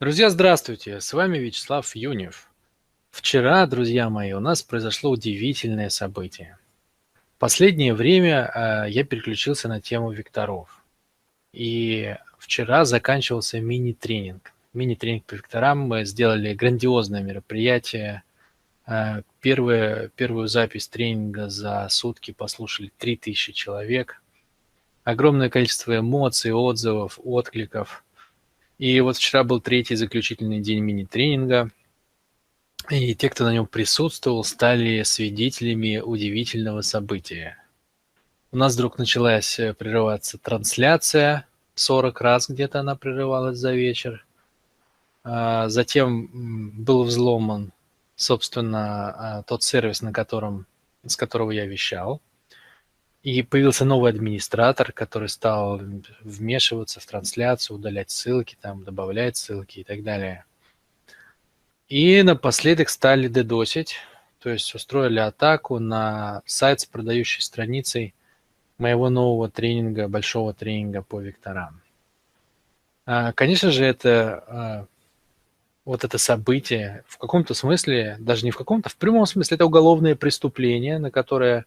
Друзья, здравствуйте! С вами Вячеслав Юнев. Вчера, друзья мои, у нас произошло удивительное событие. В последнее время я переключился на тему векторов. И вчера заканчивался мини-тренинг. Мини-тренинг по векторам. Мы сделали грандиозное мероприятие. Первую запись тренинга за сутки послушали 3000 человек. Огромное количество эмоций, отзывов, откликов. И вот вчера был третий заключительный день мини-тренинга. И те, кто на нем присутствовал, стали свидетелями удивительного события. У нас вдруг началась прерываться трансляция, 40 раз где-то она прерывалась за вечер. Затем был взломан, собственно, тот сервис, с которого я вещал. И появился новый администратор, который стал вмешиваться в трансляцию, удалять ссылки, там, добавлять ссылки и так далее. И напоследок стали дедосить, то есть устроили атаку на сайт с продающей страницей моего нового тренинга, большого тренинга по векторам. Конечно же, вот это событие в каком-то смысле, даже не в каком-то, в прямом смысле, это уголовное преступление, на которое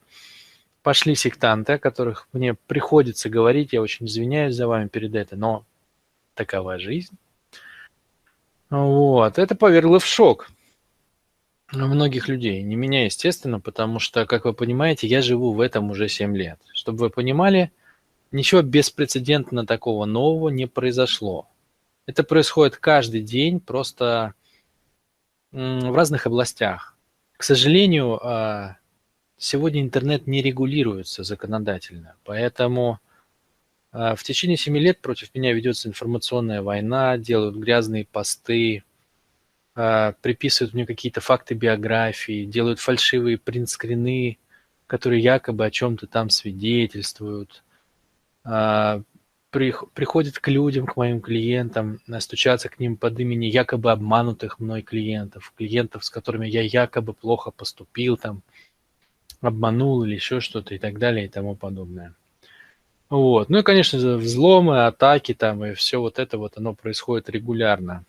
пошли сектанты, о которых мне приходится говорить. Я очень извиняюсь за вами перед этим, но такова жизнь. Вот. Это повергло в шок многих людей. Не меня, естественно, потому что, как вы понимаете, я живу в этом уже 7 лет. Чтобы вы понимали, ничего беспрецедентно такого нового не произошло. Это происходит каждый день, просто в разных областях. К сожалению, сегодня интернет не регулируется законодательно, поэтому в течение 7 лет против меня ведется информационная война, делают грязные посты, приписывают мне какие-то факты биографии, делают фальшивые принтскрины, которые якобы о чем-то там свидетельствуют. Приходят к людям, к моим клиентам, стучатся к ним под имени якобы обманутых мной клиентов, с которыми я якобы плохо поступил, там, обманул или еще что-то и так далее и тому подобное. Вот. Ну и, конечно же, взломы, атаки там и все вот это вот, оно происходит регулярно.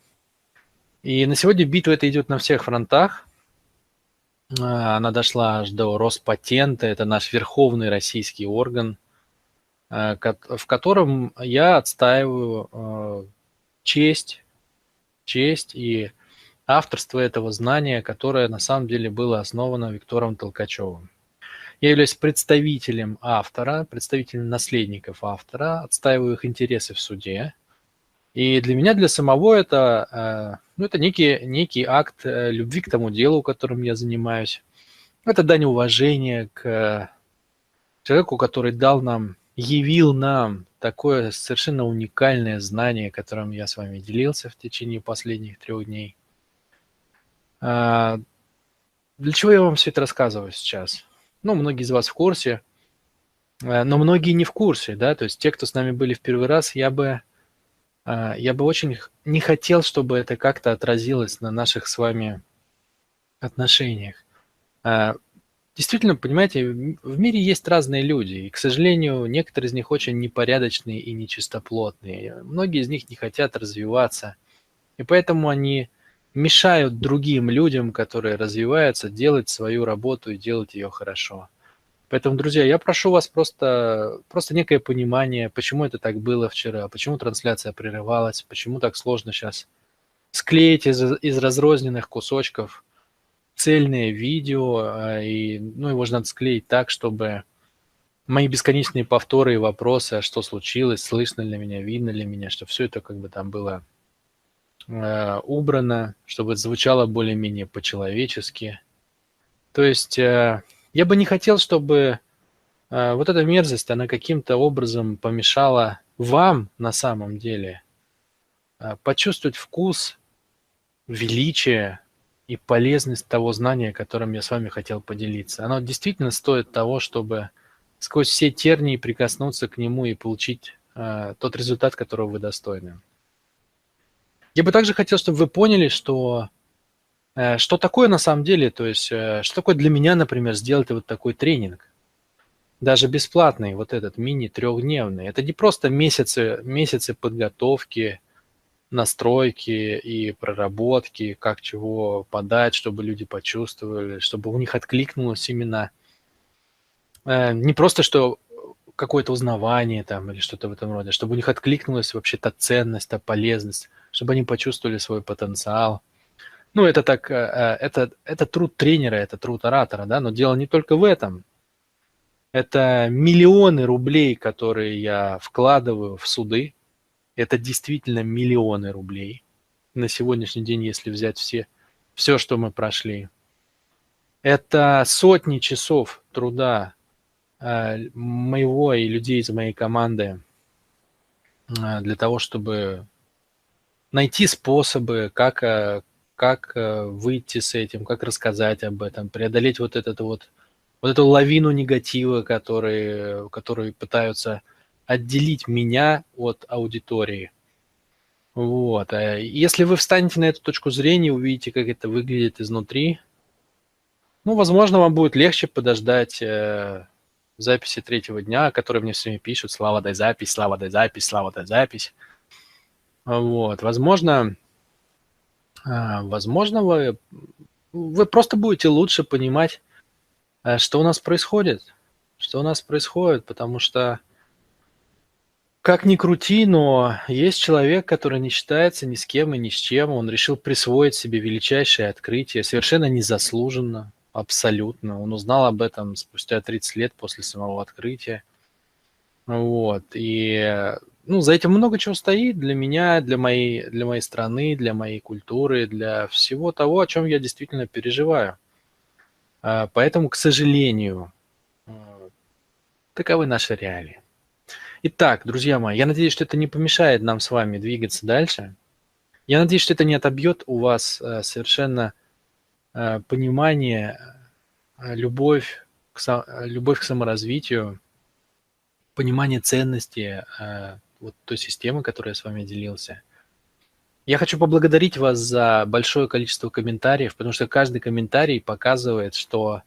И на сегодня битва эта идет на всех фронтах. Она дошла аж до Роспатента, это наш верховный российский орган, в котором я отстаиваю честь и авторство этого знания, которое на самом деле было основано Виктором Толкачевым. Я являюсь представителем автора, представителем наследников автора, отстаиваю их интересы в суде. И для меня, для самого это некий акт любви к тому делу, которым я занимаюсь. Это дань уважения к человеку, который явил нам такое совершенно уникальное знание, которым я с вами делился в течение последних 3 дней. Для чего я вам все это рассказываю сейчас? Ну, многие из вас в курсе, но многие не в курсе, да, то есть те, кто с нами были в первый раз, я бы очень не хотел, чтобы это как-то отразилось на наших с вами отношениях. Действительно, понимаете, в мире есть разные люди, и, к сожалению, некоторые из них очень непорядочные и нечистоплотные. Многие из них не хотят развиваться, и поэтому они мешают другим людям, которые развиваются, делать свою работу и делать ее хорошо. Поэтому, друзья, я прошу вас просто некое понимание, почему это так было вчера, почему трансляция прерывалась, почему так сложно сейчас склеить из разрозненных кусочков цельное видео, его же надо склеить так, чтобы мои бесконечные повторы и вопросы, а что случилось, слышно ли меня, видно ли меня, чтобы все это как бы там было убрано, чтобы это звучало более-менее по-человечески. То есть я бы не хотел, чтобы вот эта мерзость, она каким-то образом помешала вам на самом деле почувствовать вкус, величие и полезность того знания, которым я с вами хотел поделиться. Оно действительно стоит того, чтобы сквозь все тернии прикоснуться к нему и получить тот результат, которого вы достойны. Я бы также хотел, чтобы вы поняли, что такое на самом деле, то есть что такое для меня, например, сделать вот такой тренинг. Даже бесплатный, вот этот мини-трехдневный. Это не просто месяцы подготовки, настройки и проработки, как чего подать, чтобы люди почувствовали, чтобы у них откликнулось именно не просто что какое-то узнавание там или что-то в этом роде, чтобы у них откликнулась вообще та ценность, та полезность, чтобы они почувствовали свой потенциал. Ну, это так, это труд тренера, это труд оратора, да, но дело не только в этом. Это миллионы рублей, которые я вкладываю в суды. Это действительно миллионы рублей. На сегодняшний день, если взять все, что мы прошли. Это сотни часов труда моего и людей из моей команды для того, чтобы найти способы, как выйти с этим, как рассказать об этом, преодолеть вот эту лавину негатива, которые пытаются отделить меня от аудитории. Вот. Если вы встанете на эту точку зрения, увидите, как это выглядит изнутри, ну, возможно, вам будет легче подождать записи третьего дня, которые мне все время пишут: «Слава, дай запись, Слава, дай запись, Слава, дай запись». Вот. Возможно, вы просто будете лучше понимать, что у нас происходит. Что у нас происходит, потому что, как ни крути, но есть человек, который не считается ни с кем и ни с чем. Он решил присвоить себе величайшее открытие, совершенно незаслуженно, абсолютно. Он узнал об этом спустя 30 лет после самого открытия. Вот. Ну, за этим много чего стоит для меня, для моей страны, для моей культуры, для всего того, о чем я действительно переживаю. Поэтому, к сожалению, таковы наши реалии. Итак, друзья мои, я надеюсь, что это не помешает нам с вами двигаться дальше. Я надеюсь, что это не отобьет у вас совершенно понимание, любовь к саморазвитию, понимание ценности вот той системы, которой я с вами делился. Я хочу поблагодарить вас за большое количество комментариев, потому что каждый комментарий показывает, что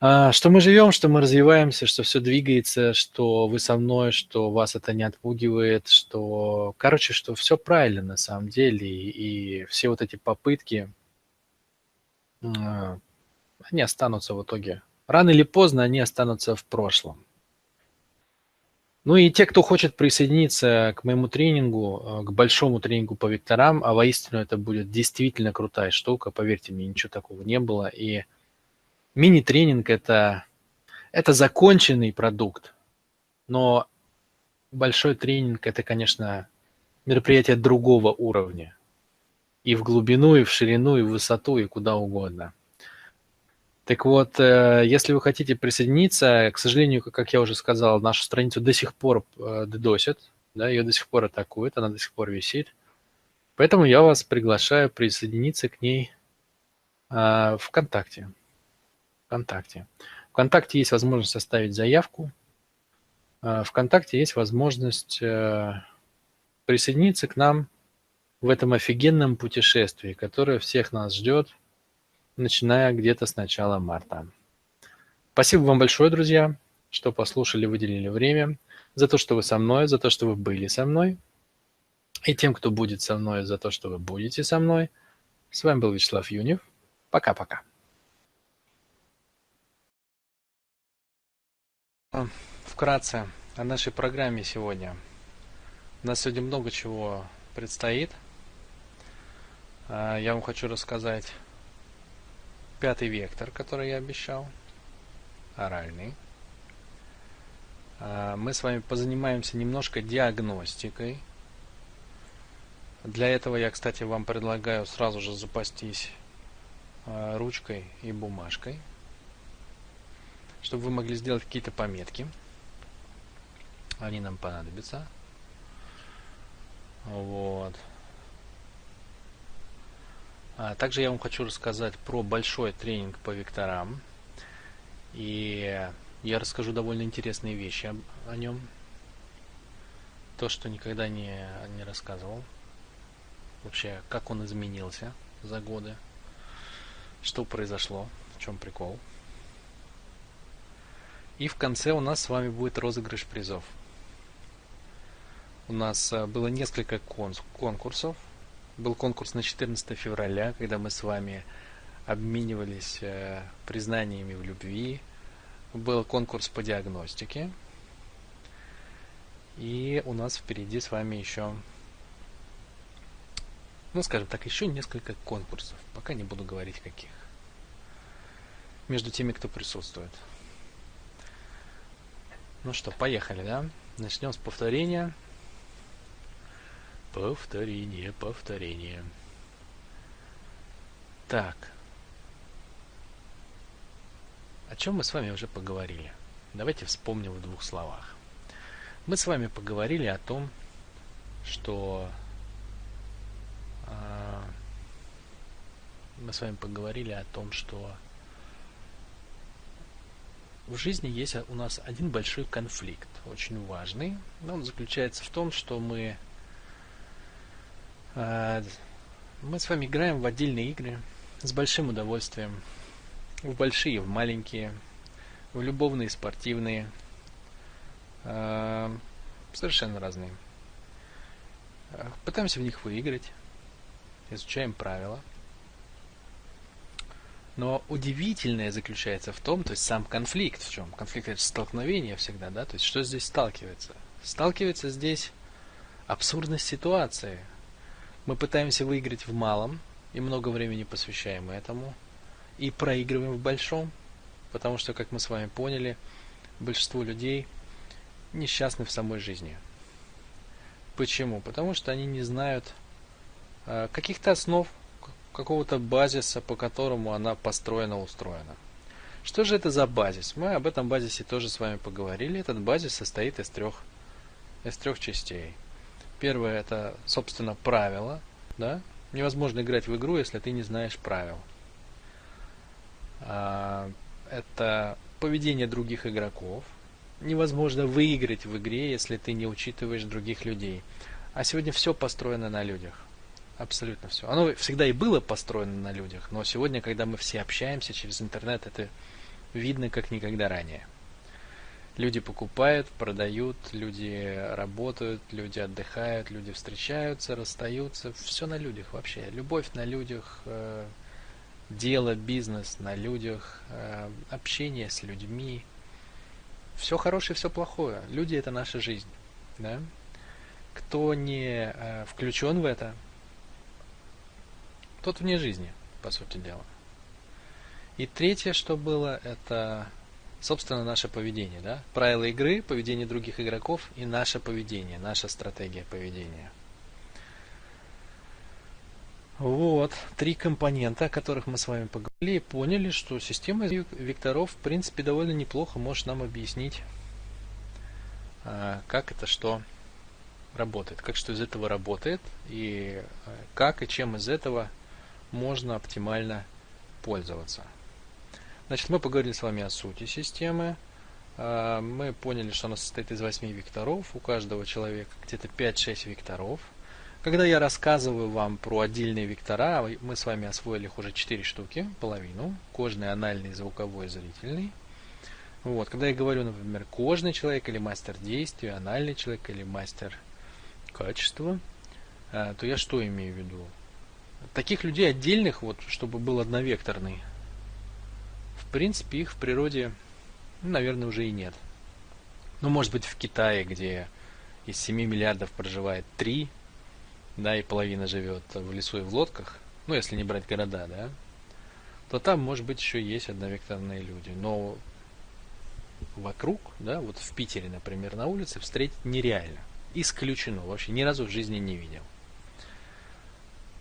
мы живем, что мы развиваемся, что все двигается, что вы со мной, что вас это не отпугивает, что, короче, что все правильно на самом деле, и все вот эти попытки, а, они останутся в итоге. Рано или поздно они останутся в прошлом. Ну и те, кто хочет присоединиться к моему тренингу, к большому тренингу по векторам, а воистину это будет действительно крутая штука, поверьте мне, ничего такого не было. И мини-тренинг это законченный продукт, но большой тренинг это, конечно, мероприятие другого уровня. И в глубину, и в ширину, и в высоту, и куда угодно. Так вот, если вы хотите присоединиться, к сожалению, как я уже сказал, нашу страницу до сих пор ддосят, да, ее до сих пор атакуют, она до сих пор висит. Поэтому я вас приглашаю присоединиться к ней ВКонтакте. ВКонтакте есть возможность оставить заявку. ВКонтакте есть возможность присоединиться к нам в этом офигенном путешествии, которое всех нас ждет, начиная где-то с начала марта. Спасибо вам большое, друзья, что послушали, выделили время, за то, что вы со мной, за то, что вы были со мной, и тем, кто будет со мной, за то, что вы будете со мной. С вами был Вячеслав Юнев. Пока-пока. Вкратце о нашей программе сегодня. У нас сегодня много чего предстоит. Я вам хочу рассказать 5-й вектор, который я обещал, оральный. Мы с вами позанимаемся немножко диагностикой. Для этого я, кстати, вам предлагаю сразу же запастись ручкой и бумажкой, чтобы вы могли сделать какие-то пометки. Они нам понадобятся. Вот. Также я вам хочу рассказать про большой тренинг по векторам. И я расскажу довольно интересные вещи о нем. То, что никогда не рассказывал. Вообще, как он изменился за годы. Что произошло, в чем прикол. И в конце у нас с вами будет розыгрыш призов. У нас было несколько конкурсов. Был конкурс на 14 февраля, когда мы с вами обменивались признаниями в любви. Был конкурс по диагностике. И у нас впереди с вами еще, ну скажем так, еще несколько конкурсов. Пока не буду говорить каких. Между теми, кто присутствует. Ну что, поехали, да? Начнем с повторения. Повторение. Так. О чем мы с вами уже поговорили? Давайте вспомним в двух словах. Мы с вами поговорили о том, что в жизни есть у нас один большой конфликт, очень важный. Он заключается в том, что мы с вами играем в отдельные игры с большим удовольствием, в большие, в маленькие, в любовные, спортивные, совершенно разные. Пытаемся в них выиграть, изучаем правила. Но удивительное заключается в том, то есть сам конфликт в чем? Конфликт — это столкновение всегда, да? То есть что здесь сталкивается? Сталкивается здесь абсурдность ситуации. Мы пытаемся выиграть в малом и много времени посвящаем этому, и проигрываем в большом, потому что, как мы с вами поняли, большинство людей несчастны в самой жизни. Почему? Потому что они не знают каких-то основ, какого-то базиса, по которому она построена, устроена. Что же это за базис? Мы об этом базисе тоже с вами поговорили. Этот базис состоит из трех частей. Первое — это, собственно, правила. Да? Невозможно играть в игру, если ты не знаешь правил. Это поведение других игроков. Невозможно выиграть в игре, если ты не учитываешь других людей. А сегодня все построено на людях. Абсолютно все. Оно всегда и было построено на людях, но сегодня, когда мы все общаемся через интернет, это видно как никогда ранее. Люди покупают, продают, люди работают, люди отдыхают, люди встречаются, расстаются. Все на людях вообще. Любовь на людях, дело, бизнес на людях, общение с людьми. Все хорошее, все плохое. Люди — это наша жизнь. Да? Кто не включен в это, тот вне жизни, по сути дела. И третье, что было, это, собственно, наше поведение. Да? Правила игры, поведение других игроков и наше поведение, наша стратегия поведения. Вот, три компонента, о которых мы с вами поговорили, и поняли, что система векторов, в принципе, довольно неплохо может нам объяснить, как это что работает, как что из этого работает, и как и чем из этого можно оптимально пользоваться. Значит, мы поговорили с вами о сути системы. Мы поняли, что она состоит из 8 векторов. У каждого человека где-то 5-6 векторов. Когда я рассказываю вам про отдельные вектора, мы с вами освоили их уже 4 штуки, половину. Кожный, анальный, звуковой, зрительный. Вот. Когда я говорю, например, кожный человек или мастер действия, анальный человек или мастер качества, то я что имею в виду? Таких людей отдельных, вот, чтобы был одновекторный, в принципе, их в природе, наверное, уже и нет. Ну, может быть, в Китае, где из 7 миллиардов проживает 3, да, и половина живет в лесу и в лодках, ну, если не брать города, да, то там, может быть, еще есть одновекторные люди. Но вокруг, да, вот в Питере, например, на улице встретить нереально. Исключено. Вообще ни разу в жизни не видел.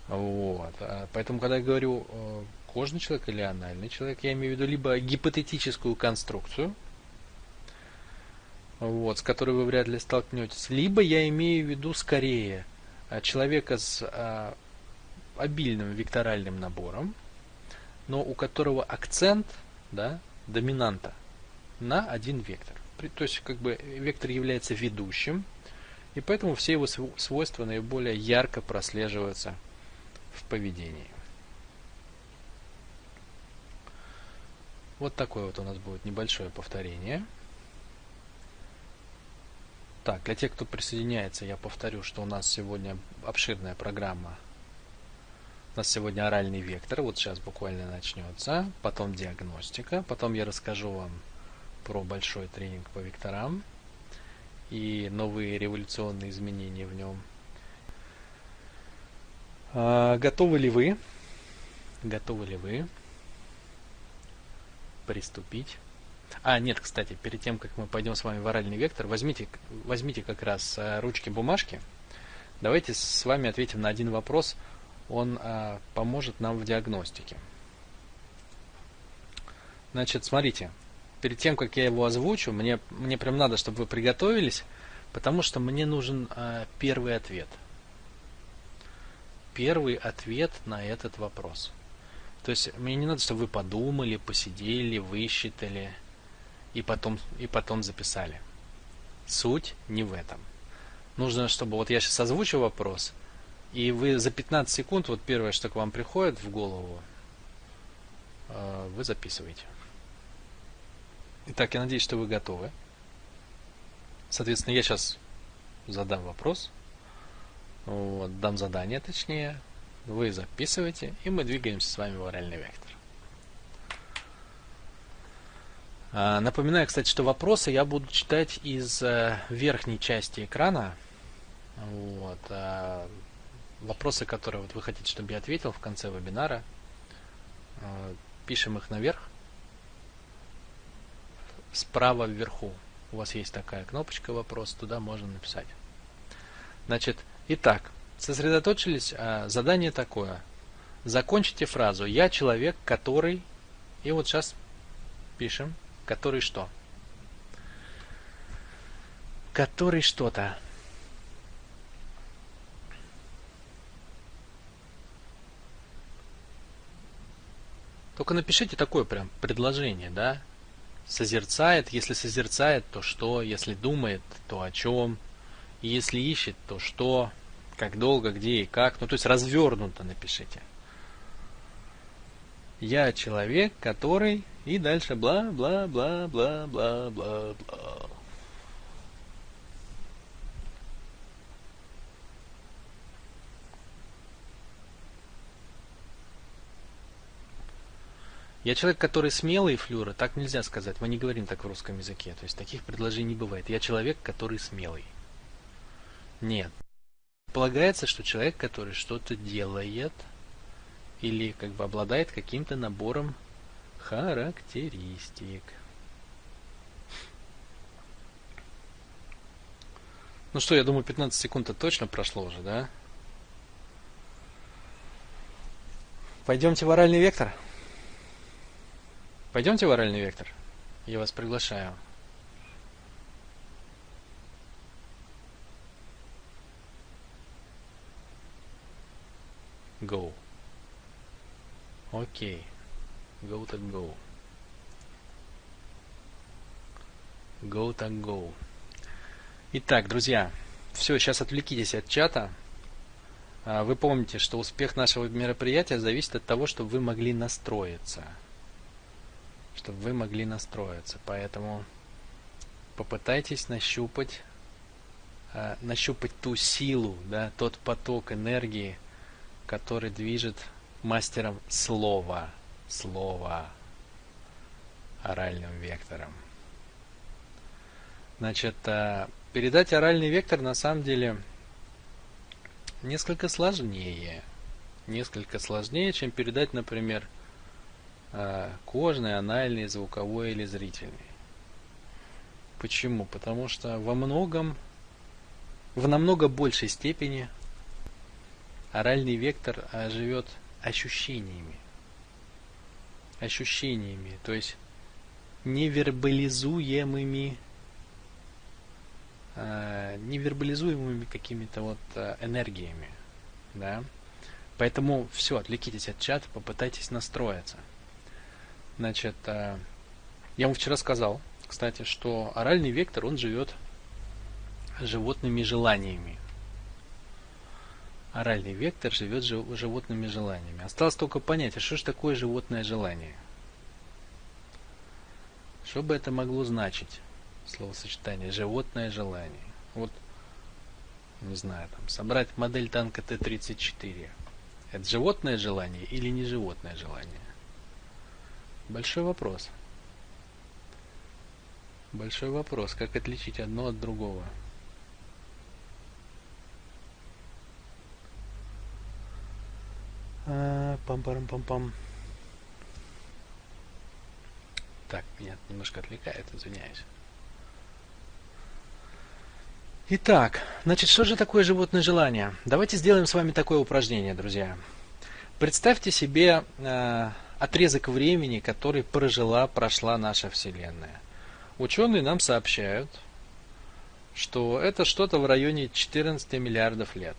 Вот. Поэтому, когда я говорю кожный человек или анальный человек, я имею в виду либо гипотетическую конструкцию, вот, с которой вы вряд ли столкнетесь, либо я имею в виду скорее человека с обильным векторальным набором, но у которого акцент, да, доминанта на один вектор. То есть, как бы вектор является ведущим, и поэтому все его свойства наиболее ярко прослеживаются в поведении. Вот такое вот у нас будет небольшое повторение. Так, для тех, кто присоединяется, я повторю, что у нас сегодня обширная программа. У нас сегодня оральный вектор, вот сейчас буквально начнется, потом диагностика, потом я расскажу вам про большой тренинг по векторам и новые революционные изменения в нем. Готовы ли вы? Готовы ли вы приступить? Нет, кстати, перед тем, как мы пойдем с вами в оральный вектор, возьмите как раз ручки, бумажки. Давайте с вами ответим на один вопрос. Он поможет нам в диагностике. Значит, смотрите, перед тем, как я его озвучу, мне прям надо, чтобы вы приготовились, потому что мне нужен первый ответ. Первый ответ на этот вопрос. То есть мне не надо, чтобы вы подумали, посидели, высчитали и потом записали. Суть не в этом. Нужно, чтобы вот я сейчас озвучу вопрос, и вы за 15 секунд, вот первое, что к вам приходит в голову, вы записываете. Итак, я надеюсь, что вы готовы. Соответственно, я сейчас задам вопрос, дам задание точнее, вы записываете, и мы двигаемся с вами в оральный вектор. Напоминаю, кстати, что вопросы я буду читать из верхней части экрана. Вопросы, которые вы хотите, чтобы я ответил в конце вебинара, пишем их наверх. Справа вверху у вас есть такая кнопочка «Вопрос», туда можно написать. Значит, итак, сосредоточились. Задание такое. Закончите фразу «Я человек, который…» И вот сейчас пишем «Который что?». Который что-то. Только напишите такое прям предложение, да? Созерцает, если созерцает, то что? Если думает, то о чем? И если ищет, то что? Как долго, где и как? Ну, то есть развернуто напишите. Я человек, который... И дальше бла-бла-бла-бла-бла-бла-бла-бла. Я человек, который смелый, Флюра, так нельзя сказать. Мы не говорим так в русском языке. То есть таких предложений не бывает. Я человек, который смелый. Нет. Полагается, что человек, который что-то делает или как бы обладает каким-то набором характеристик. Ну что, я думаю, 15 секунд-то точно прошло уже, да? Пойдемте в оральный вектор. Пойдемте в оральный вектор. Я вас приглашаю. Go. Окей. Go так go. Go так go. Итак, друзья, все, сейчас отвлекитесь от чата. Вы помните, что успех нашего мероприятия зависит от того, чтобы вы могли настроиться. Поэтому попытайтесь нащупать ту силу, да, тот поток энергии, который движет мастером слова оральным вектором. Значит, передать оральный вектор на самом деле несколько сложнее, чем передать, например, кожный, анальный, звуковой или зрительный. Почему? Потому что в намного большей степени оральный вектор живет ощущениями, то есть невербализуемыми какими-то вот энергиями, да. Поэтому все, отвлекитесь от чата, попытайтесь настроиться. Значит, я вам вчера сказал, кстати, что оральный вектор, он живет животными желаниями. Оральный вектор живет животными желаниями. Осталось только понять, а что же такое животное желание? Что бы это могло значить? Словосочетание «животное желание». Вот, не знаю, там, собрать модель танка Т-34. Это животное желание или не животное желание? Большой вопрос. Большой вопрос, как отличить одно от другого. Пам-парам-пам-пам. Так, меня немножко отвлекает, извиняюсь. Итак, значит, что же такое животное желание? Давайте сделаем с вами такое упражнение, друзья. Представьте себе отрезок времени, который прошла наша Вселенная. Ученые нам сообщают, что это что-то в районе 14 миллиардов лет,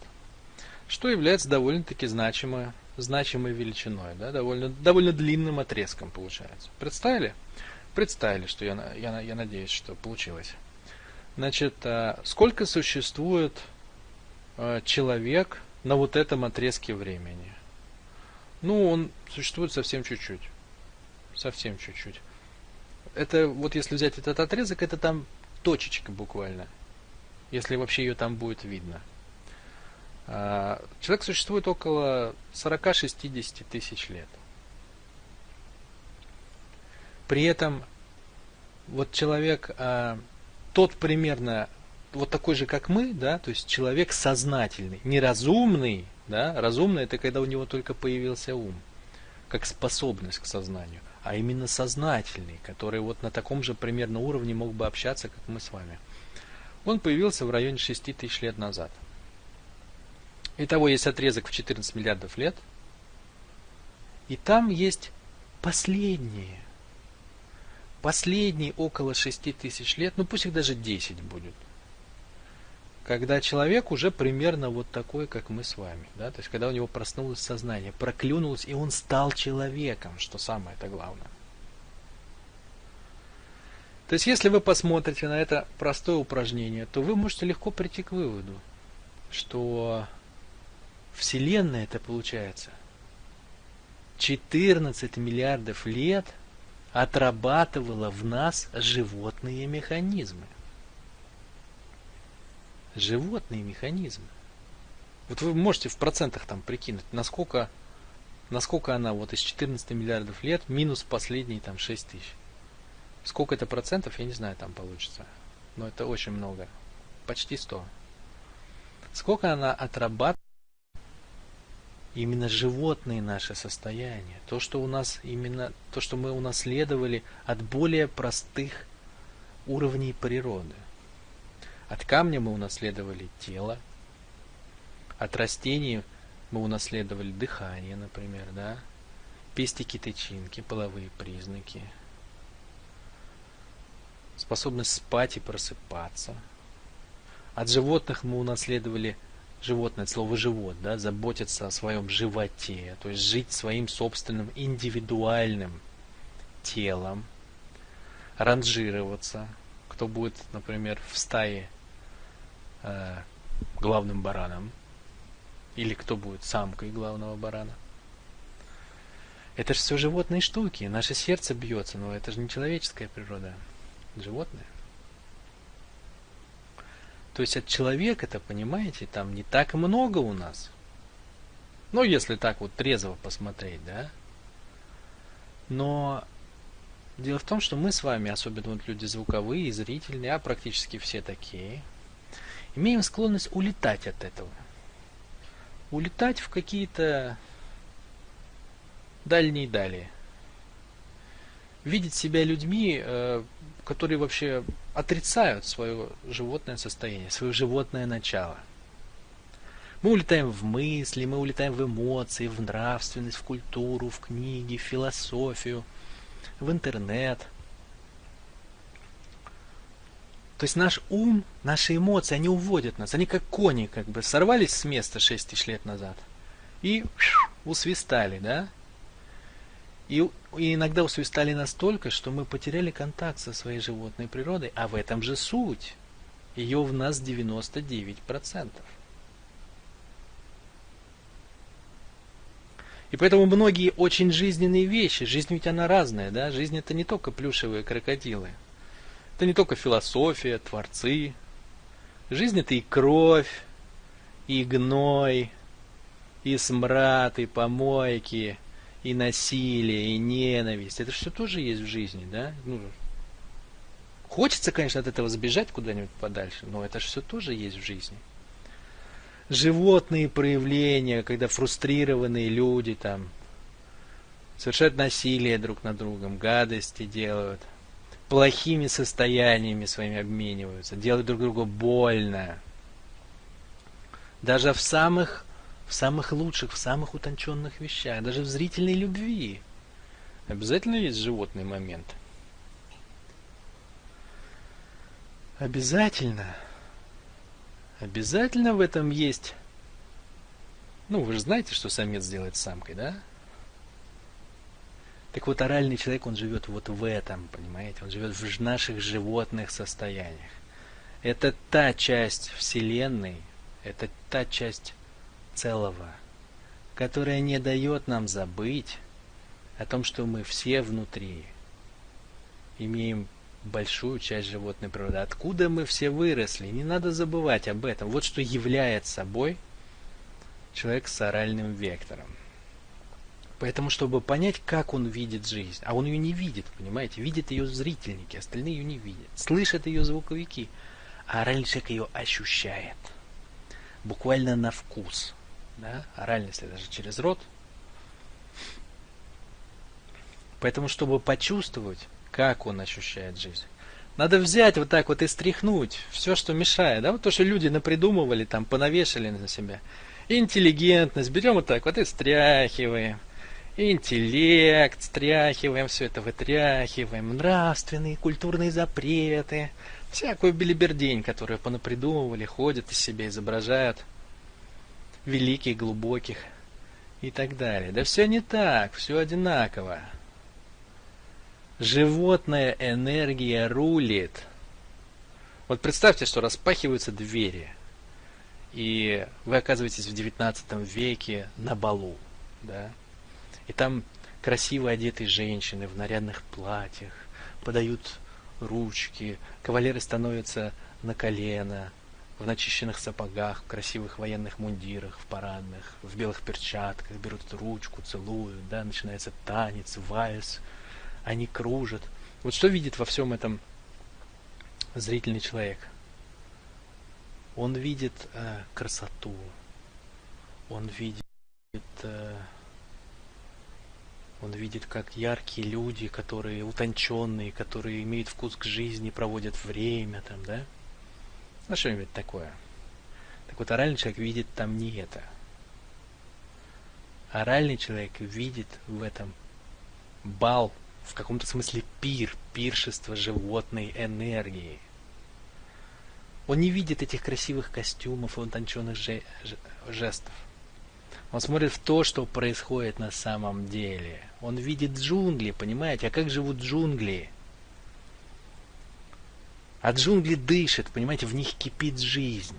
что является довольно-таки значимой величиной, да, довольно длинным отрезком получается. Представили? Представили, что я надеюсь, что получилось. Значит, сколько существует человек на вот этом отрезке времени? Ну, он существует совсем чуть-чуть. Совсем чуть-чуть. Это вот если взять этот отрезок, это там точечка буквально. Если вообще ее там будет видно. Человек существует около 40-60 тысяч лет. При этом вот человек, тот примерно вот такой же, как мы, да, то есть человек сознательный, неразумный, да, разумный это когда у него только появился ум, как способность к сознанию, а именно сознательный, который вот на таком же примерно уровне мог бы общаться, как мы с вами. Он появился в районе 6 тысяч лет назад. Итого есть отрезок в 14 миллиардов лет, и там есть последние около 6 тысяч лет, ну пусть их даже 10 будет, когда человек уже примерно вот такой, как мы с вами, да, то есть когда у него проснулось сознание, проклюнулось, и он стал человеком, что самое-то главное. То есть если вы посмотрите на это простое упражнение, то вы можете легко прийти к выводу, что Вселенная это получается 14 миллиардов лет отрабатывала в нас животные механизмы. Животные механизмы. Вот вы можете в процентах там прикинуть, насколько она вот из 14 миллиардов лет минус последние там 6 тысяч. Сколько это процентов, я не знаю, там получится. Но это очень много. Почти 100. Сколько она отрабатывает именно животные наши состояния. То, что мы унаследовали от более простых уровней природы. От камня мы унаследовали тело, от растений мы унаследовали дыхание, например, да, пестики-тычинки, половые признаки, способность спать и просыпаться. От животных мы унаследовали животное, слово живот, да, заботиться о своем животе, то есть жить своим собственным индивидуальным телом, ранжироваться, кто будет, например, в стае главным бараном, или кто будет самкой главного барана. Это же все животные штуки, наше сердце бьется, но это же не человеческая природа, животное. То есть от человека-то, понимаете, там не так много у нас. Ну, если так вот трезво посмотреть, да. Но дело в том, что мы с вами, особенно вот люди звуковые и зрительные, а практически все такие, имеем склонность улетать от этого. Улетать в какие-то дальние дали. Видеть себя людьми, которые вообще отрицают свое животное состояние, свое животное начало. Мы улетаем в мысли, мы улетаем в эмоции, в нравственность, в культуру, в книги, в философию, в интернет. То есть наш ум, наши эмоции, они уводят нас. Они как кони, как бы сорвались с места 6 тысяч лет назад и усвистали, да? И иногда усвистали настолько, что мы потеряли контакт со своей животной природой, а в этом же суть. Ее в нас 99%. И поэтому многие очень жизненные вещи, жизнь ведь она разная, да? Жизнь это не только плюшевые крокодилы. Это не только философия, творцы, Жизнь — это и кровь, и гной, и смрад, и помойки, и насилие, и ненависть. Это все тоже есть в жизни, да? Ну, хочется, конечно, от этого сбежать куда-нибудь подальше, но это же все тоже есть в жизни. Животные проявления, когда фрустрированные люди там совершают насилие друг над другом, гадости делают, плохими состояниями своими обмениваются, делают друг другу больно. Даже в самых лучших, в самых утонченных вещах, даже в зрительной любви обязательно есть животный момент. Обязательно. Обязательно в этом есть. Ну, вы же знаете, что самец делает с самкой, да? Так вот, оральный человек, он живет вот в этом, понимаете? Он живет в наших животных состояниях. Это та часть Вселенной, это та часть целого, которая не дает нам забыть о том, что мы все внутри имеем большую часть животной природы. Откуда мы все выросли? Не надо забывать об этом. Вот что является собой человек с оральным вектором. Поэтому, чтобы понять, как он видит жизнь, а он ее не видит, понимаете, видят ее зрительники, остальные ее не видят, слышат ее звуковики, а оральный человек ее ощущает, буквально на вкус, да? Оральный, если даже через рот. Поэтому, чтобы почувствовать, как он ощущает жизнь, надо взять вот так вот и стряхнуть все, что мешает, да, вот то, что люди напридумывали, там, понавешали на себя. Интеллигентность, берем вот так вот и стряхиваем. Интеллект, стряхиваем, все это вытряхиваем, нравственные, культурные запреты, всякую белибердень, которую понапридумывали, ходят из себя, изображают великих, глубоких и так далее. Да все не так, все одинаково. Животная энергия рулит. Вот представьте, что распахиваются двери, и вы оказываетесь в 19 веке на балу, да? И там красиво одетые женщины в нарядных платьях подают ручки, кавалеры становятся на колено, в начищенных сапогах, в красивых военных мундирах, в парадных, в белых перчатках, берут эту ручку, целуют, да, начинается танец, вальс, они кружат. Вот что видит во всем этом зрительный человек? Он видит красоту, он видит... Он видит, как яркие люди, которые утонченные, которые имеют вкус к жизни, проводят время там, да? Ну, что-нибудь такое. Так вот, оральный человек видит там не это. Оральный человек видит в этом бал, в каком-то смысле пиршество животной энергии. Он не видит этих красивых костюмов и утонченных жестов. Он смотрит в то, что происходит на самом деле. Он видит джунгли, понимаете? А как живут джунгли? А джунгли дышат, понимаете? В них кипит жизнь.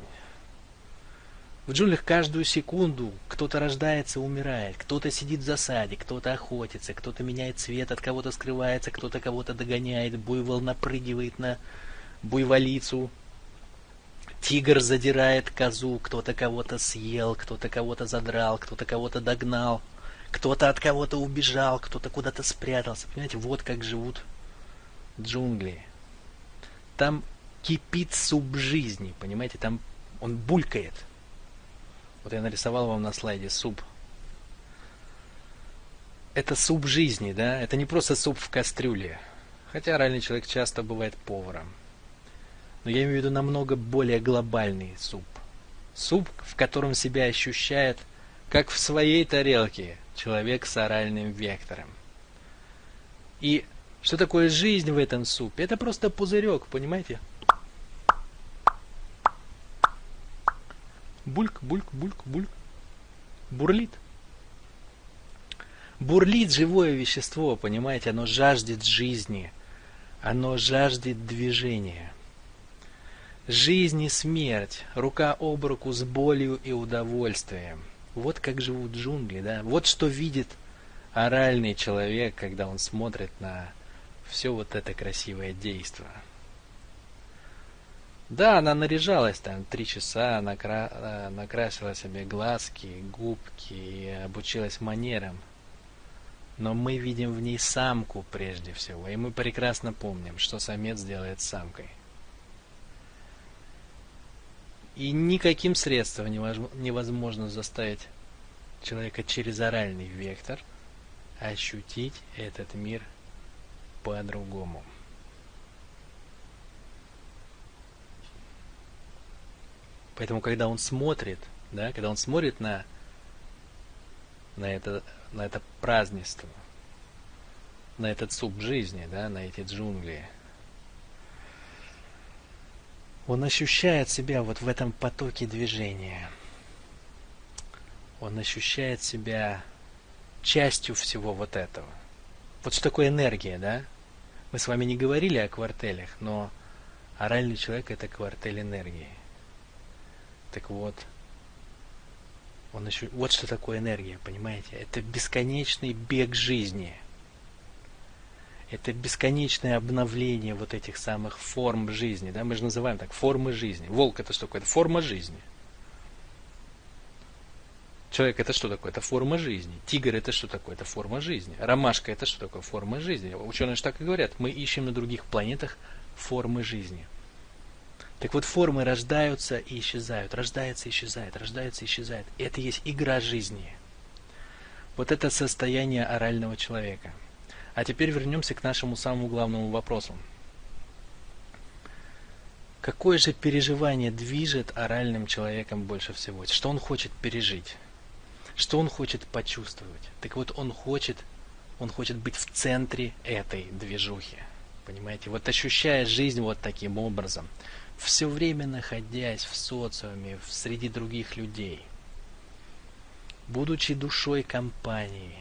В джунглях каждую секунду кто-то рождается, умирает. Кто-то сидит в засаде, кто-то охотится, кто-то меняет цвет, от кого-то скрывается, кто-то кого-то догоняет. Буйвол напрыгивает на буйволицу. Тигр задирает козу, кто-то кого-то съел, кто-то кого-то задрал, кто-то кого-то догнал, кто-то от кого-то убежал, кто-то куда-то спрятался. Понимаете, вот как живут джунгли. Там кипит суп жизни, понимаете, там он булькает. Вот я нарисовал вам на слайде суп. Это суп жизни, да? Это не просто суп в кастрюле. Хотя оральный человек часто бывает поваром. Но я имею в виду намного более глобальный суп. Суп, в котором себя ощущает, как в своей тарелке, человек с оральным вектором. И что такое жизнь в этом супе? Это просто пузырек, понимаете? Бульк, бульк, бульк, бульк. Бурлит. Бурлит живое вещество, понимаете? Оно жаждет жизни. Оно жаждет движения. Жизнь и смерть, рука об руку с болью и удовольствием. Вот как живут джунгли, да? Вот что видит оральный человек, когда он смотрит на все вот это красивое действо. Да, она наряжалась там 3 часа, накрасила себе глазки, губки и обучилась манерам. Но мы видим в ней самку прежде всего, и мы прекрасно помним, что самец делает с самкой. И никаким средством невозможно заставить человека через оральный вектор ощутить этот мир по-другому. Поэтому, когда он смотрит, да, когда он смотрит на это празднество, на этот суп жизни, да, на эти джунгли, он ощущает себя вот в этом потоке движения. Он ощущает себя частью всего вот этого. Вот что такое энергия, да? Мы с вами не говорили о квартелях, но оральный человек — это квартель энергии. Так вот, вот что такое энергия, понимаете? Это бесконечный бег жизни. Это бесконечное обновление вот этих самых форм жизни. Да? Мы же называем так формы жизни. Волк — это что такое? Это форма жизни. Человек — это что такое? Это форма жизни. Тигр — это что такое? Это форма жизни. Ромашка — это что такое? Форма жизни. Ученые же так и говорят. Мы ищем на других планетах формы жизни. Так вот, формы рождаются и исчезают. Рождается и исчезает. Рождается и исчезает. И это есть игра жизни. Вот это состояние орального человека. А теперь вернемся к нашему самому главному вопросу. Какое же переживание движет оральным человеком больше всего? Что он хочет пережить? Что он хочет почувствовать? Так вот, он хочет быть в центре этой движухи. Понимаете? Вот ощущая жизнь вот таким образом, все время находясь в социуме, среди других людей, будучи душой компании,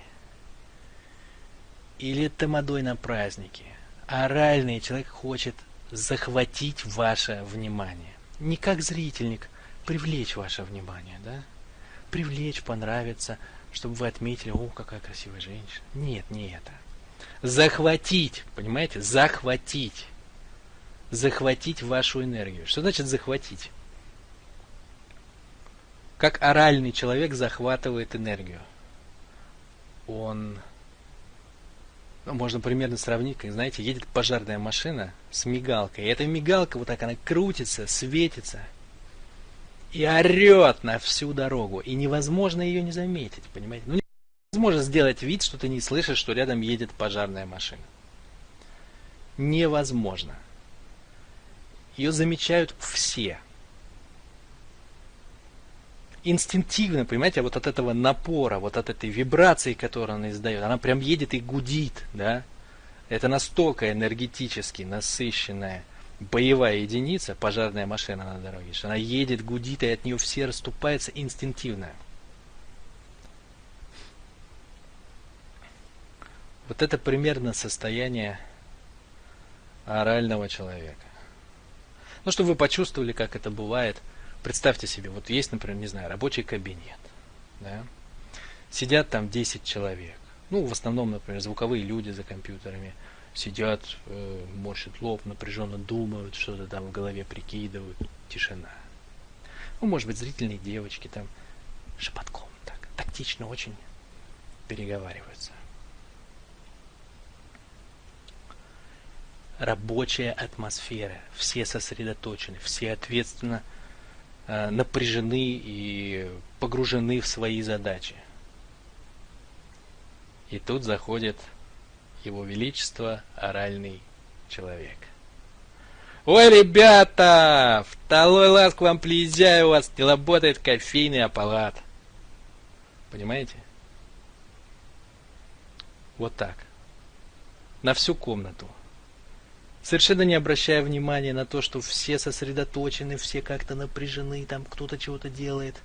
или тамадой на празднике, оральный человек хочет захватить ваше внимание. Не как зрительник, привлечь ваше внимание, да? Привлечь, понравиться, чтобы вы отметили: о, какая красивая женщина. Нет, не это. Захватить, понимаете? Захватить. Захватить вашу энергию. Что значит захватить? Как оральный человек захватывает энергию? Можно примерно сравнить, как, знаете, едет пожарная машина с мигалкой. И эта мигалка вот так, она крутится, светится и орет на всю дорогу. И невозможно ее не заметить, понимаете? Ну, невозможно сделать вид, что ты не слышишь, что рядом едет пожарная машина. Невозможно. Ее замечают все. Инстинктивно, понимаете, вот от этого напора, вот от этой вибрации, которую она издает, она прям едет и гудит, да? Это настолько энергетически насыщенная боевая единица, пожарная машина на дороге, что она едет, гудит, и от нее все расступаются инстинктивно. Вот это примерно состояние орального человека. Ну, чтобы вы почувствовали, как это бывает. Представьте себе, вот есть, например, не знаю, рабочий кабинет. Да? Сидят там 10 человек. Ну, в основном, например, звуковые люди за компьютерами. Сидят, морщат лоб, напряженно думают, что-то там в голове прикидывают. Тишина. Ну, может быть, зрительные девочки там шепотком так, тактично очень переговариваются. Рабочая атмосфера. Все сосредоточены, все ответственно напряжены и погружены в свои задачи. И тут заходит Его Величество оральный человек. Ой, ребята! Второй раз к вам приезжаю, у вас не работает кофейный аппарат. Понимаете? Вот так. На всю комнату. Совершенно не обращая внимания на то, что все сосредоточены, все как-то напряжены, там кто-то чего-то делает.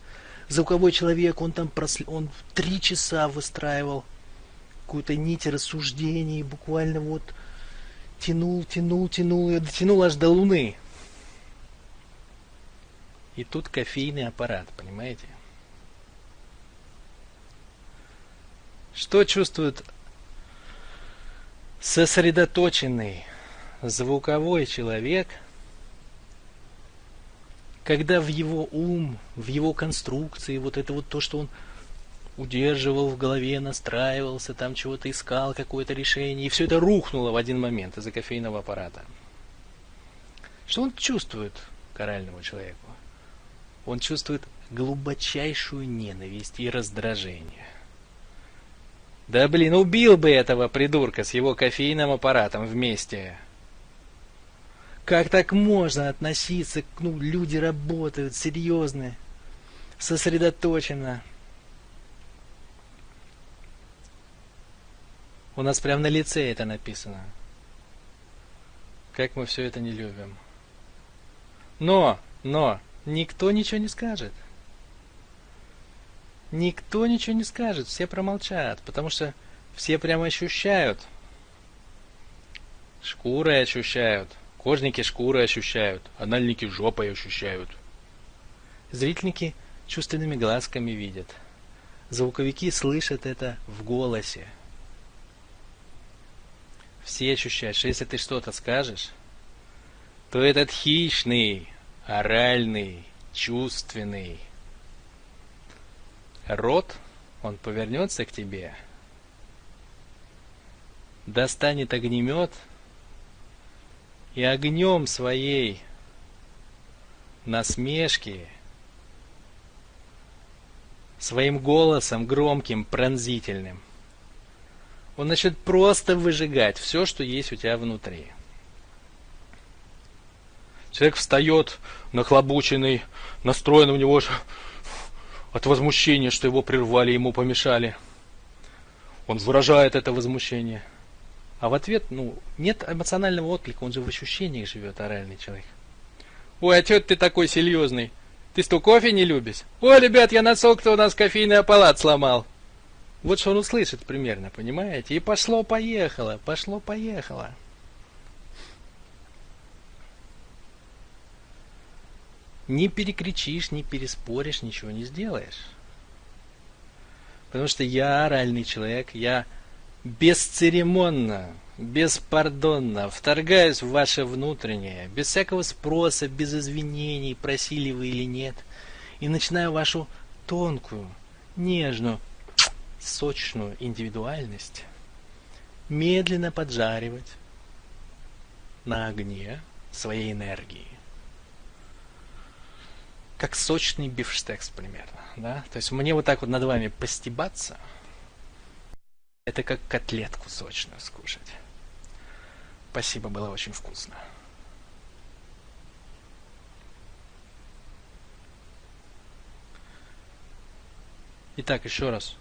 Звуковой человек, он 3 часа выстраивал какую-то нить рассуждений, буквально вот тянул ее, дотянул аж до Луны. И тут кофейный аппарат, понимаете? Что чувствует сосредоточенный звуковой человек, когда в его ум, в его конструкции, вот это вот то, что он удерживал в голове, настраивался, там чего-то искал, какое-то решение, и все это рухнуло в один момент из-за кофейного аппарата. Что он чувствует к оральному человеку? Он чувствует глубочайшую ненависть и раздражение. Да блин, убил бы этого придурка с его кофейным аппаратом вместе. Как так можно относиться? Ну, люди работают серьезно, сосредоточенно. У нас прям на лице это написано. Как мы все это не любим. Но, никто ничего не скажет. Никто ничего не скажет, все промолчат, потому что все прямо ощущают. Шкурой ощущают. Кожники шкурой ощущают, анальники жопой ощущают. Зрительники чувственными глазками видят. Звуковики слышат это в голосе. Все ощущают, что если ты что-то скажешь, то этот хищный, оральный, чувственный рот, он повернется к тебе, достанет огнемет и огнем своей насмешки, своим голосом громким, пронзительным, он начнет просто выжигать все, что есть у тебя внутри. Человек встает нахлобученный, настроен у него от возмущения, что его прервали, ему помешали. Он выражает это возмущение. А в ответ, нет эмоционального отклика, он же в ощущениях живет, оральный человек. Ой, а чё ты такой серьезный? Ты что, кофе не любишь? Ой, ребят, я насок-то у нас кофейный аппарат сломал. Вот что он услышит примерно, понимаете? И пошло-поехало, пошло-поехало. Не перекричишь, не переспоришь, ничего не сделаешь. Потому что я оральный человек, я бесцеремонно, беспардонно вторгаюсь в ваше внутреннее, без всякого спроса, без извинений, просили вы или нет, и начинаю вашу тонкую, нежную, сочную индивидуальность медленно поджаривать на огне своей энергии. Как сочный бифштекс примерно. Да? То есть мне вот так вот над вами постебаться, это как котлетку сочную скушать. Спасибо, было очень вкусно. Итак, еще раз.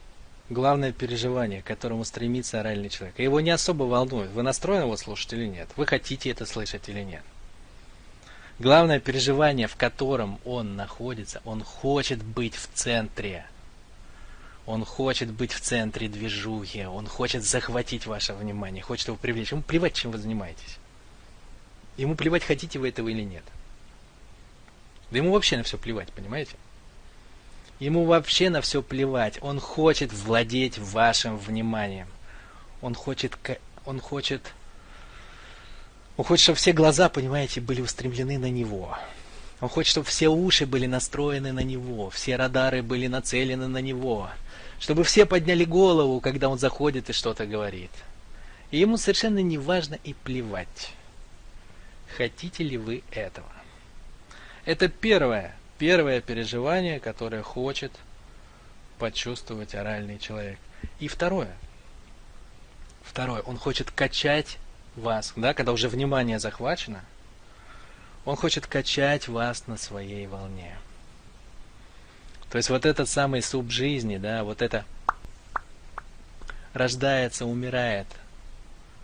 Главное переживание, к которому стремится оральный человек. Его не особо волнует, вы настроены его слушать или нет. Вы хотите это слышать или нет. Главное переживание, в котором он находится, он хочет быть в центре. Он хочет быть в центре движухи, он хочет захватить ваше внимание, хочет его привлечь. Ему плевать, чем вы занимаетесь. Ему плевать, хотите вы этого или нет. Да ему вообще на все плевать, понимаете? Ему вообще на все плевать. Он хочет владеть вашим вниманием. Он хочет, чтобы все глаза, понимаете, были устремлены на него. Он хочет, чтобы все уши были настроены на него, все радары были нацелены на него, чтобы все подняли голову, когда он заходит и что-то говорит. И ему совершенно не важно и плевать, хотите ли вы этого. Это первое переживание, которое хочет почувствовать оральный человек. И второе, он хочет качать вас, да, когда уже внимание захвачено, он хочет качать вас на своей волне. То есть вот этот самый суп жизни, да, вот это рождается, умирает,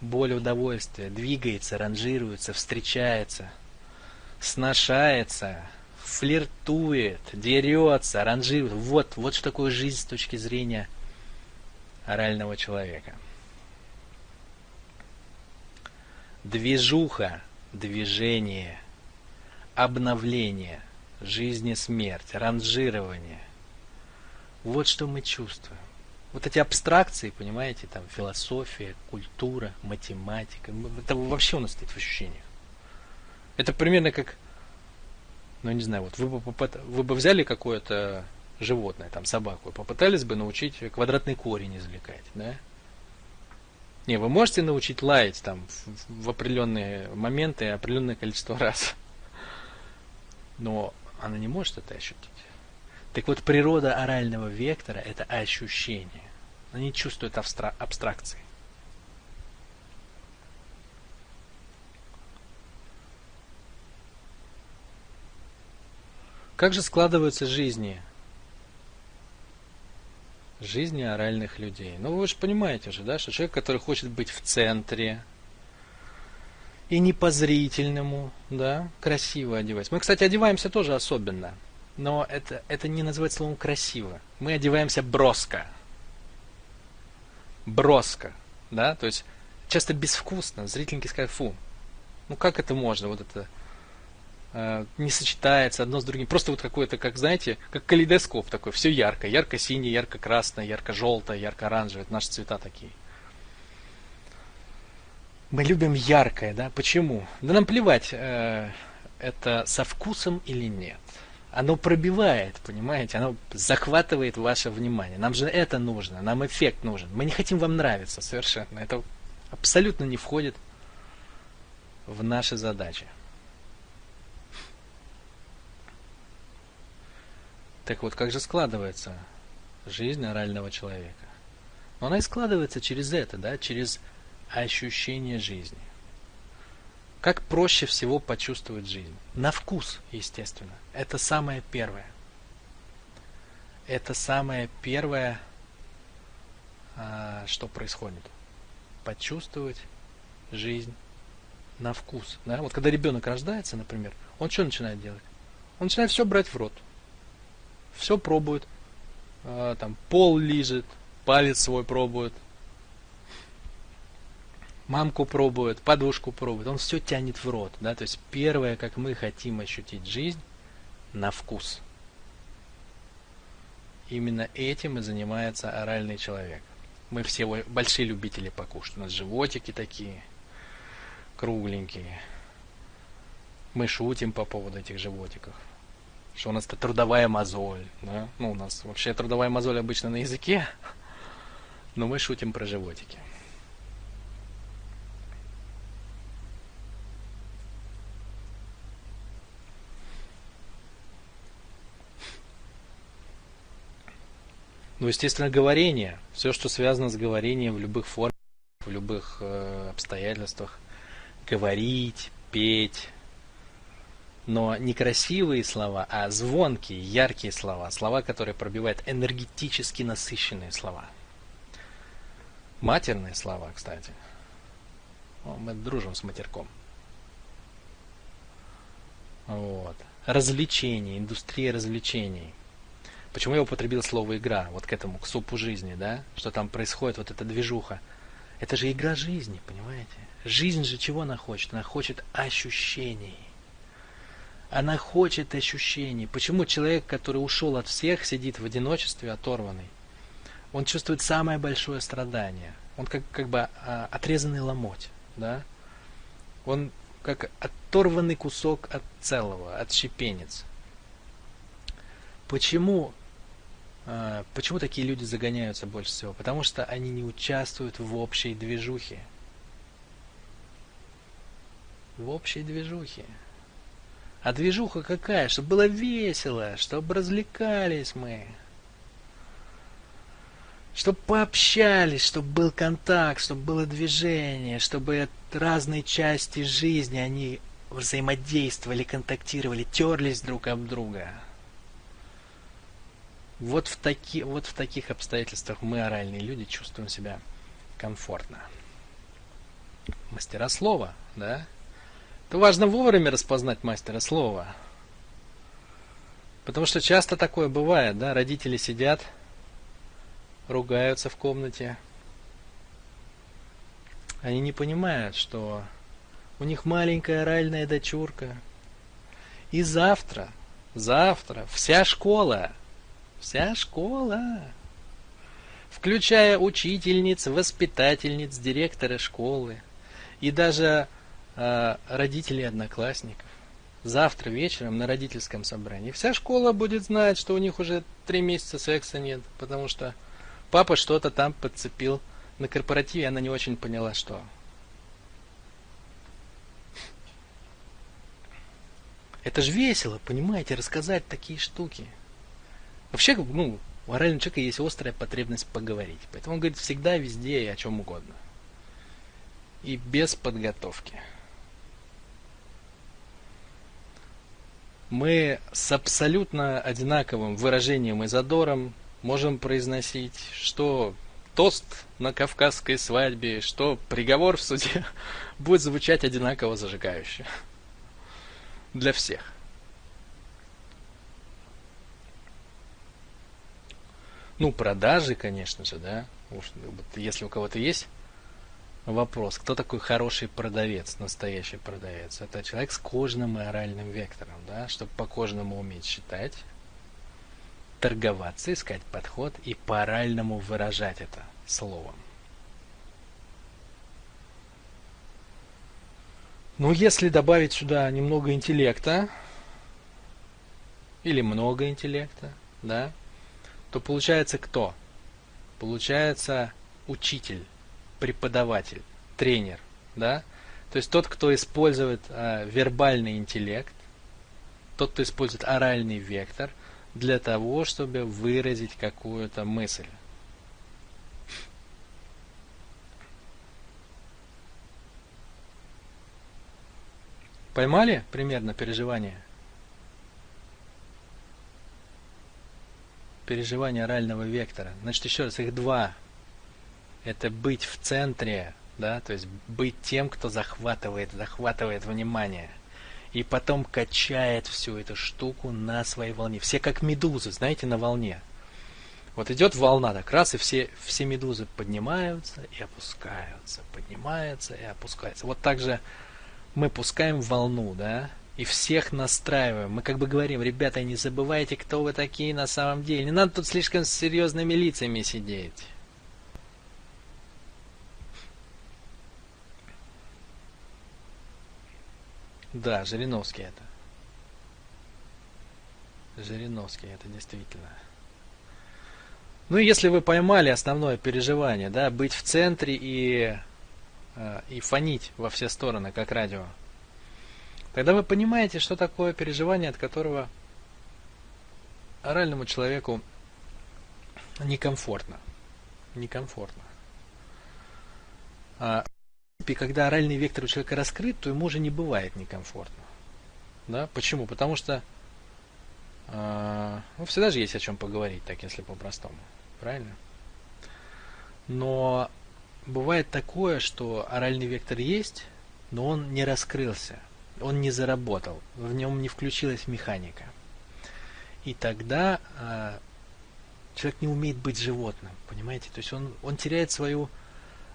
боль, удовольствие, двигается, ранжируется, встречается, сношается, флиртует, дерется, ранжирует. Вот что такое жизнь с точки зрения орального человека. Движуха, движение, обновление, жизнь и смерть, ранжирование. Вот что мы чувствуем. Вот эти абстракции, понимаете, там философия, культура, математика, это вообще у нас стоит в ощущениях. Это примерно как Ну, не знаю, вот вы бы взяли какое-то животное, там, собаку, и попытались бы научить квадратный корень извлекать, да? Не, вы можете научить лаять там в определенные моменты определенное количество раз, но она не может это ощутить. Так вот, природа орального вектора – это ощущение. Она не чувствует абстракции. Как же складываются жизни оральных людей? Ну, вы же понимаете же, да, что человек, который хочет быть в центре и не по-зрительному, да, красиво одевается. Мы, кстати, одеваемся тоже особенно, но это не называется словом красиво. Мы одеваемся броско. Броско, да, то есть часто безвкусно. Зрительники скажут: фу, ну как это можно, вот это не сочетается одно с другим. Просто вот какое-то, как знаете, как калейдоскоп такой, все ярко. Ярко-синий, ярко-красное, ярко-желтое, ярко-оранжевое. Это наши цвета такие. Мы любим яркое, да? Почему? Да нам плевать, это со вкусом или нет. Оно пробивает, понимаете? Оно захватывает ваше внимание. Нам же это нужно, нам эффект нужен. Мы не хотим вам нравиться совершенно. Это абсолютно не входит в наши задачи. Так вот, как же складывается жизнь орального человека? Но она и складывается через это, да, через ощущение жизни. Как проще всего почувствовать жизнь? На вкус, естественно. Это самое первое. Это самое первое, что происходит. Почувствовать жизнь на вкус. Да? Вот когда ребенок рождается, например, он что начинает делать? Он начинает все брать в рот. Все пробует, там пол лижет, палец свой пробует, мамку пробует, подушку пробует, он все тянет в рот, да, то есть первое, как мы хотим ощутить жизнь, на вкус. Именно этим и занимается оральный человек. Мы все большие любители покушать, у нас животики такие, кругленькие, мы шутим по поводу этих животиков. Что у нас это трудовая мозоль. Да? Ну, у нас вообще трудовая мозоль обычно на языке, но мы шутим про животики. Ну, естественно, говорение. Все, что связано с говорением в любых формах, в любых обстоятельствах. Говорить, петь. Но не красивые слова, а звонкие, яркие слова. Слова, которые пробивают, энергетически насыщенные слова. Матерные слова, кстати. Мы дружим с матерком. Вот. Развлечения, индустрия развлечений. Почему я употребил слово игра? Вот к этому, к супу жизни, да? Что там происходит, вот эта движуха. Это же игра жизни, понимаете? Жизнь же чего она хочет? Она хочет ощущений. Она хочет ощущений. Почему человек, который ушел от всех, сидит в одиночестве, оторванный? Он чувствует самое большое страдание. Он как бы отрезанный ломоть, да? Он как оторванный кусок от целого, отщепенец. Почему такие люди загоняются больше всего? Потому что они не участвуют в общей движухе. В общей движухе. А движуха какая? Чтобы было весело, чтобы развлекались мы. Чтобы пообщались, чтобы был контакт, чтобы было движение, чтобы разные части жизни, они взаимодействовали, контактировали, терлись друг об друга. Вот в таких обстоятельствах мы, оральные люди, чувствуем себя комфортно. Мастера слова, да? Это важно вовремя распознать мастера слова. Потому что часто такое бывает, да? Родители сидят, ругаются в комнате. Они не понимают, что у них маленькая оральная дочурка. И завтра вся школа, включая учительниц, воспитательниц, директора школы и даже родителей одноклассников, завтра вечером на родительском собрании вся школа будет знать, что у них уже 3 месяца секса нет, потому что папа что-то там подцепил на корпоративе, она не очень поняла, что. Это же весело, понимаете, рассказать такие штуки. Вообще, ну, у морального человека есть острая потребность поговорить. Поэтому он говорит всегда, везде и о чем угодно. И без подготовки. Мы с абсолютно одинаковым выражением и задором можем произносить, что тост на кавказской свадьбе, что приговор в суде будет звучать одинаково зажигающе. Для всех. Ну, продажи, конечно же, да. Если у кого-то есть вопрос, кто такой хороший продавец, настоящий продавец? Это человек с кожным и оральным вектором, да, чтобы по кожному уметь считать, торговаться, искать подход и по оральному выражать это словом. Ну, если добавить сюда немного интеллекта, или много интеллекта, да, то получается кто? Получается учитель, преподаватель, тренер, да? То есть тот, кто использует вербальный интеллект, тот, кто использует оральный вектор для того, чтобы выразить какую-то мысль. Поймали примерно переживание? Переживание орального вектора. Значит, еще раз, их два. Это быть в центре, да, то есть быть тем, кто захватывает внимание. И потом качает всю эту штуку на своей волне. Все как медузы, знаете, на волне. Вот идет волна, так раз, и все медузы поднимаются и опускаются, поднимаются и опускаются. Вот так же мы пускаем волну, да, и всех настраиваем. Мы как бы говорим, ребята, не забывайте, кто вы такие на самом деле. Не надо тут слишком с серьезными лицами сидеть. Да, Жириновский это. Жириновский это действительно. Ну, если вы поймали основное переживание, да, быть в центре и фонить во все стороны, как радио, тогда вы понимаете, что такое переживание, от которого оральному человеку некомфортно. Некомфортно. И когда оральный вектор у человека раскрыт, то ему уже не бывает некомфортно. Да? Почему? Потому что ну, всегда же есть о чем поговорить, так если по-простому. Правильно? Но бывает такое, что оральный вектор есть, но он не раскрылся, он не заработал, в нем не включилась механика. И тогда человек не умеет быть животным, понимаете? То есть он теряет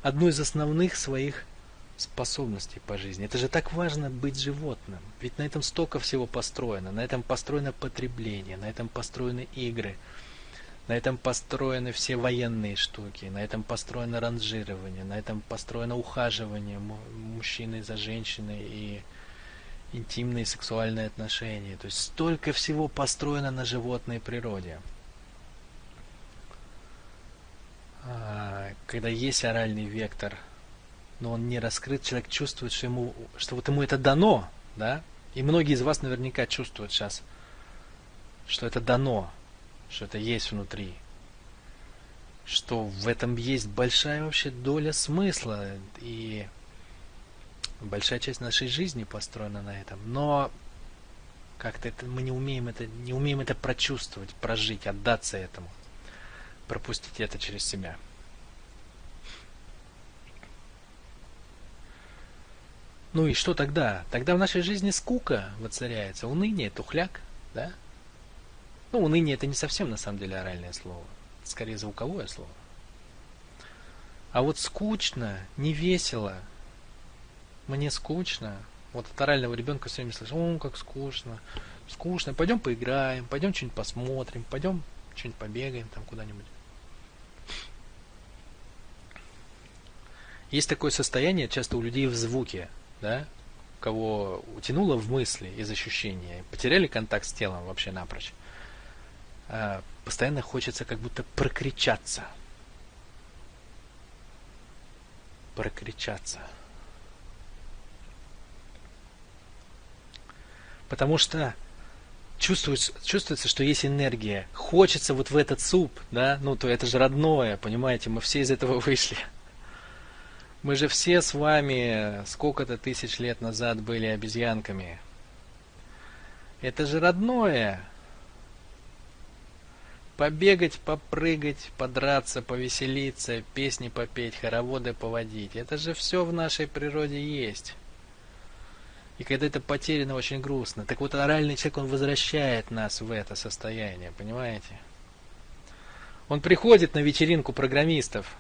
одну из основных своих способностей по жизни. Это же так важно быть животным. Ведь на этом столько всего построено. На этом построено потребление, на этом построены игры, на этом построены все военные штуки, на этом построено ранжирование, на этом построено ухаживание мужчины за женщиной и интимные сексуальные отношения. То есть столько всего построено на животной природе. Когда есть оральный вектор, но он не раскрыт, человек чувствует, что вот ему это дано, да? И многие из вас наверняка чувствуют сейчас, что это дано, что это есть внутри, что в этом есть большая вообще доля смысла, и большая часть нашей жизни построена на этом. Но как-то мы не умеем это прочувствовать, прожить, отдаться этому, пропустить это через себя. Ну и что тогда? Тогда в нашей жизни скука воцаряется, уныние, тухляк, да? Ну, уныние это не совсем на самом деле оральное слово, это скорее звуковое слово. А вот скучно, не весело, мне скучно. Вот от орального ребенка все время слышишь, как скучно, скучно, пойдем поиграем, пойдем что-нибудь посмотрим, пойдем что-нибудь побегаем там куда-нибудь. Есть такое состояние часто у людей в звуке, да, кого утянуло в мысли из ощущения, потеряли контакт с телом вообще напрочь, постоянно хочется как будто прокричаться. Прокричаться. Потому что чувствуется, что есть энергия. Хочется вот в этот суп, да, ну то это же родное, понимаете, мы все из этого вышли. Мы же все с вами сколько-то тысяч лет назад были обезьянками. Это же родное. Побегать, попрыгать, подраться, повеселиться, песни попеть, хороводы поводить. Это же все в нашей природе есть. И когда это потеряно, очень грустно. Так вот, оральный человек, он возвращает нас в это состояние, понимаете? Он приходит на вечеринку программистов,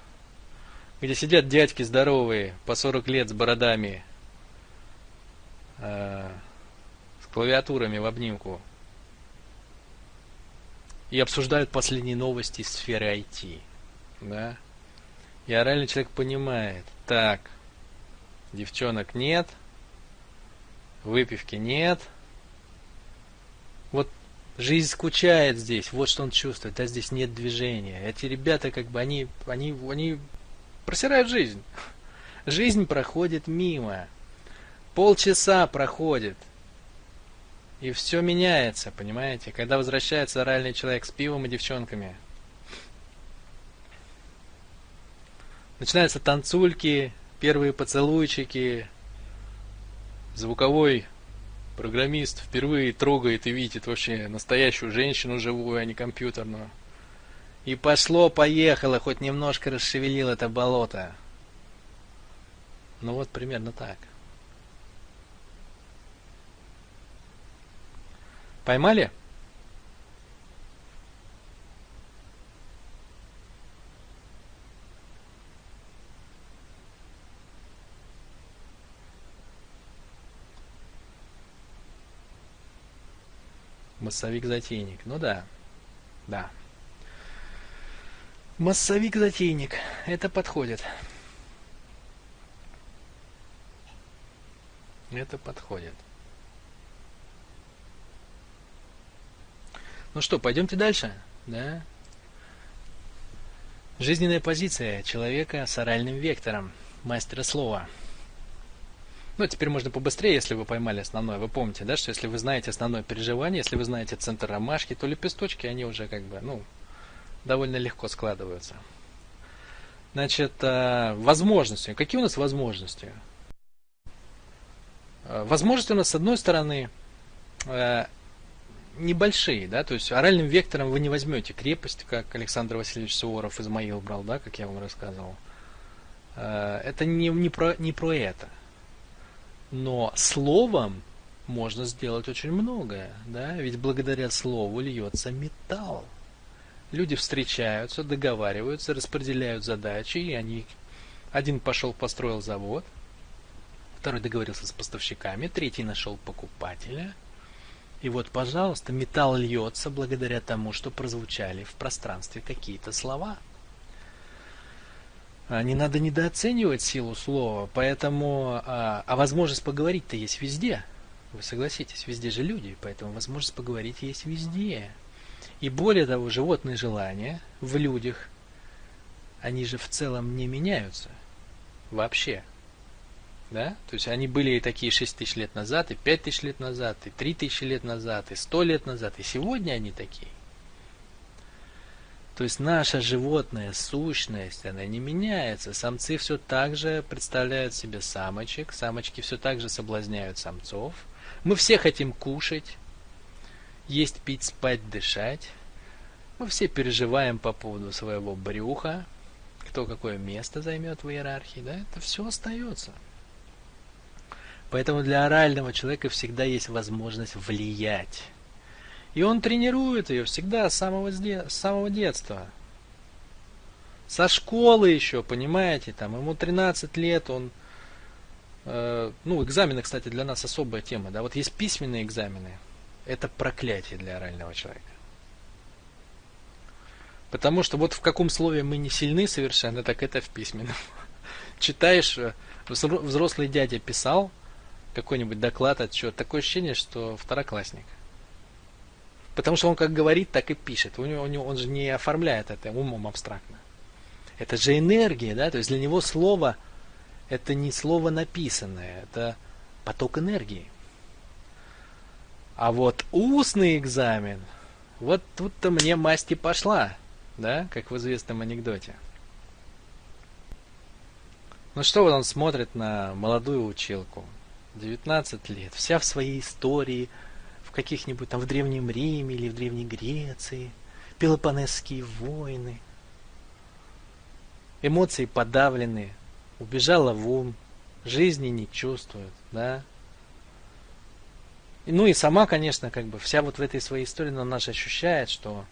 где сидят дядьки здоровые, по 40 лет с бородами, с клавиатурами в обнимку, и обсуждают последние новости из сферы IT. Да? И оральный человек понимает, так, девчонок нет, выпивки нет, вот жизнь скучает здесь, вот что он чувствует, а здесь нет движения. Эти ребята, как бы, они просирают жизнь. Жизнь проходит мимо. Полчаса проходит. И все меняется, понимаете? Когда возвращается оральный человек с пивом и девчонками. Начинаются танцульки, первые поцелуйчики. Звуковой программист впервые трогает и видит вообще настоящую женщину живую, а не компьютерную. И пошло-поехало, хоть немножко расшевелил это болото. Ну вот примерно так. Поймали? Массовик-затейник. Ну да. Да. Массовик-затейник. Это подходит. Это подходит. Ну что, пойдемте дальше? Да? Жизненная позиция человека с оральным вектором. Мастера слова. Ну, теперь можно побыстрее, если вы поймали основное. Вы помните, да, что если вы знаете основное переживание, если вы знаете центр ромашки, то лепесточки, они уже как бы, ну, довольно легко складываются. Значит, возможности. Какие у нас возможности? Возможности у нас, с одной стороны, небольшие, да, то есть оральным вектором вы не возьмете крепость, как Александр Васильевич Суворов Измаил брал, да, как я вам рассказывал. Это не про это. Но словом можно сделать очень многое, да, ведь благодаря слову льется металл. Люди встречаются, договариваются, распределяют задачи, и они... Один пошел, построил завод, второй договорился с поставщиками, третий нашел покупателя. И вот, пожалуйста, металл льется благодаря тому, что прозвучали в пространстве какие-то слова. Не надо недооценивать силу слова, поэтому... А возможность поговорить-то есть везде. Вы согласитесь, везде же люди, поэтому возможность поговорить есть везде. И более того, животные желания в людях, они же в целом не меняются. Вообще. Да? То есть они были и такие 6 тысяч лет назад, и 5 тысяч лет назад, и 3 тысячи лет назад, и 100 лет назад, и сегодня они такие. То есть наша животная сущность, она не меняется. Самцы все так же представляют себе самочек, самочки все так же соблазняют самцов. Мы все хотим кушать, есть, пить, спать, дышать. Мы все переживаем по поводу своего брюха, кто какое место займет в иерархии, да, это все остается. Поэтому для орального человека всегда есть возможность влиять. И он тренирует ее всегда с самого детства. Со школы еще, понимаете, там ему 13 лет, он... экзамены, кстати, для нас особая тема. Да? Вот есть письменные экзамены. Это проклятие для орального человека. Потому что вот в каком слове мы не сильны совершенно, так это в письменном. Читаешь, взрослый дядя писал, какой-нибудь доклад, отчет, такое ощущение, что второклассник. Потому что он как говорит, так и пишет. Он же не оформляет это умом абстрактно. Это же энергия, да, то есть для него слово это не слово написанное, это поток энергии. А вот устный экзамен, вот тут-то мне масть и пошла, да, как в известном анекдоте. Ну что вот он смотрит на молодую училку, 19 лет, вся в своей истории, в каких-нибудь там в Древнем Риме или в Древней Греции, Пелопоннесские войны, эмоции подавлены, убежала в ум, жизни не чувствует, да. Ну и сама, конечно, как бы вся вот в этой своей истории, но она же ощущает, что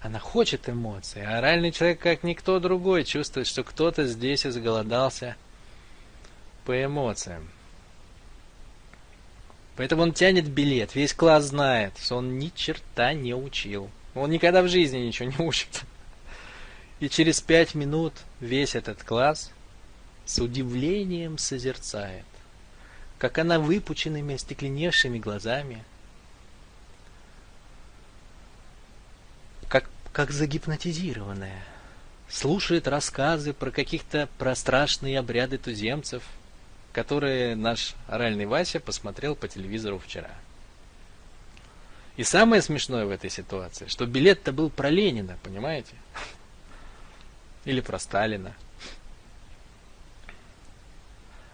она хочет эмоций, а оральный человек, как никто другой, чувствует, что кто-то здесь изголодался по эмоциям. Поэтому он тянет билет, весь класс знает, что он ни черта не учил. Он никогда в жизни ничего не учит. И через 5 минут весь этот класс с удивлением созерцает, как она выпученными, остекленевшими глазами, как загипнотизированная, слушает рассказы про страшные обряды туземцев, которые наш оральный Вася посмотрел по телевизору вчера. И самое смешное в этой ситуации, что билет-то был про Ленина, понимаете? Или про Сталина.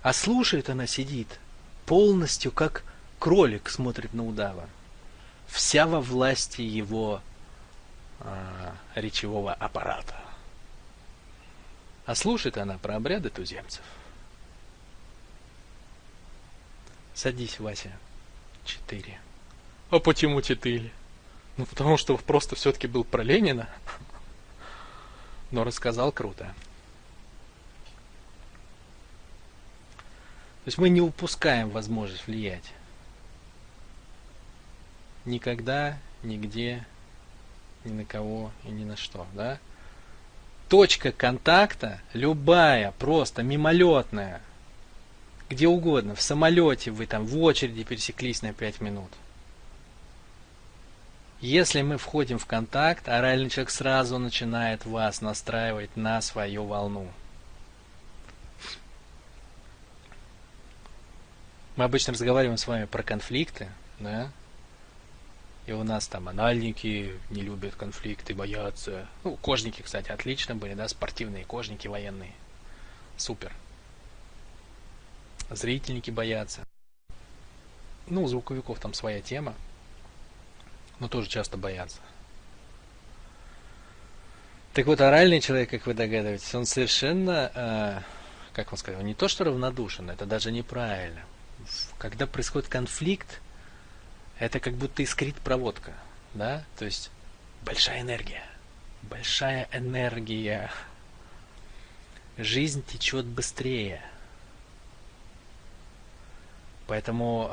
А слушает она, сидит, полностью как кролик смотрит на удава. Вся во власти его речевого аппарата. А слушает она про обряды туземцев. Садись, Вася. 4. А почему 4? Ну, потому что просто все-таки был про Ленина. Но рассказал круто. То есть мы не упускаем возможность влиять. Никогда, нигде, ни на кого и ни на что, да? Точка контакта, любая, просто мимолетная, где угодно, в самолете вы там в очереди пересеклись на 5 минут. Если мы входим в контакт, оральный человек сразу начинает вас настраивать на свою волну. Мы обычно разговариваем с вами про конфликты, да? И у нас там анальники не любят конфликты, боятся. Ну, кожники, кстати, отлично были, да, спортивные кожники военные. Супер. Зрительники боятся. Ну, у звуковиков там своя тема, но тоже часто боятся. Так вот, оральный человек, как вы догадываетесь, он совершенно, как вам сказать, он не то что равнодушен, это даже неправильно. Когда происходит конфликт, это как будто искрит проводка, да? То есть большая энергия. Большая энергия. Жизнь течет быстрее. Поэтому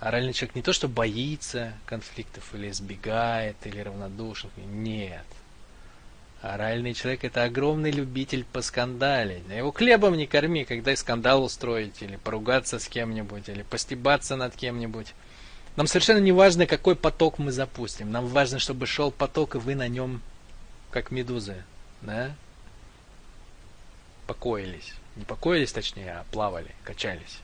оральный человек не то что боится конфликтов или избегает, или равнодушен. Нет. Оральный человек это огромный любитель поскандалить. Его хлебом не корми, когда скандал устроить, или поругаться с кем-нибудь, или постебаться над кем-нибудь. Нам совершенно не важно, какой поток мы запустим. Нам важно, чтобы шел поток, и вы на нем, как медузы, да? Покоились. Не покоились, точнее, а плавали, качались.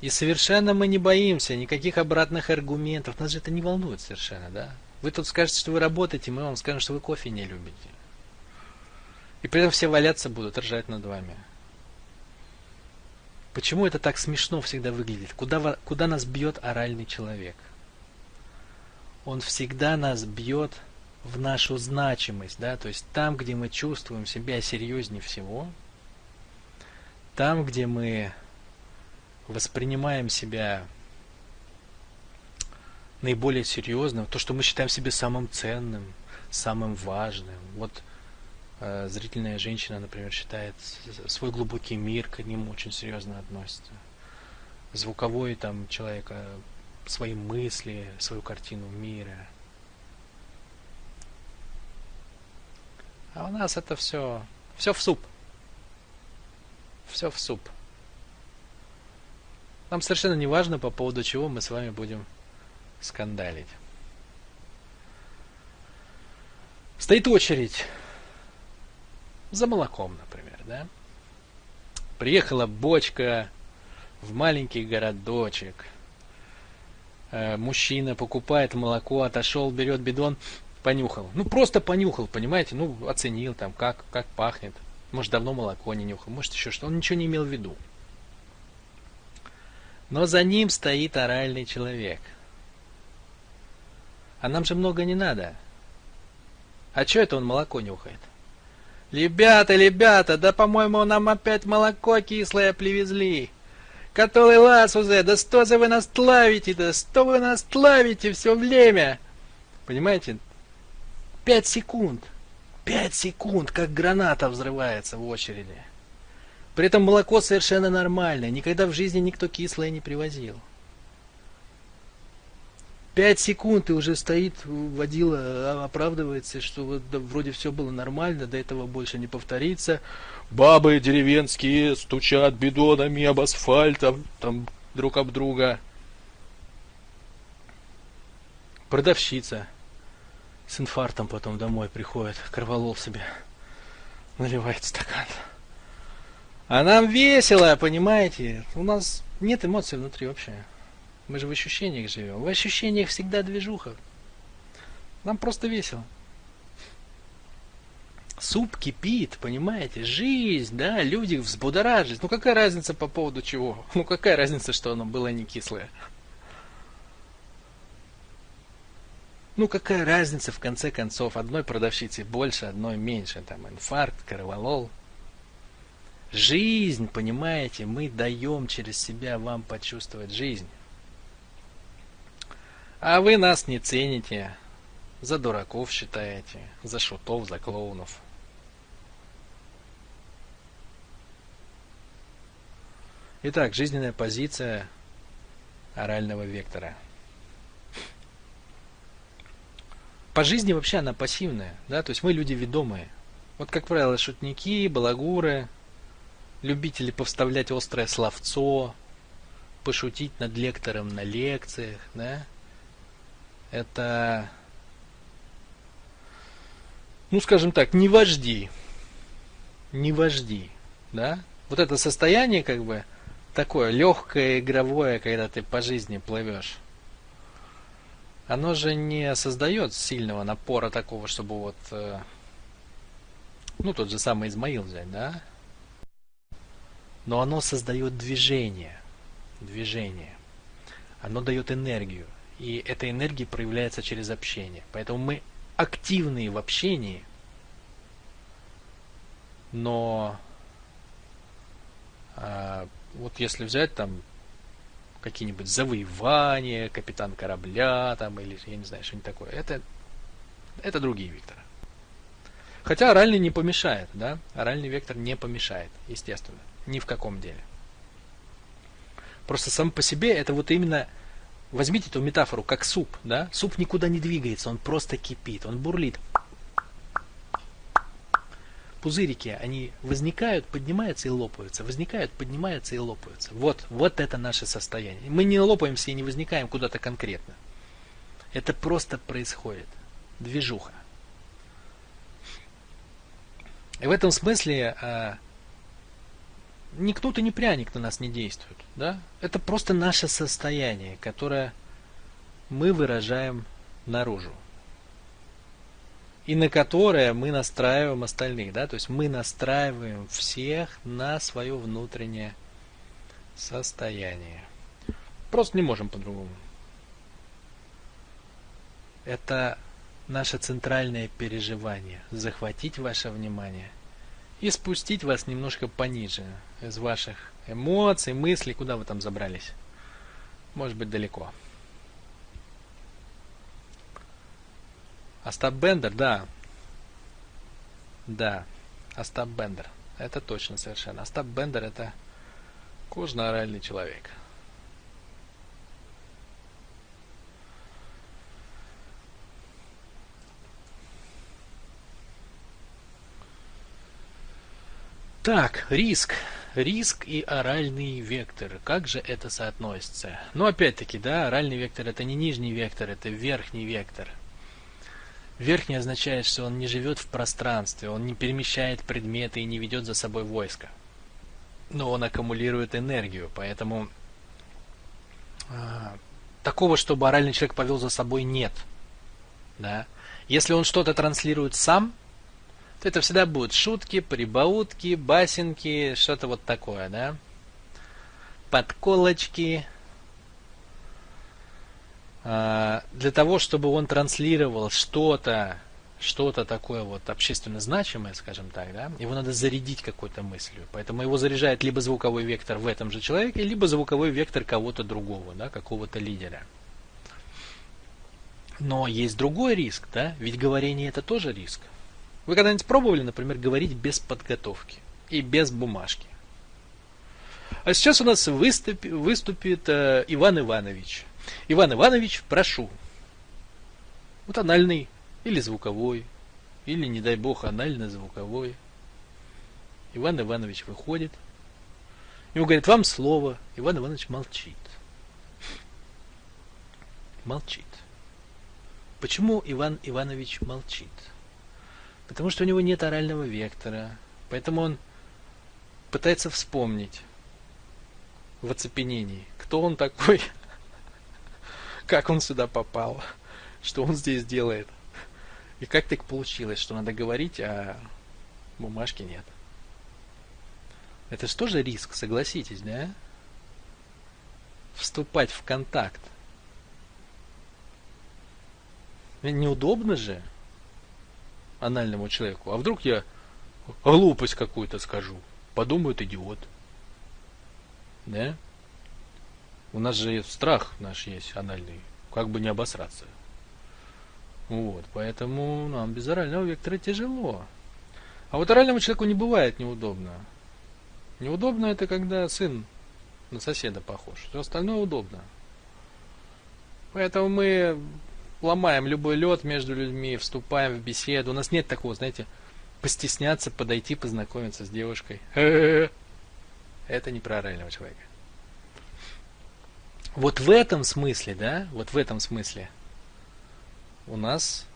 И совершенно мы не боимся никаких обратных аргументов. Нас же это не волнует совершенно, да? Вы тут скажете, что вы работаете, мы вам скажем, что вы кофе не любите. И при этом все валяться будут, ржать над вами. Почему это так смешно всегда выглядит? Куда нас бьет оральный человек? Он всегда нас бьет в нашу значимость, да? То есть там, где мы чувствуем себя серьезнее всего, там, где мы воспринимаем себя наиболее серьезным, то, что мы считаем себя самым ценным, самым важным. Вот зрительная женщина, например, считает свой глубокий мир, к нему очень серьезно относится. Звуковой там человек свои мысли, свою картину мира. А у нас это все в суп. Все в суп. Нам совершенно не важно, по поводу чего мы с вами будем скандалить. Стоит очередь за молоком, например, да? Приехала бочка в маленький городочек. Мужчина покупает молоко, отошел, берет бидон, понюхал. Ну, просто понюхал, понимаете? Ну, оценил там, как пахнет. Может, давно молоко не нюхал, может, еще что. Он ничего не имел в виду. Но за ним стоит оральный человек. А нам же много не надо. А что это он молоко нюхает? Ребята, да, по-моему, нам опять молоко кислое привезли. Который раз уже, да что же вы нас тлавите, все время. Понимаете? 5 секунд. 5 секунд, как граната взрывается в очереди. При этом молоко совершенно нормальное. Никогда в жизни никто кислое не привозил. 5 секунд и уже стоит водила, оправдывается, что вот, да, вроде все было нормально, до этого больше не повторится. Бабы деревенские стучат бидонами об асфальт, там друг об друга. Продавщица с инфарктом потом домой приходит, корвалол себе наливает стакан. А нам весело, понимаете? У нас нет эмоций внутри вообще. Мы же в ощущениях живем. В ощущениях всегда движуха. Нам просто весело. Суп кипит, понимаете? Жизнь, да, люди взбудоражились. Ну какая разница по поводу чего? Ну какая разница, что оно было не кислое? Ну какая разница в конце концов? Одной продавщице больше, одной меньше. Там инфаркт, корвалол. Жизнь, понимаете? Мы даем через себя вам почувствовать жизнь. А вы нас не цените, за дураков считаете, за шутов, за клоунов. Итак, жизненная позиция орального вектора. По жизни вообще она пассивная, да, то есть мы люди ведомые. Вот, как правило, шутники, балагуры, любители повставлять острое словцо, пошутить над лектором на лекциях, да. Это, ну скажем так, не вожди, да? Вот это состояние как бы такое легкое, игровое, когда ты по жизни плывешь, оно же не создает сильного напора такого, чтобы вот, ну тот же самый Измаил взять, да? Но оно создает движение, оно дает энергию. И эта энергия проявляется через общение. Поэтому мы активные в общении, но вот если взять там какие-нибудь завоевания, капитан корабля там, или я не знаю, что-нибудь такое, это другие векторы. Хотя оральный не помешает, да? Оральный вектор не помешает, естественно, ни в каком деле. Просто сам по себе это вот именно... Возьмите эту метафору, как суп, да? Суп никуда не двигается, он просто кипит, он бурлит. Пузырики, они возникают, поднимаются и лопаются, возникают, поднимаются и лопаются. Вот это наше состояние. Мы не лопаемся и не возникаем куда-то конкретно. Это просто происходит. Движуха. И в этом смысле ни кнут и ни пряник на нас не действует, да? Это просто наше состояние, которое мы выражаем наружу. И на которое мы настраиваем остальных, да? То есть мы настраиваем всех на свое внутреннее состояние. Просто не можем по-другому. Это наше центральное переживание. Захватить ваше внимание и спустить вас немножко пониже из ваших эмоций, мыслей, куда вы там забрались. Может быть, далеко. Остап Бендер, да. Да, Остап Бендер. Это точно совершенно. Остап Бендер — это кожно-оральный человек. Так, риск. риск и оральный вектор. Как же это соотносится? Ну, опять-таки, да, оральный вектор это не нижний вектор, это верхний вектор. Верхний означает, что он не живет в пространстве, он не перемещает предметы и не ведет за собой войско. Но он аккумулирует энергию, поэтому такого, чтобы оральный человек повел за собой, нет. Да? Если он что-то транслирует сам, то это всегда будут шутки, прибаутки, басенки, что-то вот такое, да? Подколочки. Для того, чтобы он транслировал что-то такое вот общественно значимое, скажем так, да, его надо зарядить какой-то мыслью. Поэтому его заряжает либо звуковой вектор в этом же человеке, либо звуковой вектор кого-то другого, да, какого-то лидера. Но есть другой риск, да, ведь говорение это тоже риск. Вы когда-нибудь пробовали, например, говорить без подготовки и без бумажки? А сейчас у нас выступит Иван Иванович. Иван Иванович, прошу. Вот анальный или звуковой, или, не дай бог, анально-звуковой. Иван Иванович выходит. Ему говорят, вам слово. Иван Иванович молчит. Молчит. Почему Иван Иванович молчит? Потому что у него нет орального вектора. Поэтому он пытается вспомнить в оцепенении, кто он такой, как он сюда попал, что он здесь делает. И как так получилось, что надо говорить, а бумажки нет. Это же тоже риск, согласитесь, да? Вступать в контакт. Неудобно же анальному человеку. А вдруг я глупость какую-то скажу? Подумают, идиот. Да? У нас же страх наш есть анальный. Как бы не обосраться. Вот, поэтому нам без орального вектора тяжело. А вот оральному человеку не бывает неудобно. Неудобно это когда сын на соседа похож. Все остальное удобно. Поэтому мы ломаем любой лед между людьми, вступаем в беседу. У нас нет такого, знаете, постесняться, подойти, познакомиться с девушкой. Это не про орального человека. Вот в этом смысле, да, вот в этом смысле у нас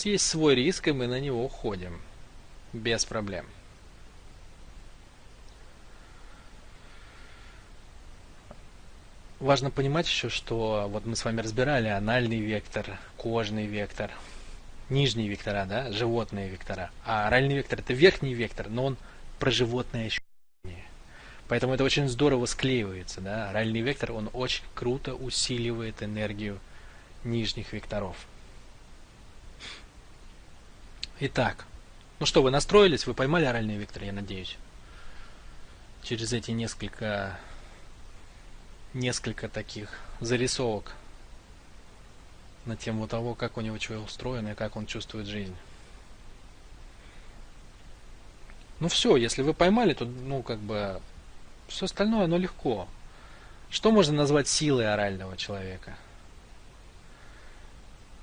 есть свой риск, и мы на него уходим без проблем. Важно понимать еще, что вот мы с вами разбирали анальный вектор, кожный вектор, нижние вектора, да, животные вектора. А оральный вектор это верхний вектор, но он про животное ощущение. Поэтому это очень здорово склеивается, да. Оральный вектор, он очень круто усиливает энергию нижних векторов. Итак, ну что, вы настроились, вы поймали оральный вектор, я надеюсь. Через эти несколько таких зарисовок на тему того, как у него что устроено и как он чувствует жизнь. Ну все, если вы поймали, то как бы все остальное, оно легко. Что можно назвать силой орального человека?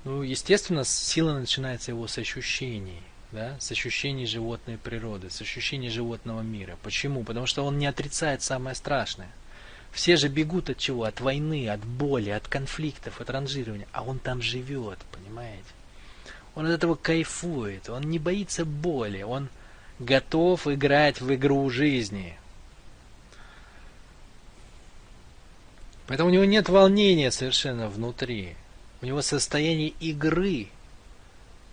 Ну, естественно, сила начинается его с ощущений, да, с ощущений животной природы, с ощущений животного мира. Почему? Потому что он не отрицает самое страшное. Все же бегут от чего? От войны, от боли, от конфликтов, от ранжирования. А он там живет, понимаете? Он от этого кайфует, он не боится боли, он готов играть в игру жизни. Поэтому у него нет волнения совершенно внутри. У него состояние игры,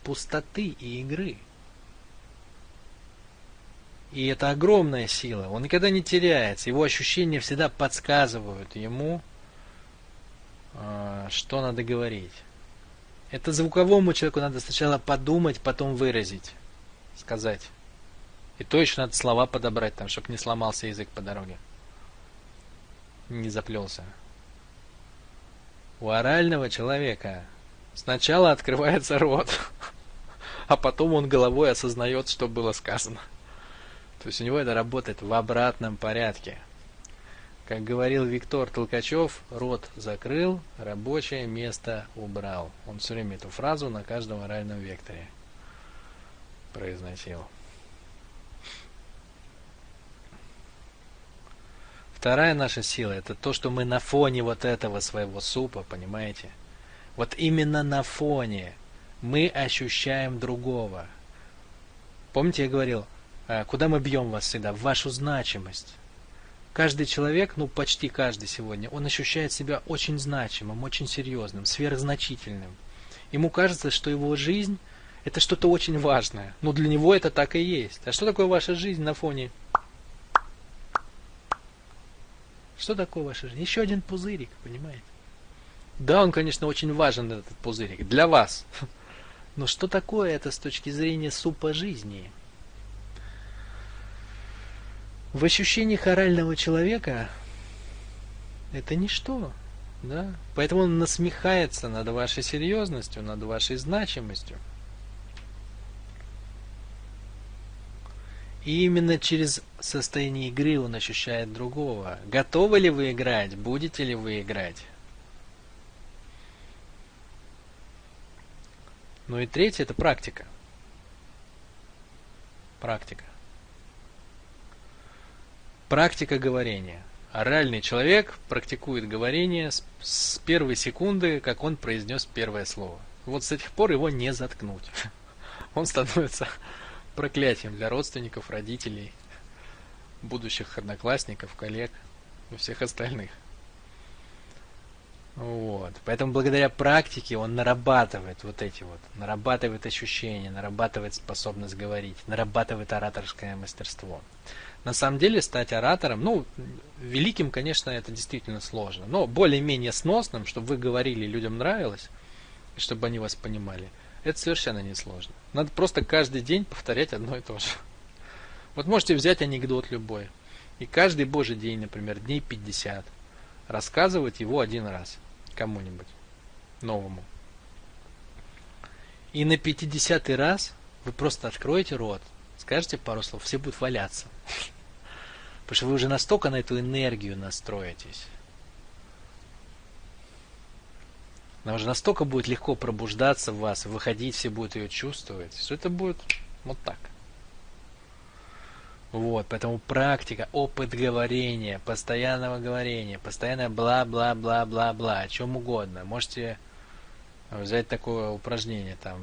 пустоты и игры. И это огромная сила. Он никогда не теряется. Его ощущения всегда подсказывают ему, что надо говорить. Это звуковому человеку надо сначала подумать, потом выразить, сказать. И то еще надо слова подобрать, там, чтобы не сломался язык по дороге. Не заплелся. У орального человека сначала открывается рот, а потом он головой осознает, что было сказано. То есть у него это работает в обратном порядке. Как говорил Виктор Толкачев, рот закрыл, рабочее место убрал. Он все время эту фразу на каждом оральном векторе произносил. вторая наша сила — это то, что мы на фоне вот этого своего супа, понимаете? Вот именно на фоне мы ощущаем другого. Помните, я говорил, куда мы бьем вас всегда? В вашу значимость. Каждый человек, ну почти каждый сегодня, он ощущает себя очень значимым, очень серьезным, сверхзначительным. Ему кажется, что его жизнь — это что-то очень важное. Но для него это так и есть. А что такое ваша жизнь на фоне? Что такое ваша жизнь? Еще один пузырик, понимаете? Да, он, конечно, очень важен, этот пузырик, для вас. Но что такое это с точки зрения супа жизни? В ощущении хорального человека это ничто. Да? Поэтому он насмехается над вашей серьезностью, над вашей значимостью. И именно через состояние игры он ощущает другого. Готовы ли вы играть? Будете ли вы играть? Ну и третье — это практика. Практика. Практика говорения. Оральный человек практикует говорение с первой секунды, как он произнес первое слово. Вот с этих пор его не заткнуть. Он становится проклятием для родственников, родителей, будущих одноклассников, коллег и всех остальных. Вот. Поэтому благодаря практике он нарабатывает вот эти вот, нарабатывает ощущения, нарабатывает способность говорить, нарабатывает ораторское мастерство. На самом деле стать оратором, ну, великим, конечно, это действительно сложно, но более-менее сносным, чтобы вы говорили, людям нравилось, и чтобы они вас понимали, это совершенно не сложно. Надо просто каждый день повторять одно и то же. Вот можете взять анекдот любой, и каждый божий день, например, дней 50, рассказывать его один раз кому-нибудь новому. И на 50-й раз вы просто откроете рот, скажете пару слов, все будут валяться. Потому что вы уже настолько на эту энергию настроитесь. Она уже настолько будет легко пробуждаться в вас, выходить, все будут ее чувствовать, что это будет вот так. Вот, поэтому практика, опыт говорения, постоянного говорения, постоянное бла-бла-бла-бла-бла, о чем угодно. Можете взять такое упражнение, там,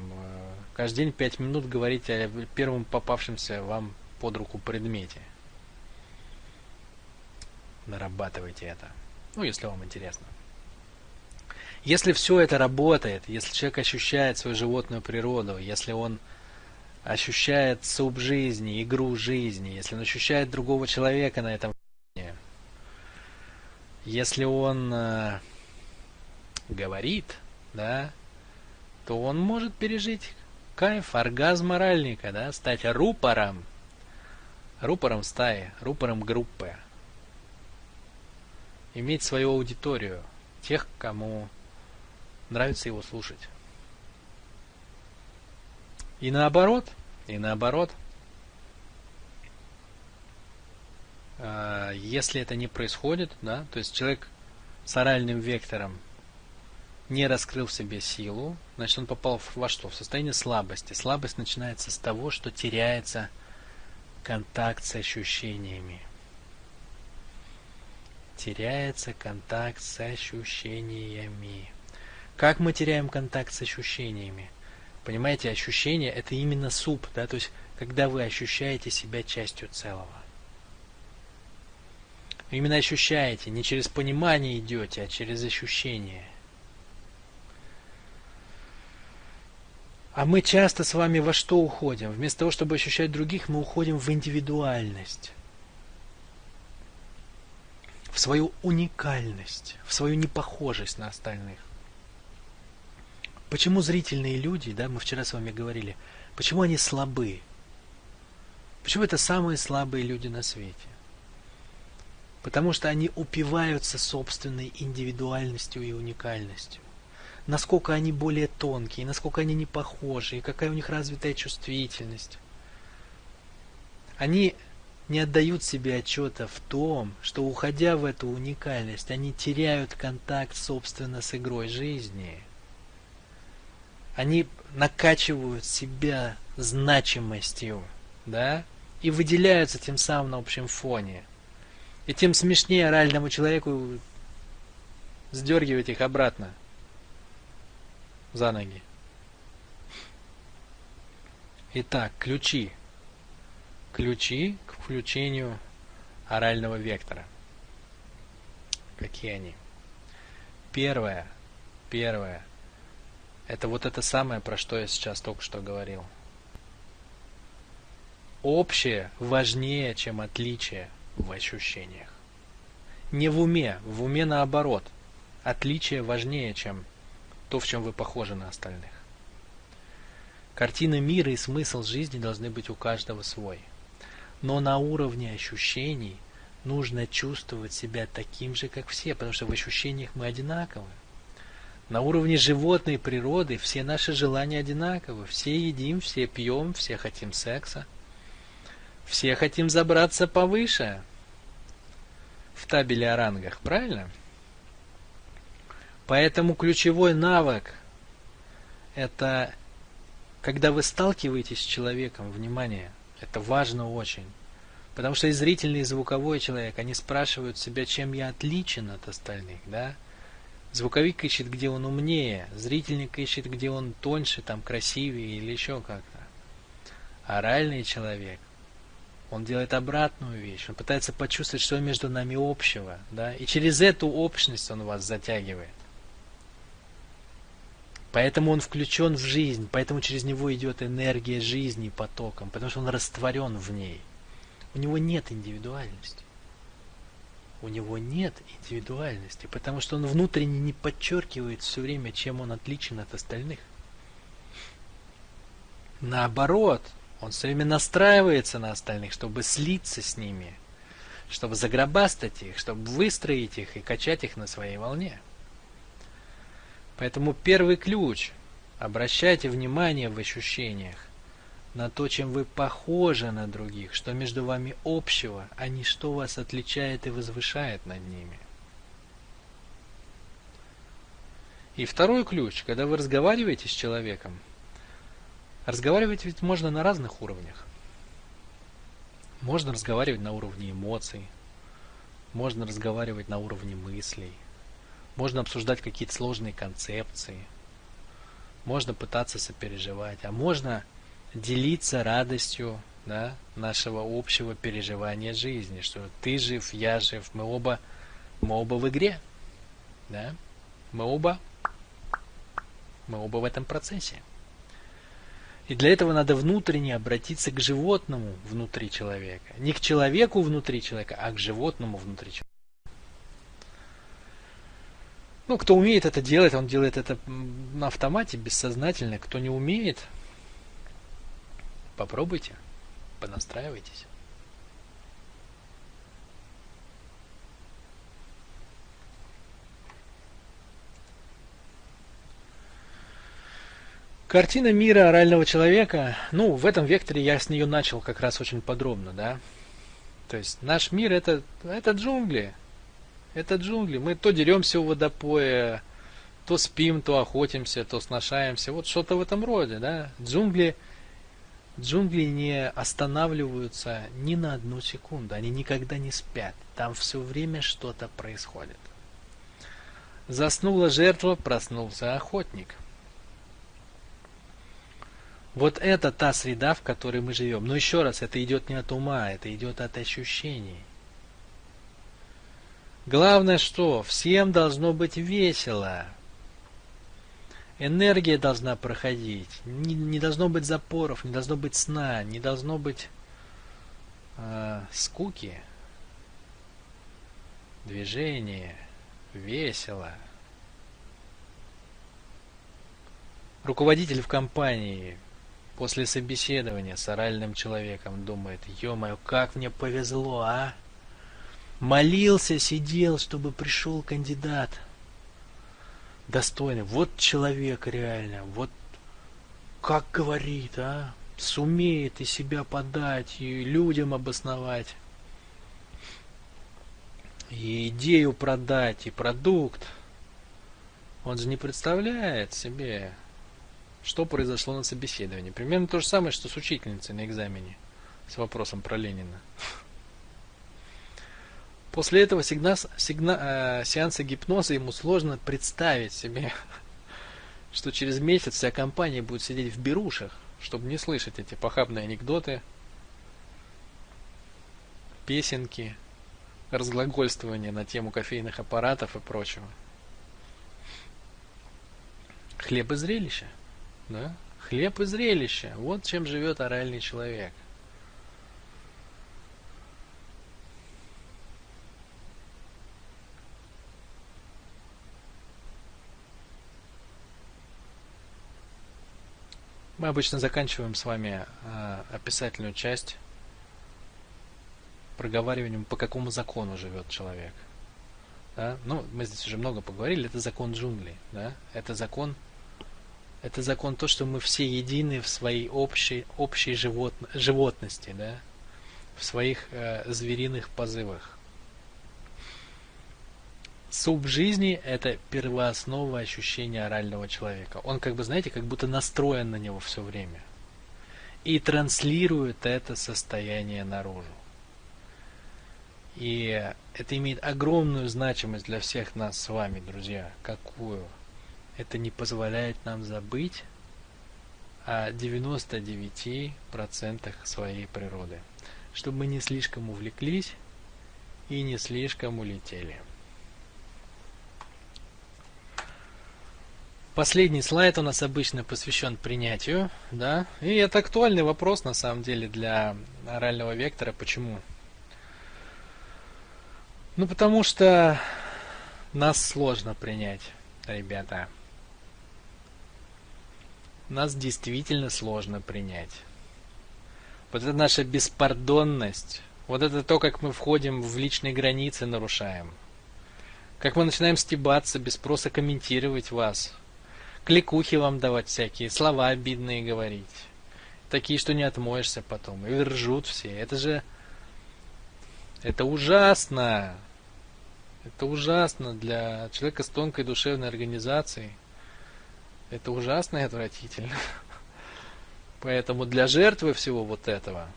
каждый день 5 минут говорить о первом попавшемся вам под руку предмете. Нарабатывайте это, ну, если вам интересно. Если все это работает, если человек ощущает свою животную природу, если он ощущает суп жизни, игру жизни, если он ощущает другого человека на этом фоне, если он говорит, да, то он может пережить кайф, оргазм оральника, да, стать рупором стаи, рупором группы, иметь свою аудиторию, тех, кому нравится его слушать. И наоборот, если это не происходит, да, то есть человек с оральным вектором не раскрыл в себе силу, значит он попал во что? В состояние слабости. Слабость начинается с того, что теряется контакт с ощущениями. Теряется контакт с ощущениями. Как мы теряем контакт с ощущениями? Понимаете, ощущение — это именно суп, да, то есть когда вы ощущаете себя частью целого. Вы именно ощущаете, не через понимание идете, а через ощущение. А мы часто с вами во что уходим? Вместо того, чтобы ощущать других, мы уходим в индивидуальность, в свою уникальность, в свою непохожесть на остальных. Почему зрительные люди, да, мы вчера с вами говорили, почему они слабы? Почему это самые слабые люди на свете? Потому что они упиваются собственной индивидуальностью и уникальностью. Насколько они более тонкие, насколько они не похожи, и какая у них развитая чувствительность. Они не отдают себе отчета в том, что, уходя в эту уникальность, они теряют контакт, собственно, с игрой жизни. Они накачивают себя значимостью, да, и выделяются тем самым на общем фоне. И тем смешнее оральному человеку сдергивать их обратно за ноги. Итак, ключи. Ключи к включению орального вектора. Какие они? Первое. Это вот это самое, про что я сейчас только что говорил. Общее важнее, чем отличие в ощущениях. Не в уме наоборот. Отличие важнее, чем то, в чем вы похожи на остальных. Картина мира и смысл жизни должны быть у каждого свой. Но на уровне ощущений нужно чувствовать себя таким же, как все, потому что в ощущениях мы одинаковы. На уровне животной природы все наши желания одинаковы. Все едим, все пьем, все хотим секса. Все хотим забраться повыше в табеле о рангах, правильно? Поэтому ключевой навык – это когда вы сталкиваетесь с человеком, внимание, это важно очень. Потому что и зрительный, и звуковой человек, они спрашивают себя, чем я отличен от остальных, да? Звуковик ищет, где он умнее, зрительник ищет, где он тоньше, там, красивее или еще как-то. А оральный человек, он делает обратную вещь, он пытается почувствовать, что между нами общего, да? И через эту общность он вас затягивает. Поэтому он включен в жизнь, поэтому через него идет энергия жизни потоком, потому что он растворен в ней. У него нет индивидуальности. У него нет индивидуальности, потому что он внутренне не подчеркивает все время, чем он отличен от остальных. Наоборот, он все время настраивается на остальных, чтобы слиться с ними, чтобы загробастать их, чтобы выстроить их и качать их на своей волне. Поэтому первый ключ. Обращайте внимание в ощущениях на то, чем вы похожи на других, что между вами общего, а не что вас отличает и возвышает над ними. И второй ключ, когда вы разговариваете с человеком, разговаривать ведь можно на разных уровнях. Можно разговаривать на уровне эмоций, можно разговаривать на уровне мыслей, можно обсуждать какие-то сложные концепции, можно пытаться сопереживать, а можно делиться радостью, да, нашего общего переживания жизни, что ты жив, я жив, мы оба в игре, да? мы оба в этом процессе. И для этого надо внутренне обратиться к животному внутри человека. Не к человеку внутри человека, а к животному внутри человека. Ну, кто умеет это делать, он делает это на автомате, бессознательно. Кто не умеет, попробуйте, понастраивайтесь. Картина мира орального человека, ну, в этом векторе я с нее начал как раз очень подробно, да. То есть наш мир это джунгли. Это джунгли. Мы то деремся у водопоя, то спим, то охотимся, то сношаемся. Вот что-то в этом роде, да. Джунгли не останавливаются ни на одну секунду. Они никогда не спят. Там все время что-то происходит. Заснула жертва, проснулся охотник. Вот это та среда, в которой мы живем. Но еще раз, это идет не от ума, это идет от ощущений. Главное, что всем должно быть весело. Энергия должна проходить. Не должно быть запоров, не должно быть сна, не должно быть скуки. Движение. Весело. Руководитель в компании после собеседования с оральным человеком думает: ё-моё, как мне повезло, а? Молился, сидел, чтобы пришел кандидат достойный. Вот человек реально, вот как говорит, а? Сумеет и себя подать, и людям обосновать, и идею продать, и продукт. Он же не представляет себе, что произошло на собеседовании. Примерно то же самое, что с учительницей на экзамене с вопросом про Ленина. После этого сеанса гипноза ему сложно представить себе, что через месяц вся компания будет сидеть в берушах, чтобы не слышать эти похабные анекдоты, песенки, разглагольствования на тему кофейных аппаратов и прочего. Хлеб и зрелище. Да? Хлеб и зрелище. Вот чем живет оральный человек. Мы обычно заканчиваем с вами описательную часть проговариванием, по какому закону живет человек. Да? Ну, мы здесь уже много поговорили, это закон джунглей. Да? Это закон то, что мы все едины в своей общей животности, да? В своих звериных позывах. Суп жизни – это первооснова ощущения орального человека. Он как бы, знаете, как будто настроен на него все время. И транслирует это состояние наружу. И это имеет огромную значимость для всех нас с вами, друзья. Какую? Это не позволяет нам забыть о 99% своей природы. Чтобы мы не слишком увлеклись и не слишком улетели. Последний слайд у нас обычно посвящен принятию, да, и это актуальный вопрос на самом деле для орального вектора. Почему? Ну, потому что нас сложно принять, ребята. Нас действительно сложно принять. Вот это наша беспардонность, вот это то, как мы входим в личные границы, нарушаем. Как мы начинаем стебаться, без спроса комментировать вас. Кликухи вам давать всякие, слова обидные говорить. Такие, что не отмоешься потом. И ржут все. Это ужасно. Это ужасно для человека с тонкой душевной организацией. Это ужасно и отвратительно. Поэтому для жертвы всего вот этого,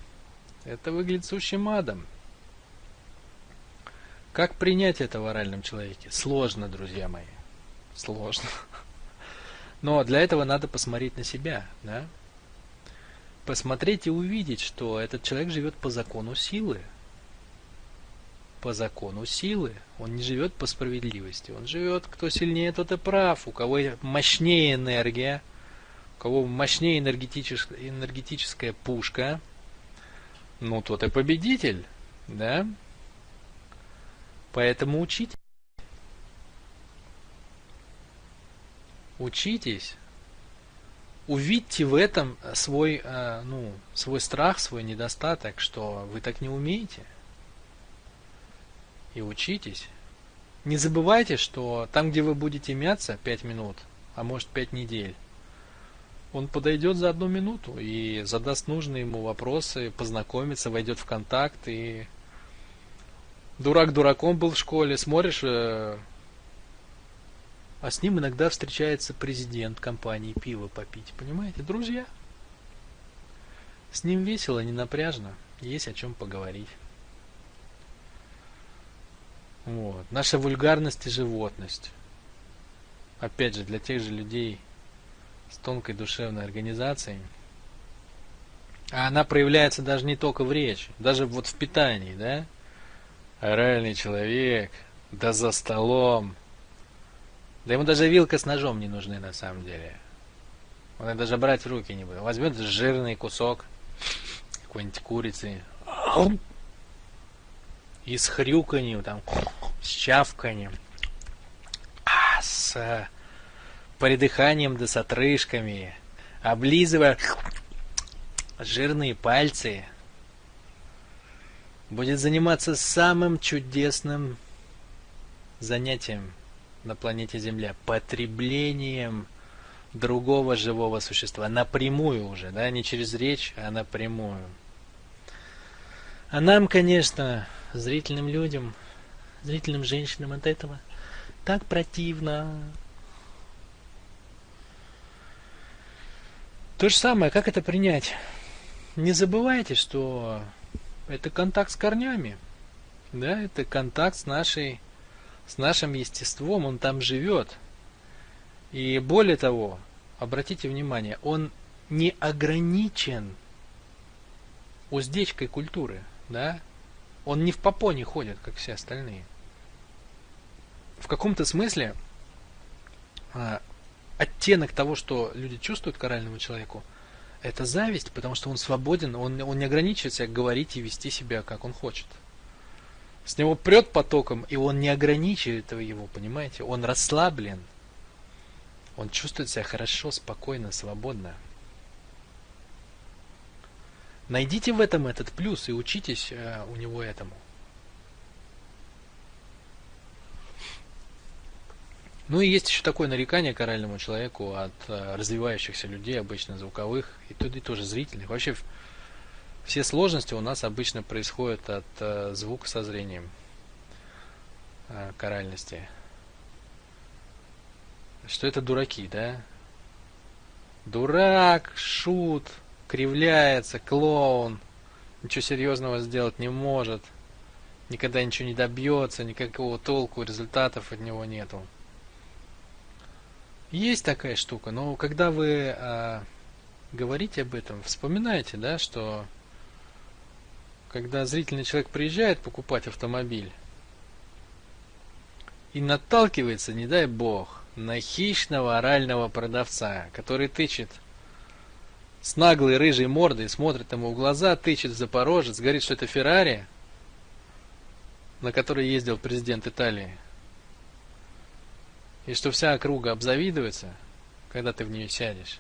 это выглядит сущим адом. Как принять это в оральном человеке? Сложно, друзья мои. Сложно. Но для этого надо посмотреть на себя, да? Посмотреть и увидеть, что этот человек живет по закону силы. По закону силы. Он не живет по справедливости. Он живет, кто сильнее, тот и прав. У кого мощнее энергия, у кого мощнее энергетическая пушка, ну тот и победитель, да? Поэтому учитесь. Учитесь, увидьте в этом свой страх, свой недостаток, что вы так не умеете. И учитесь. Не забывайте, что там, где вы будете мяться 5 минут, а может 5 недель, он подойдет за 1 минуту и задаст нужные ему вопросы, познакомится, войдет в контакт. И дурак дураком был в школе, смотришь, а с ним иногда встречается президент компании пиво попить. Понимаете, друзья? С ним весело, не напряжно. Есть о чем поговорить. Вот. Наша вульгарность и животность. Опять же, для тех же людей с тонкой душевной организацией. А она проявляется даже не только в речи. Даже вот в питании, да? Оральный человек, да за столом. Да ему даже вилка с ножом не нужны на самом деле. Он даже брать в руки не будет. Возьмет жирный кусок какой-нибудь курицы и с хрюканьем, там, с чавканьем, с придыханием да с отрыжками, облизывая жирные пальцы, будет заниматься самым чудесным занятием на планете Земля, потреблением другого живого существа, напрямую уже, да, не через речь, а напрямую. А нам, конечно, зрительным людям, зрительным женщинам от этого так противно. То же самое, как это принять? Не забывайте, что это контакт с корнями. Да, это контакт с нашим естеством, он там живет. И более того, обратите внимание, он не ограничен уздечкой культуры, да? Он не в попоне ходит, как все остальные. В каком-то смысле оттенок того, что люди чувствуют к оральному человеку, это зависть, потому что он свободен, он не ограничивает себя говорить и вести себя, как он хочет. С него прет потоком, и он не ограничивает его, понимаете? Он расслаблен. Он чувствует себя хорошо, спокойно, свободно. Найдите в этом этот плюс и учитесь у него этому. Ну и есть еще такое нарекание к оральному человеку от развивающихся людей, обычно звуковых, и тоже зрительных. Вообще все сложности у нас обычно происходят от звука со зрением к оральности. Что это дураки, да? Дурак, шут, кривляется, клоун, ничего серьезного сделать не может, никогда ничего не добьется, никакого толку, результатов от него нету. Есть такая штука, но когда вы говорите об этом, вспоминайте, да, что когда зрительный человек приезжает покупать автомобиль и наталкивается, не дай бог, на хищного орального продавца, который тычет с наглой рыжей мордой, смотрит ему в глаза, тычет в Запорожец, говорит, что это Феррари, на которой ездил президент Италии, и что вся округа обзавидуется, когда ты в нее сядешь.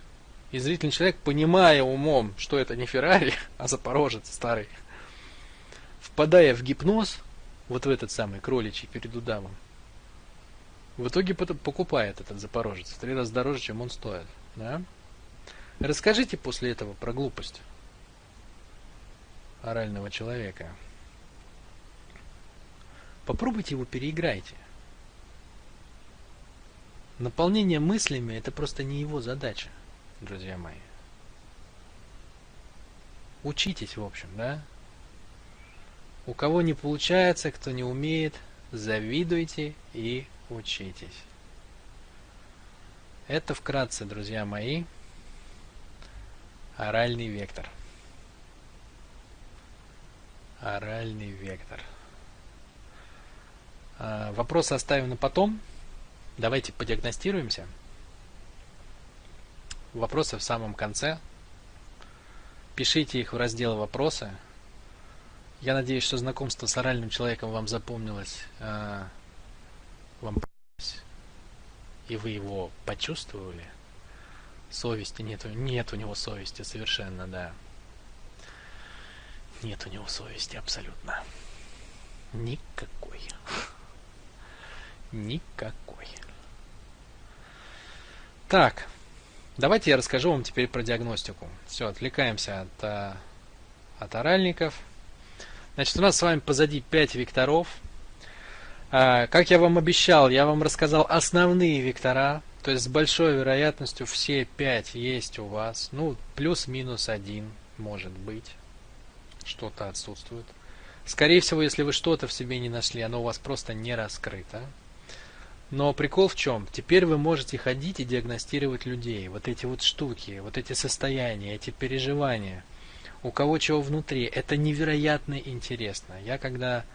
И зрительный человек, понимая умом, что это не Феррари, а Запорожец старый, впадая в гипноз, вот в этот самый кроличий перед удавом, в итоге покупает этот Запорожец в 3 раза дороже, чем он стоит. Да? Расскажите после этого про глупость орального человека. Попробуйте его переиграйте. Наполнение мыслями — это просто не его задача, друзья мои. Учитесь, в общем, да? У кого не получается, кто не умеет, завидуйте и учитесь. Это вкратце, друзья мои, оральный вектор. Оральный вектор. Вопросы оставим на потом. Давайте подиагностируемся. Вопросы в самом конце. Пишите их в раздел «Вопросы». Я надеюсь, что знакомство с оральным человеком вам запомнилось, вам понравилось, и вы его почувствовали. Совести нету. Нет у него совести совершенно, да. Нет у него совести абсолютно. Никакой. Никакой. Так, давайте я расскажу вам теперь про диагностику. Все, отвлекаемся от оральников. Значит, у нас с вами позади 5 векторов. Как я вам обещал, я вам рассказал основные вектора. То есть с большой вероятностью все 5 есть у вас. Ну, плюс-минус 1 может быть. Что-то отсутствует. Скорее всего, если вы что-то в себе не нашли, оно у вас просто не раскрыто. Но прикол в чем? Теперь вы можете ходить и диагностировать людей. Вот эти вот штуки, вот эти состояния, эти переживания. У кого чего внутри. Это невероятно интересно. Я когда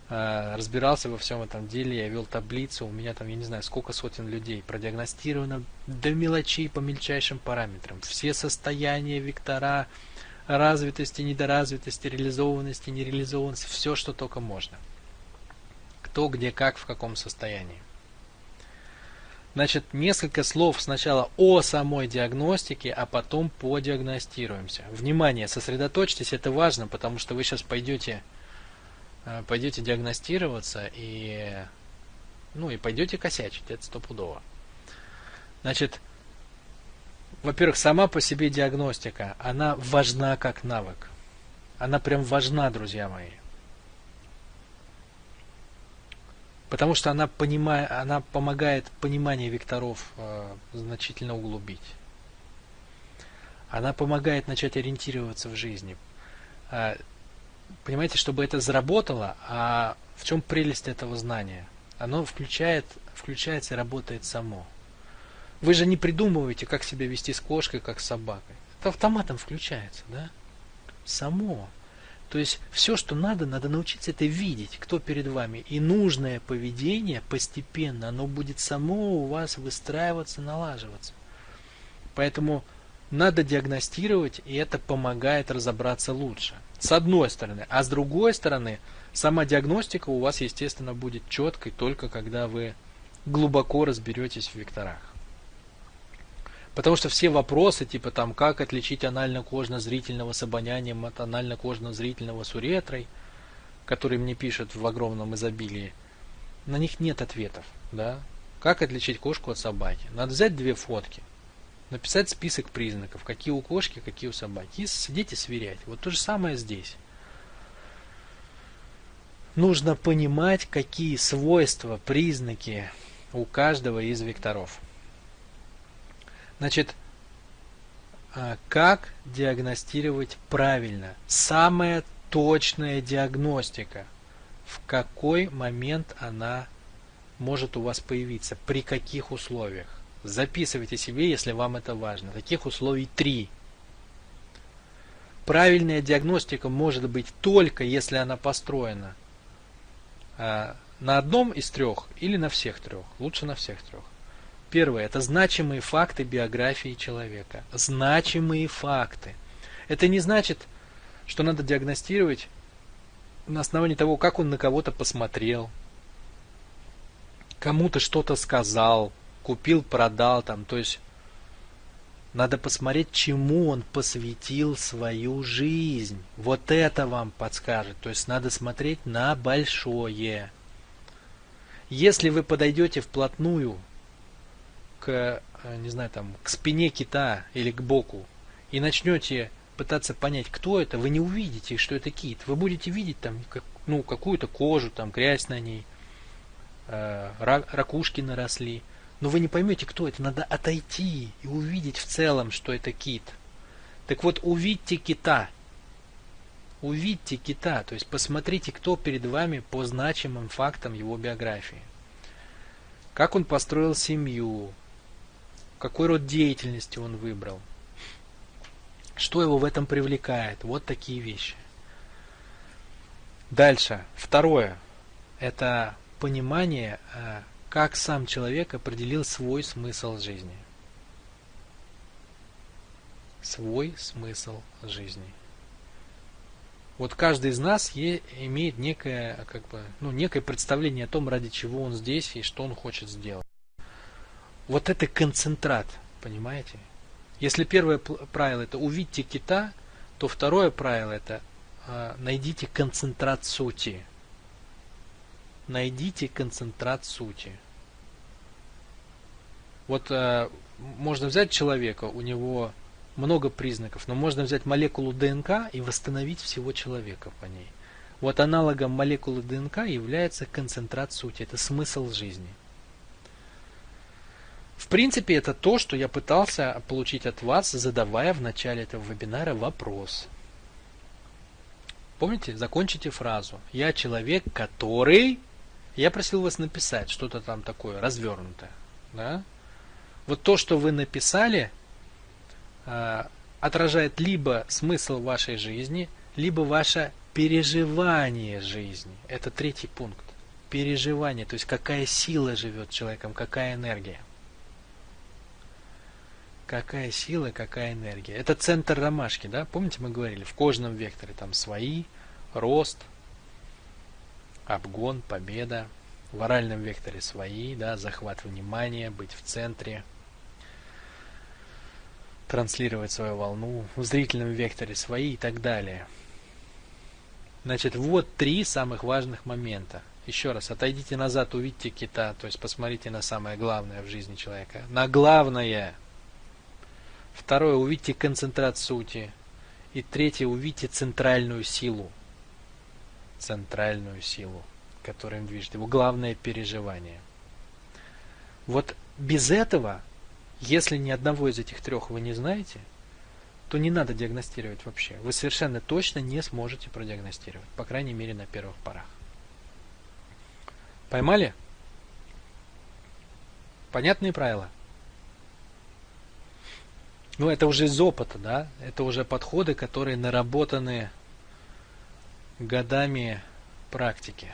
разбирался во всем этом деле, я вел таблицу, у меня там, я не знаю, сколько сотен людей продиагностировано до мелочей по мельчайшим параметрам. Все состояния, вектора, развитости, недоразвитости, реализованности, нереализованности, все, что только можно. Кто, где, как, в каком состоянии. Значит, несколько слов сначала о самой диагностике, а потом подиагностируемся. Внимание, сосредоточьтесь, это важно, потому что вы сейчас пойдете диагностироваться и пойдете косячить, это стопудово. Значит, во-первых, сама по себе диагностика, она важна как навык. Она прям важна, друзья мои. Потому что она помогает понимание векторов значительно углубить. Она помогает начать ориентироваться в жизни. понимаете, чтобы это заработало, а в чем прелесть этого знания? Оно включается и работает само. Вы же не придумываете, как себя вести с кошкой, как с собакой. Это автоматом включается, да? Само. То есть все, что надо научиться это видеть, кто перед вами. И нужное поведение постепенно, оно будет само у вас выстраиваться, налаживаться. Поэтому надо диагностировать, и это помогает разобраться лучше. С одной стороны. А с другой стороны, сама диагностика у вас, естественно, будет четкой только когда вы глубоко разберетесь в векторах. Потому что все вопросы, типа там, как отличить анально-кожно-зрительного с обонянием от анально-кожно-зрительного с уретрой, которые мне пишут в огромном изобилии, на них нет ответов. Да? Как отличить кошку от собаки? Надо взять 2 фотки, написать список признаков, какие у кошки, какие у собаки, и сидеть и сверять. Вот то же самое здесь. Нужно понимать, какие свойства, признаки у каждого из векторов. Значит, как диагностировать правильно? Самая точная диагностика. В какой момент она может у вас появиться? При каких условиях? Записывайте себе, если вам это важно. Таких условий 3. Правильная диагностика может быть только, если она построена на одном из 3 или на всех 3. Лучше на всех 3. Первое – это значимые факты биографии человека. Значимые факты. Это не значит, что надо диагностировать на основании того, как он на кого-то посмотрел, кому-то что-то сказал, купил, продал. Там. То есть надо посмотреть, чему он посвятил свою жизнь. Вот это вам подскажет. То есть надо смотреть на большое. Если вы подойдете вплотную к, не знаю, там, к спине кита или к боку и начнете пытаться понять, кто это, вы не увидите, что это кит. Вы будете видеть там какую-то кожу, там грязь на ней, ракушки наросли. Но вы не поймете, кто это. Надо отойти и увидеть в целом, что это кит. Так вот, увидьте кита. Увидьте кита. То есть посмотрите, кто перед вами по значимым фактам его биографии. Как он построил семью, какой род деятельности он выбрал, что его в этом привлекает. Вот такие вещи. Дальше. Второе. Это понимание, как сам человек определил свой смысл жизни. Свой смысл жизни. Вот каждый из нас имеет некое представление о том, ради чего он здесь и что он хочет сделать. Вот это концентрат, понимаете? Если первое правило это увидьте кита, то второе правило это найдите концентрат сути. Найдите концентрат сути. Вот можно взять человека, у него много признаков, но можно взять молекулу ДНК и восстановить всего человека по ней. Вот аналогом молекулы ДНК является концентрат сути, это смысл жизни. В принципе, это то, что я пытался получить от вас, задавая в начале этого вебинара вопрос. Помните? Закончите фразу. Я человек, который... Я просил вас написать что-то там такое, развернутое. Да? Вот то, что вы написали, отражает либо смысл вашей жизни, либо ваше переживание жизни. Это 3-й пункт. Переживание, то есть какая сила живет человеком, какая энергия. Какая сила, какая энергия. Это центр ромашки, да? Помните, мы говорили, в кожном векторе там свои, рост, обгон, победа. В оральном векторе свои, да, захват внимания, быть в центре, транслировать свою волну. В зрительном векторе свои и так далее. Значит, вот 3 самых важных момента. Еще раз, отойдите назад, увидьте кита, то есть посмотрите на самое главное в жизни человека. На главное. Второе, увидьте концентрат сути. И 3, увидьте центральную силу. Центральную силу, которая им движет. Его главное переживание. Вот без этого, если ни одного из этих 3 вы не знаете, то не надо диагностировать вообще. Вы совершенно точно не сможете продиагностировать, по крайней мере на первых порах. Поймали? Понятные правила? Ну, это уже из опыта, да? Это уже подходы, которые наработаны годами практики.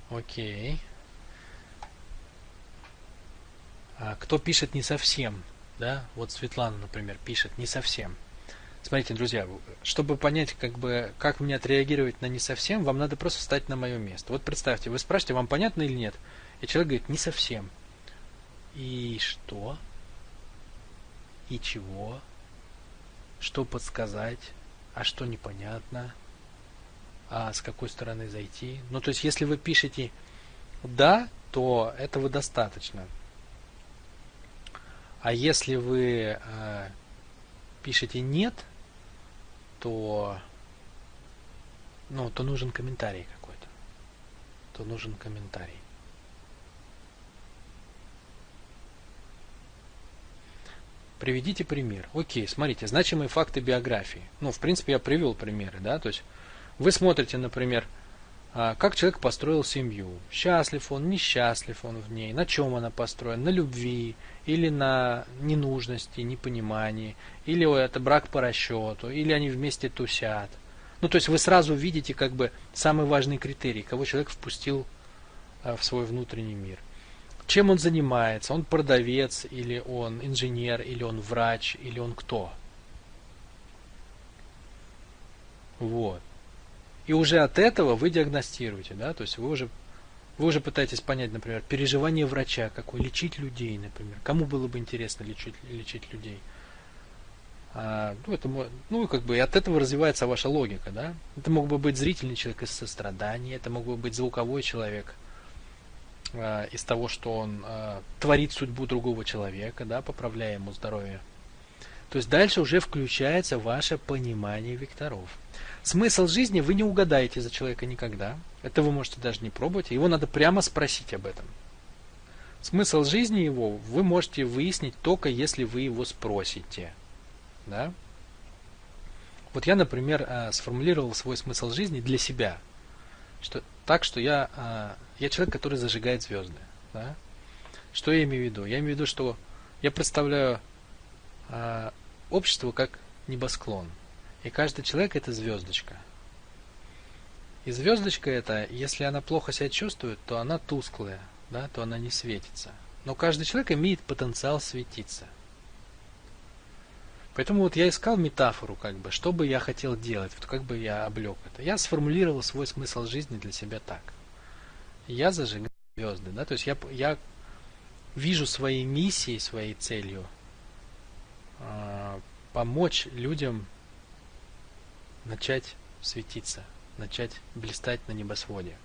Окей. А кто пишет не совсем, да? Вот Светлана, например, пишет не совсем. Смотрите, друзья, чтобы понять, как мне отреагировать на не совсем, вам надо просто встать на мое место. Вот представьте, вы спрашиваете, вам понятно или нет? И человек говорит, не совсем. И что? И чего? Что подсказать? А что непонятно? А с какой стороны зайти? Ну, то есть, если вы пишете «да», то этого достаточно. А если вы пишете «нет», то нужен комментарий какой-то. То нужен комментарий. Приведите пример. Окей, смотрите, значимые факты биографии. Ну, в принципе, я привел примеры, да, то есть вы смотрите, например, как человек построил семью. Счастлив он, несчастлив он в ней, на чем она построена, на любви, или на ненужности, непонимании, или это брак по расчету, или они вместе тусят. Ну, то есть вы сразу видите самый важный критерий, кого человек впустил в свой внутренний мир. Чем он занимается? Он продавец, или он инженер, или он врач, или он кто? Вот. И уже от этого вы диагностируете, да, то есть вы уже пытаетесь понять, например, переживание врача, какой лечить людей, например. Кому было бы интересно лечить людей? И от этого развивается ваша логика, да? Это мог бы быть зрительный человек из сострадания, это мог бы быть звуковой человек из того, что он творит судьбу другого человека, да, поправляя ему здоровье. То есть дальше уже включается ваше понимание векторов. Смысл жизни вы не угадаете за человека никогда. Это вы можете даже не пробовать. Его надо прямо спросить об этом. Смысл жизни его вы можете выяснить только если вы его спросите. Да? Вот я, например, сформулировал свой смысл жизни для себя. Что я человек, который зажигает звезды. Да? Что я имею в виду? Я имею в виду, что я представляю общество как небосклон. И каждый человек это звездочка. И звездочка эта, если она плохо себя чувствует, то она тусклая, да, то она не светится. Но каждый человек имеет потенциал светиться. Поэтому вот я искал метафору, что бы я хотел делать, вот как бы я облег это. Я сформулировал свой смысл жизни для себя так. Я зажигаю звезды, да, то есть я вижу своей миссией, своей целью помочь людям начать светиться, начать блистать на небосводе.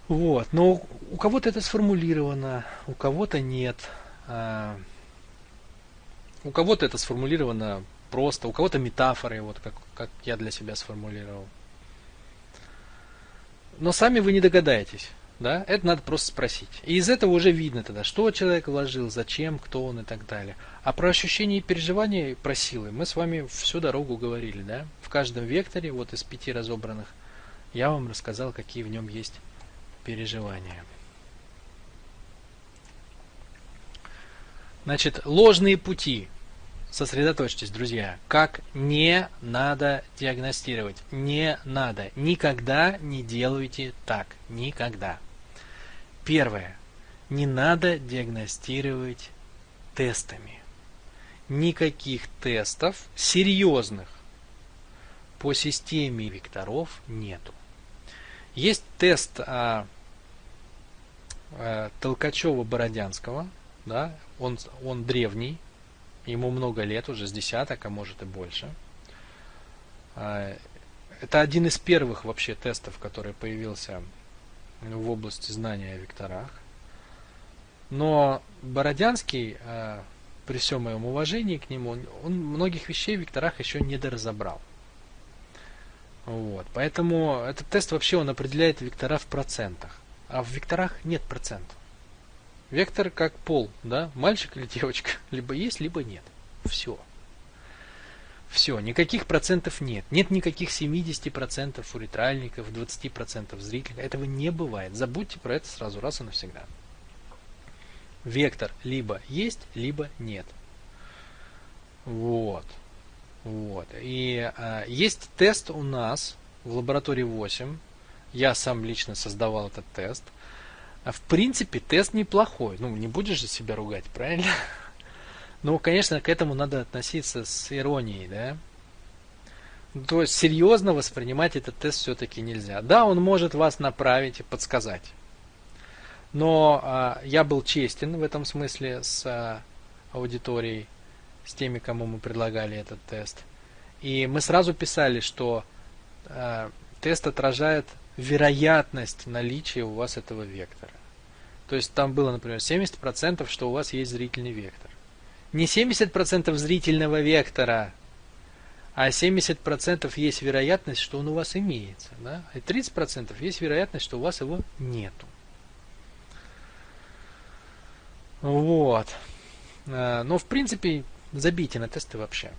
Вот. Но у кого-то это сформулировано, у кого-то нет. У кого-то это сформулировано просто, у кого-то метафорой, вот как я для себя сформулировал. Но сами вы не догадаетесь. Да? Это надо просто спросить. И из этого уже видно тогда, что человек вложил, зачем, кто он и так далее. А про ощущения и переживания, про силы мы с вами всю дорогу говорили. Да? В каждом векторе, вот из 5 разобранных, я вам рассказал, какие в нем есть переживания. Значит, ложные пути. Сосредоточьтесь, друзья. Как не надо диагностировать. Не надо. Никогда не делайте так. Никогда. Первое. Не надо диагностировать тестами. Никаких тестов серьезных по системе векторов нету. Есть тест Толкачева-Бородянского. Да? Он древний. Ему много лет, уже с десяток, а может и больше. Это один из первых вообще тестов, который появился в области знания о векторах. Но Бородянский, при всем моем уважении к нему, он многих вещей в векторах еще не доразобрал. Вот. Поэтому этот тест вообще он определяет вектора в процентах. А в векторах нет процентов. Вектор как пол, да, мальчик или девочка, либо есть, либо нет. Все. Все, никаких процентов нет. Нет никаких 70% у ретральников, 20% зрителей. Этого не бывает. Забудьте про это сразу, раз и навсегда. Вектор либо есть, либо нет. Вот. Вот. И есть тест у нас в лаборатории 8. Я сам лично создавал этот тест. В принципе, тест неплохой. Ну, не будешь же себя ругать, правильно? Но, конечно, к этому надо относиться с иронией, да? То есть серьезно воспринимать этот тест все-таки нельзя. Да, он может вас направить и подсказать. Но я был честен в этом смысле с аудиторией, с теми, кому мы предлагали этот тест. И мы сразу писали, что тест отражает вероятность наличия у вас этого вектора. То есть там было, например, 70%, что у вас есть зрительный вектор. Не 70% зрительного вектора, а 70% есть вероятность, что он у вас имеется. Да? И 30% есть вероятность, что у вас его нету. Вот. Но в принципе забейте на тесты вообще.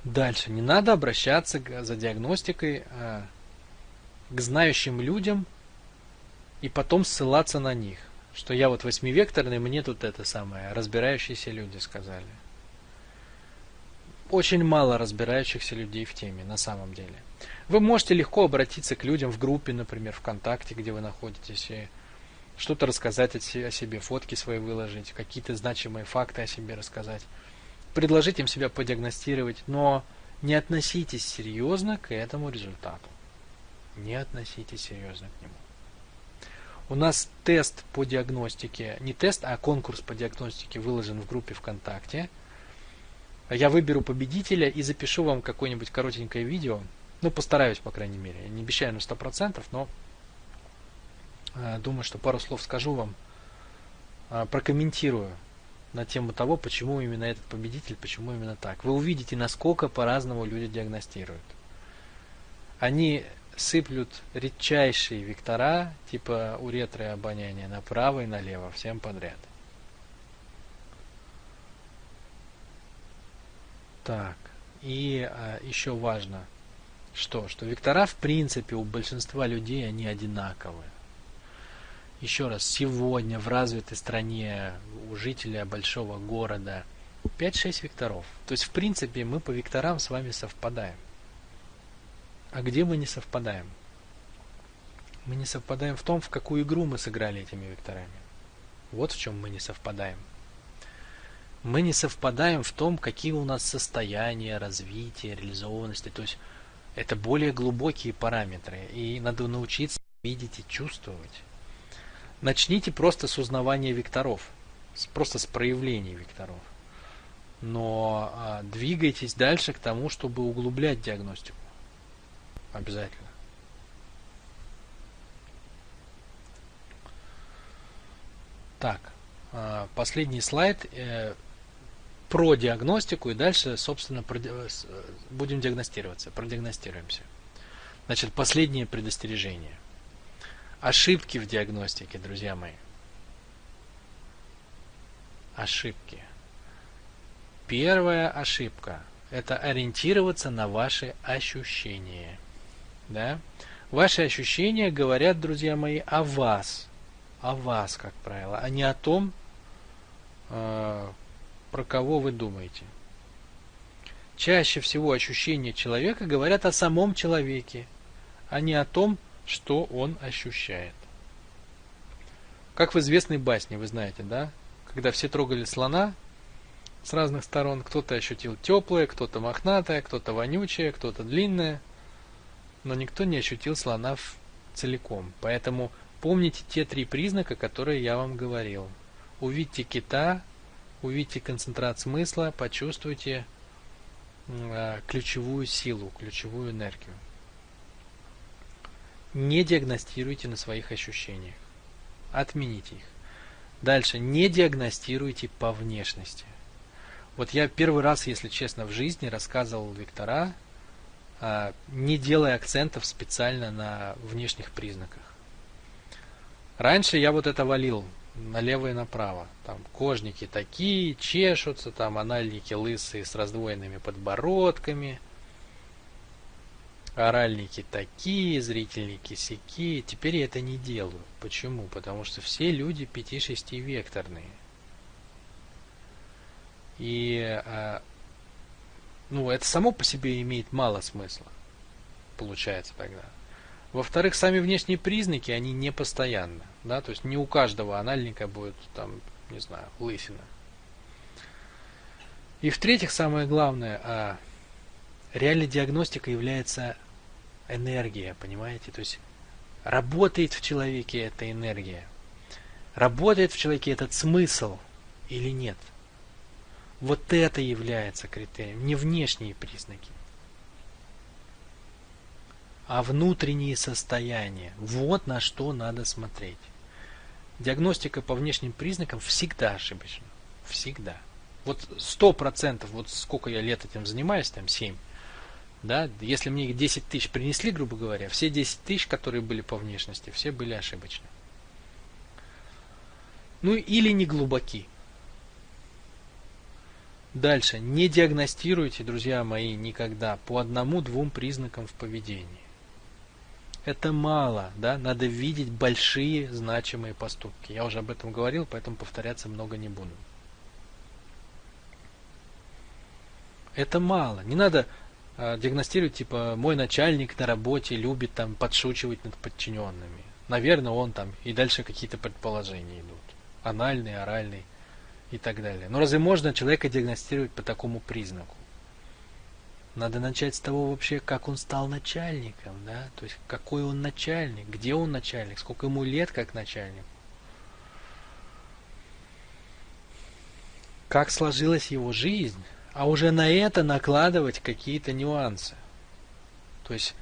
Дальше. Не надо обращаться за диагностикой к знающим людям и потом ссылаться на них. Что я вот восьмивекторный, мне тут это самое, разбирающиеся люди сказали. Очень мало разбирающихся людей в теме, на самом деле. Вы можете легко обратиться к людям в группе, например, ВКонтакте, где вы находитесь, и что-то рассказать о себе, фотки свои выложить, какие-то значимые факты о себе рассказать. Предложить им себя подиагностировать, но не относитесь серьезно к этому результату. Не относитесь серьезно к нему. У нас тест по диагностике, не тест, а конкурс по диагностике выложен в группе ВКонтакте. Я выберу победителя и запишу вам какое-нибудь коротенькое видео. Ну, постараюсь, по крайней мере. Я не обещаю на 100%, но думаю, что пару слов скажу вам, прокомментирую на тему того, почему именно этот победитель, почему именно так. Вы увидите, насколько по-разному люди диагностируют. Они сыплют редчайшие вектора, типа уретры и обоняния, направо и налево, всем подряд. Так, и еще важно, что вектора в принципе у большинства людей они одинаковые. Еще раз, сегодня в развитой стране у жителя большого города 5-6 векторов. То есть в принципе мы по векторам с вами совпадаем. А где мы не совпадаем? Мы не совпадаем в том, в какую игру мы сыграли этими векторами. Вот в чем мы не совпадаем. Мы не совпадаем в том, какие у нас состояния, развития, реализованности. То есть это более глубокие параметры. И надо научиться видеть и чувствовать. Начните просто с узнавания векторов. Просто с проявления векторов. Но двигайтесь дальше к тому, чтобы углублять диагностику. Обязательно. Так, последний слайд про диагностику, и дальше, собственно, будем диагностироваться, продиагностируемся. Значит, последнее предостережение. Ошибки в диагностике, друзья мои. Ошибки. Первая ошибка – это ориентироваться на ваши ощущения. Да? Ваши ощущения говорят, друзья мои, о вас. О вас, как правило, а не о том, про кого вы думаете. Чаще всего ощущения человека говорят о самом человеке, а не о том, что он ощущает. Как в известной басне, вы знаете, да? Когда все трогали слона с разных сторон, кто-то ощутил теплое, кто-то мохнатое, кто-то вонючее, кто-то длинное, но никто не ощутил слона целиком. Поэтому помните те 3 признака, которые я вам говорил. Увидьте кита, увидьте концентрат смысла, почувствуйте ключевую силу, ключевую энергию. Не диагностируйте на своих ощущениях. Отмените их. Дальше. Не диагностируйте по внешности. Вот я первый раз, если честно, в жизни рассказывал вектора, не делая акцентов специально на внешних признаках. Раньше я вот это валил. налево и направо. Там кожники такие, чешутся, там анальники лысые с раздвоенными подбородками, оральники такие, зрительники сякие. Теперь я это не делаю. Почему? Потому что все люди 5-6 векторные. И это само по себе имеет мало смысла, получается тогда. Во-вторых, сами внешние признаки, они не постоянны. Да? То есть не у каждого анальника будет, там, не знаю, лысина. И в-третьих, самое главное, реальной диагностикой является энергия, понимаете? То есть работает в человеке эта энергия. Работает в человеке этот смысл или нет. Вот это является критерием, не внешние признаки, а внутренние состояния. Вот на что надо смотреть. Диагностика по внешним признакам всегда ошибочна. Всегда. Вот 100%, вот сколько я лет этим занимаюсь, там 7, да, если мне их 10 тысяч принесли, грубо говоря, все 10 тысяч, которые были по внешности, все были ошибочны. Ну или не глубоки. Дальше. Не диагностируйте, друзья мои, никогда по 1-2 признакам в поведении. Это мало, да? Надо видеть большие значимые поступки. Я уже об этом говорил, поэтому повторяться много не буду. Это мало. Не надо диагностировать, типа, мой начальник на работе любит там подшучивать над подчиненными. Наверное, он там, и дальше какие-то предположения идут. Анальный, оральный и так далее. Но разве можно человека диагностировать по такому признаку? Надо начать с того вообще, как он стал начальником, да? То есть какой он начальник, где он начальник, сколько ему лет как начальник. Как сложилась его жизнь, а уже на это накладывать какие-то нюансы. То есть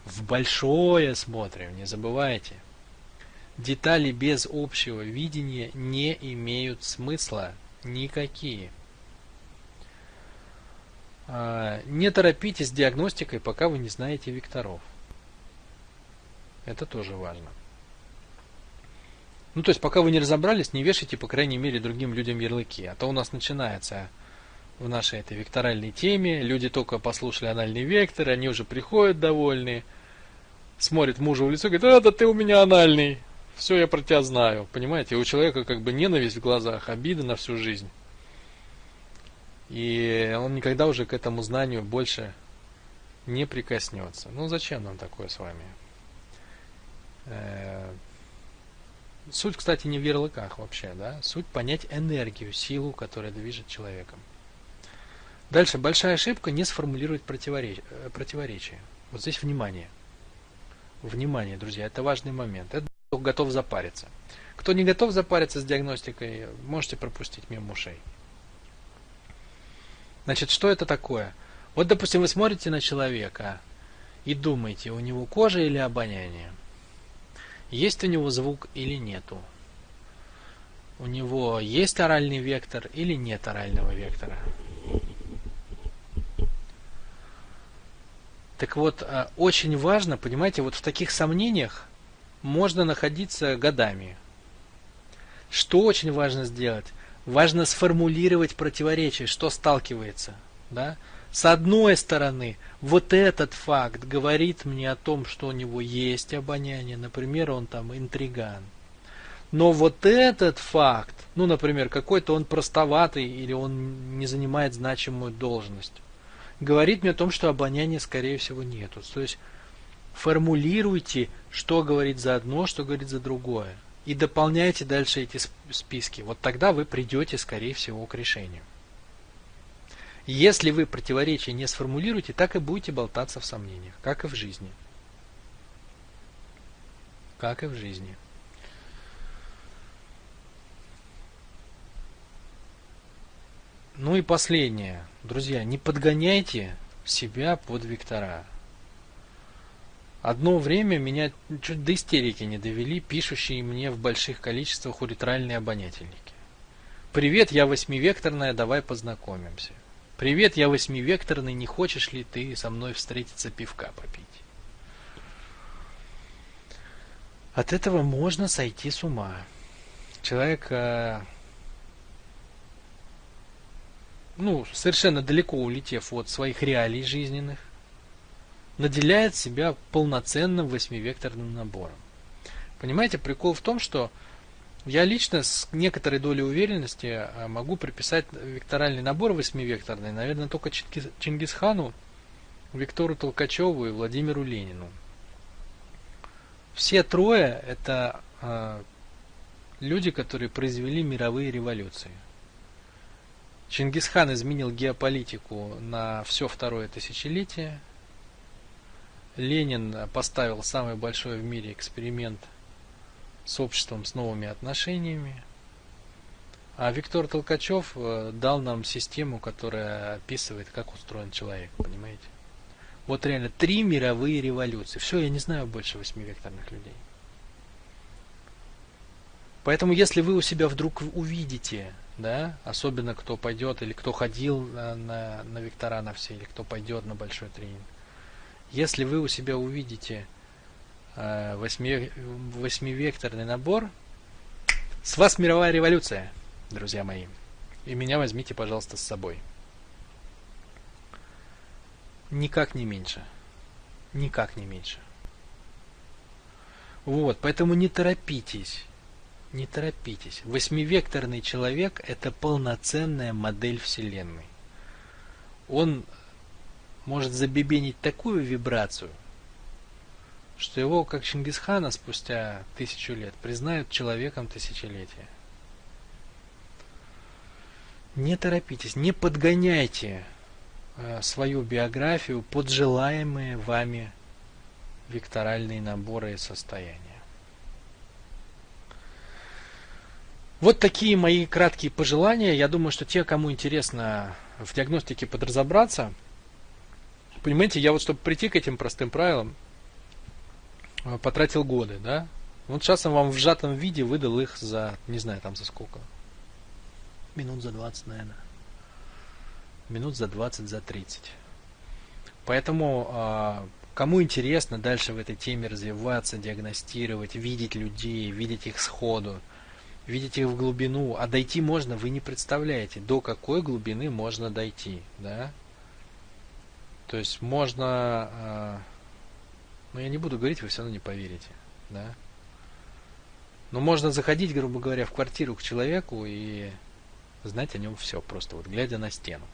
в большое смотрим, не забывайте. Детали без общего видения не имеют смысла никакие. Не торопитесь с диагностикой, пока вы не знаете векторов. Это тоже важно. Ну, то есть, пока вы не разобрались, не вешайте, по крайней мере, другим людям ярлыки. А то у нас начинается в нашей этой векторальной теме. Люди только послушали анальный вектор, они уже приходят довольные, смотрят мужу в лицо и говорят: да ты у меня анальный. Все, я про тебя знаю. Понимаете, у человека как бы ненависть в глазах, обида на всю жизнь. И он никогда уже к этому знанию больше не прикоснется. Ну зачем нам такое с вами? Суть, кстати, не в ярлыках вообще, да? Суть понять энергию, силу, которая движет человеком. Дальше, большая ошибка — не сформулировать противоречие. Вот здесь внимание. Внимание, друзья, это важный момент. Это кто готов запариться. Кто не готов запариться с диагностикой, можете пропустить мимо ушей. Значит, что это такое? Вот, допустим, вы смотрите на человека и думаете, у него кожа или обоняние? Есть у него звук или нету? У него есть оральный вектор или нет орального вектора? Так вот, очень важно, понимаете, вот в таких сомнениях можно находиться годами. Что очень важно сделать? Важно сформулировать противоречие, что сталкивается. Да? С одной стороны, вот этот факт говорит мне о том, что у него есть обоняние, например, он там интриган. Но вот этот факт, ну, например, какой-то он простоватый или он не занимает значимую должность, говорит мне о том, что обоняния, скорее всего, нету. То есть формулируйте, что говорит за одно, что говорит за другое. И дополняйте дальше эти списки. Вот тогда вы придете, скорее всего, к решению. Если вы противоречия не сформулируете, так и будете болтаться в сомнениях, как и в жизни. Как и в жизни. Ну и последнее. Друзья, не подгоняйте себя под вектора. Одно время меня чуть до истерики не довели пишущие мне в больших количествах уретральные обонятельники. Привет, я 8-векторная, давай познакомимся. Привет, я 8-векторный, не хочешь ли ты со мной встретиться пивка попить? От этого можно сойти с ума. человек, ну, совершенно далеко улетев от своих реалий жизненных, наделяет себя полноценным восьмивекторным набором. Понимаете, прикол в том, что я лично с некоторой долей уверенности могу приписать векторальный набор восьмивекторный, наверное, только Чингисхану, Виктору Толкачеву и Владимиру Ленину. Все трое это люди, которые произвели мировые революции. Чингисхан изменил геополитику на все второе тысячелетие. Ленин поставил самый большой в мире эксперимент с обществом с новыми отношениями. А Виктор Толкачев дал нам систему, которая описывает, как устроен человек, понимаете? Вот реально 3 мировые революции. Все, я не знаю больше восьмивекторных людей. Поэтому, если вы у себя вдруг увидите, да, особенно кто пойдет или кто ходил на вектора на все, или кто пойдет на большой тренинг, если вы у себя увидите восьмивекторный набор, с вас мировая революция, друзья мои. И меня возьмите, пожалуйста, с собой. Никак не меньше. Никак не меньше. Вот, поэтому не торопитесь. Не торопитесь. Восьмивекторный человек – это полноценная модель Вселенной. Он может забебенить такую вибрацию, что его, как Чингисхана, спустя 1000 лет признают человеком тысячелетия. Не торопитесь, не подгоняйте свою биографию под желаемые вами векторальные наборы и состояния. Вот такие мои краткие пожелания. Я думаю, что те, кому интересно в диагностике подразобраться, понимаете, я вот, чтобы прийти к этим простым правилам, потратил годы, да? Вот сейчас я вам в сжатом виде выдал их за, не знаю, там за сколько. Минут за 20, наверное. Минут за 20, за 30. Поэтому, кому интересно дальше в этой теме развиваться, диагностировать, видеть людей, видеть их сходу, видеть их в глубину, а дойти можно, вы не представляете, до какой глубины можно дойти, да? То есть можно, ну я не буду говорить, вы все равно не поверите, да? Но можно заходить, грубо говоря, в квартиру к человеку и знать о нем все, просто вот глядя на стену.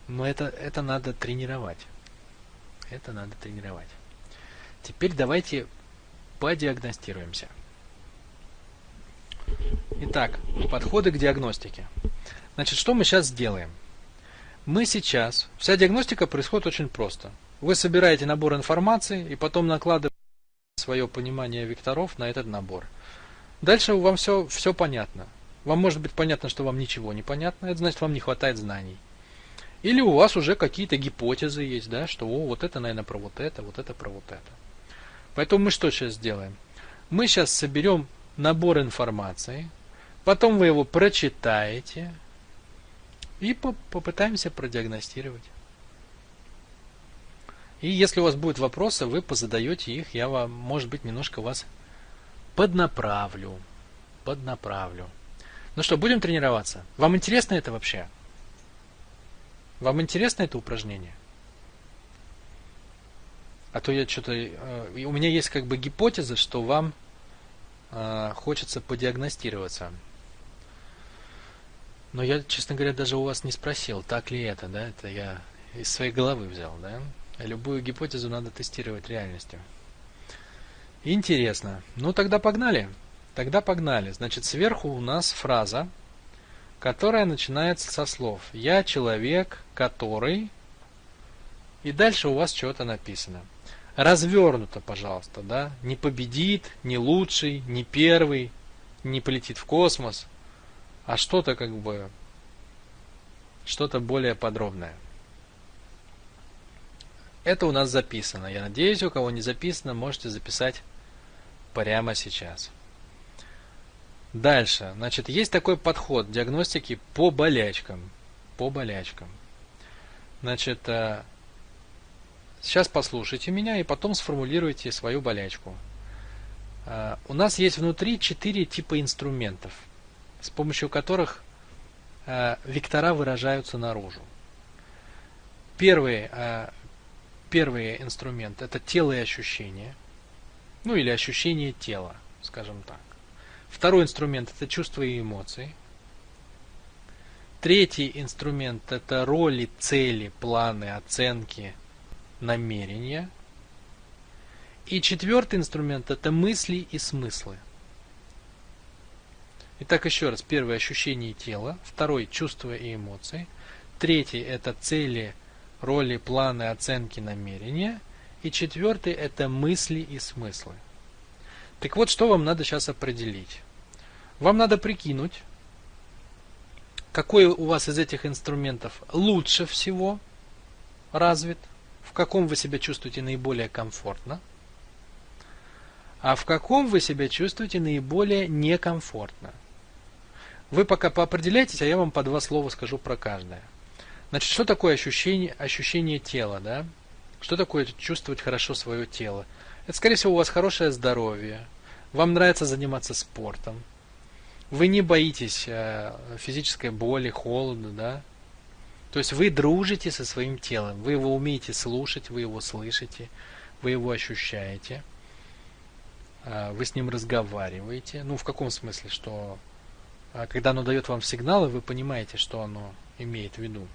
Но это надо тренировать. Это надо тренировать. Теперь давайте подиагностируемся. Итак, подходы к диагностике. Значит, что мы сейчас сделаем? Мы сейчас... Вся диагностика происходит очень просто. Вы собираете набор информации и потом накладываете свое понимание векторов на этот набор. Дальше вам все понятно. Вам может быть понятно, что вам ничего не понятно, это значит, вам не хватает знаний. Или у вас уже какие-то гипотезы есть, да, что вот это, наверное, про вот это про вот это. Поэтому мы что сейчас сделаем? Мы сейчас соберем набор информации, потом вы его прочитаете и попытаемся продиагностировать. И если у вас будут вопросы, вы позадаете их, я вам, может быть, немножко вас поднаправлю. Ну что, будем тренироваться? Вам интересно это вообще? Вам интересно это упражнение? А то я что-то... У меня есть как бы гипотеза, что вам хочется подиагностироваться. Но я, честно говоря, даже у вас не спросил, так ли это, да? Это я из своей головы взял, да? Любую гипотезу надо тестировать реальностью. Интересно. Ну тогда погнали. Значит, сверху у нас фраза, которая начинается со слов «Я человек, который…» И дальше у вас что-то написано. Развернуто, пожалуйста, да? Не победит, не лучший, не первый, не полетит в космос, а что-то как бы, что-то более подробное. Это у нас записано. Я надеюсь, у кого не записано, можете записать прямо сейчас. Дальше. Значит, есть такой подход диагностики по болячкам. Значит, сейчас послушайте меня и потом сформулируйте свою болячку. У нас есть внутри 4 типа инструментов, с помощью которых вектора выражаются наружу. Первый инструмент – это тело и ощущение, ну или ощущение тела, скажем так. Второй инструмент – это чувства и эмоции. Третий инструмент – это роли, цели, планы, оценки, намерения. И четвертый инструмент – это мысли и смыслы. Итак, еще раз. Первый – ощущение тела. Второй – чувства и эмоции. Третий – это цели, роли, планы, оценки, намерения. И четвертый – это мысли и смыслы. Так вот, что вам надо сейчас определить. Вам надо прикинуть, какой у вас из этих инструментов лучше всего развит, в каком вы себя чувствуете наиболее комфортно, а в каком вы себя чувствуете наиболее некомфортно. Вы пока поопределяйтесь, а я вам по 2 слова скажу про каждое. Значит, что такое ощущение тела, да? Что такое чувствовать хорошо свое тело? Это, скорее всего, у вас хорошее здоровье, вам нравится заниматься спортом, вы не боитесь физической боли, холода, да? То есть вы дружите со своим телом, вы его умеете слушать, вы его слышите, вы его ощущаете, вы с ним разговариваете. Ну, в каком смысле, что когда оно дает вам сигналы, вы понимаете, что оно имеет в виду.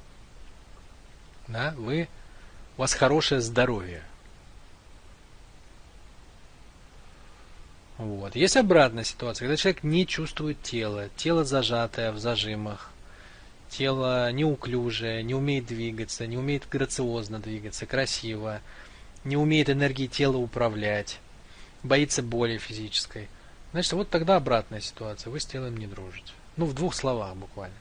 Да? У вас хорошее здоровье. Вот. Есть обратная ситуация, когда человек не чувствует тело зажатое в зажимах, тело неуклюжее, не умеет двигаться, не умеет грациозно двигаться, красиво, не умеет энергией тела управлять, боится боли физической. Значит, вот тогда обратная ситуация, вы с телом не дружите. Ну, в 2 словах буквально.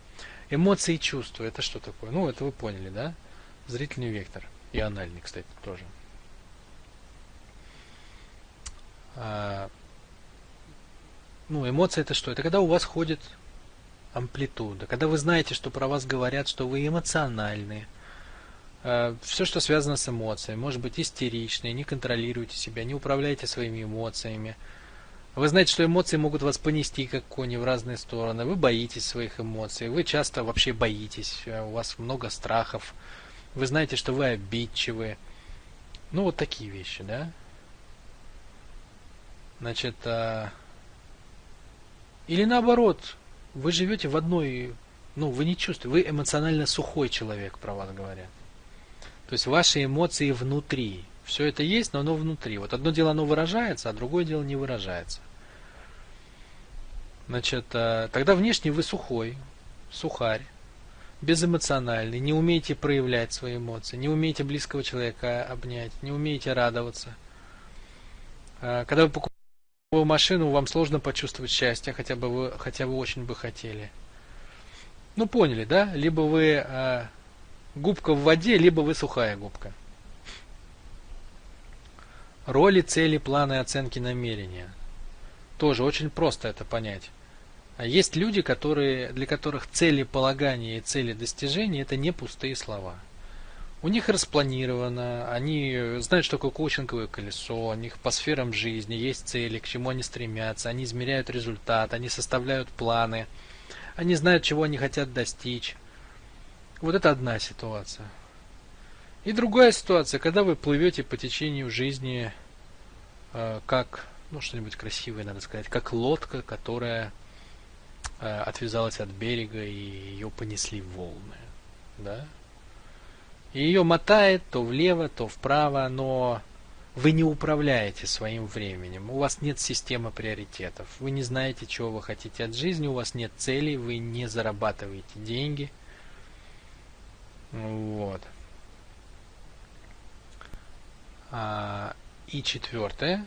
Эмоции и чувства, это что такое? Ну, это вы поняли, да? Зрительный вектор. И анальный, кстати, тоже. Ну, эмоции это что? Это когда у вас ходит амплитуда, когда вы знаете, что про вас говорят, что вы эмоциональны. Все, что связано с эмоциями, может быть истеричны, не контролируете себя, не управляете своими эмоциями. Вы знаете, что эмоции могут вас понести как кони в разные стороны. Вы боитесь своих эмоций, вы часто вообще боитесь, у вас много страхов. Вы знаете, что вы обидчивы. Ну, вот такие вещи, да? Значит, или наоборот, вы живете в одной, ну, вы не чувствуете, вы эмоционально сухой человек, про вас говорят. То есть ваши эмоции внутри. Все это есть, но оно внутри. Вот одно дело оно выражается, а другое дело не выражается. Значит, тогда внешне вы сухой, сухарь, безэмоциональный, не умеете проявлять свои эмоции, не умеете близкого человека обнять, не умеете радоваться. Когда вы покупаете машину, вам сложно почувствовать счастье, хотя вы очень бы хотели. Ну, поняли, да? Либо вы губка в воде, либо вы сухая губка. Роли, цели, планы, оценки, намерения. Тоже очень просто это понять. Есть люди, для которых целеполагание и цели достижения – это не пустые слова. У них распланировано, они знают, что такое коучинговое колесо, у них по сферам жизни есть цели, к чему они стремятся, они измеряют результат, они составляют планы, они знают, чего они хотят достичь. Вот это одна ситуация. И другая ситуация, когда вы плывете по течению жизни, как, ну что-нибудь красивое надо сказать, как лодка, которая отвязалась от берега и ее понесли волны. Да? И ее мотает то влево, то вправо, но вы не управляете своим временем, у вас нет системы приоритетов, вы не знаете, чего вы хотите от жизни, у вас нет целей, вы не зарабатываете деньги. Вот. И четвертый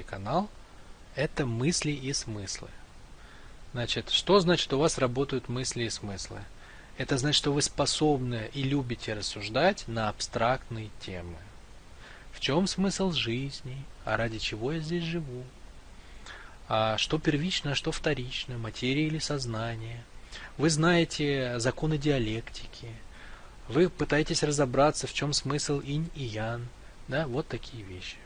канал – это мысли и смыслы. Значит, что значит у вас работают мысли и смыслы? Это значит, что вы способны и любите рассуждать на абстрактные темы. В чем смысл жизни? А ради чего я здесь живу? А что первично, а что вторично? Материя или сознание? Вы знаете законы диалектики. Вы пытаетесь разобраться, в чем смысл инь и ян. Да, вот такие вещи.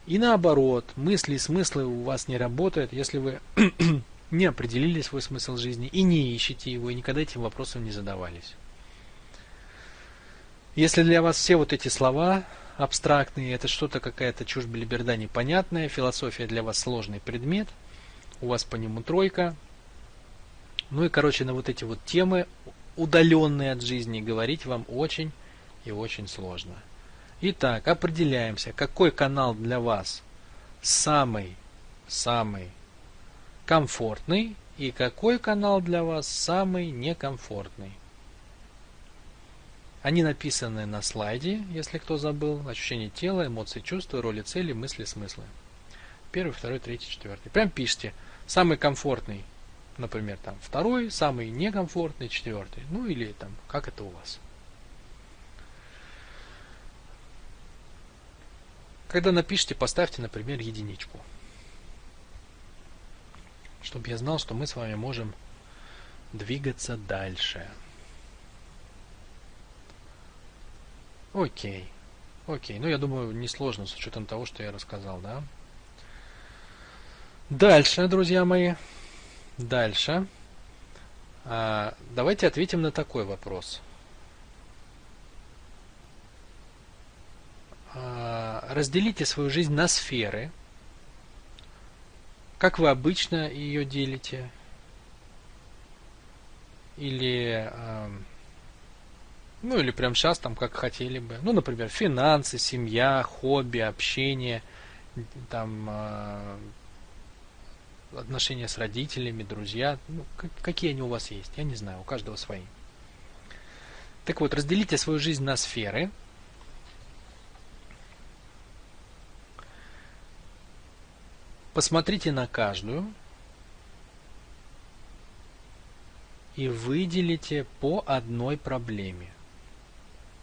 И наоборот, мысли и смыслы у вас не работают, если вы не определили свой смысл жизни и не ищете его, и никогда этим вопросом не задавались. Если для вас все вот эти слова абстрактные, это что-то, какая-то чушь белиберда непонятная, философия для вас сложный предмет, у вас по нему тройка, ну и, короче, на вот эти вот темы, удаленные от жизни, говорить вам очень и очень сложно. Итак, определяемся, какой канал для вас самый комфортный и какой канал для вас самый некомфортный. Они написаны на слайде, если кто забыл. Ощущение тела, эмоции, чувства, роли, цели, мысли, смыслы. Первый, второй, третий, четвертый. Прям пишите. Самый комфортный, например, там второй, самый некомфортный, четвертый. Ну или там, как это у вас. Когда напишите, поставьте, например, единичку. Чтобы я знал, что мы с вами можем двигаться дальше. Окей. Окей. Ну, я думаю, несложно с учетом того, что я рассказал, да? Дальше, друзья мои. Дальше. Давайте ответим на такой вопрос. Разделите свою жизнь на сферы. Как вы обычно ее делите? Или, ну или прямо сейчас там как хотели бы. Ну, например, финансы, семья, хобби, общение, там отношения с родителями, друзья. Ну, какие они у вас есть? Я не знаю, у каждого свои. Так вот, разделите свою жизнь на сферы. Посмотрите на каждую и выделите по одной проблеме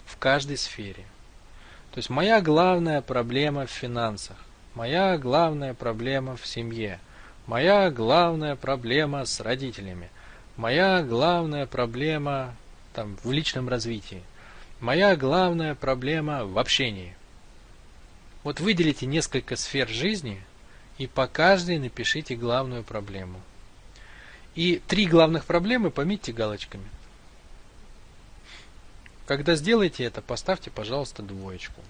в каждой сфере. То есть моя главная проблема в финансах, моя главная проблема в семье, моя главная проблема с родителями, моя главная проблема там, в личном развитии, моя главная проблема в общении. Вот выделите несколько сфер жизни и по каждой напишите главную проблему. И 3 главных проблемы пометьте галочками. Когда сделаете это, поставьте, пожалуйста, двоечку.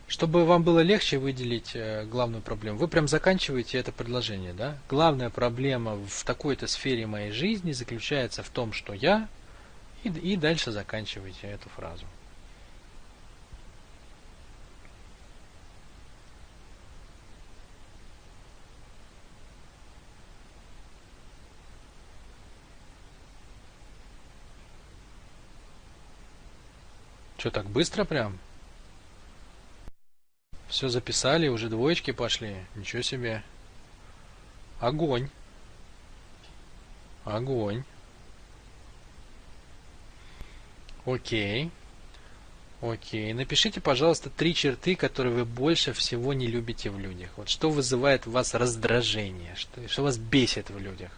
Чтобы вам было легче выделить главную проблему, вы прям заканчиваете это предложение, да? Главная проблема в такой-то сфере моей жизни заключается в том, что я, и дальше заканчиваете эту фразу. Что, так быстро прям? Все записали, уже двоечки пошли. Ничего себе. Огонь. Огонь. Окей. Окей. Напишите, пожалуйста, 3 черты, которые вы больше всего не любите в людях. Вот что вызывает у вас раздражение, что вас бесит в людях.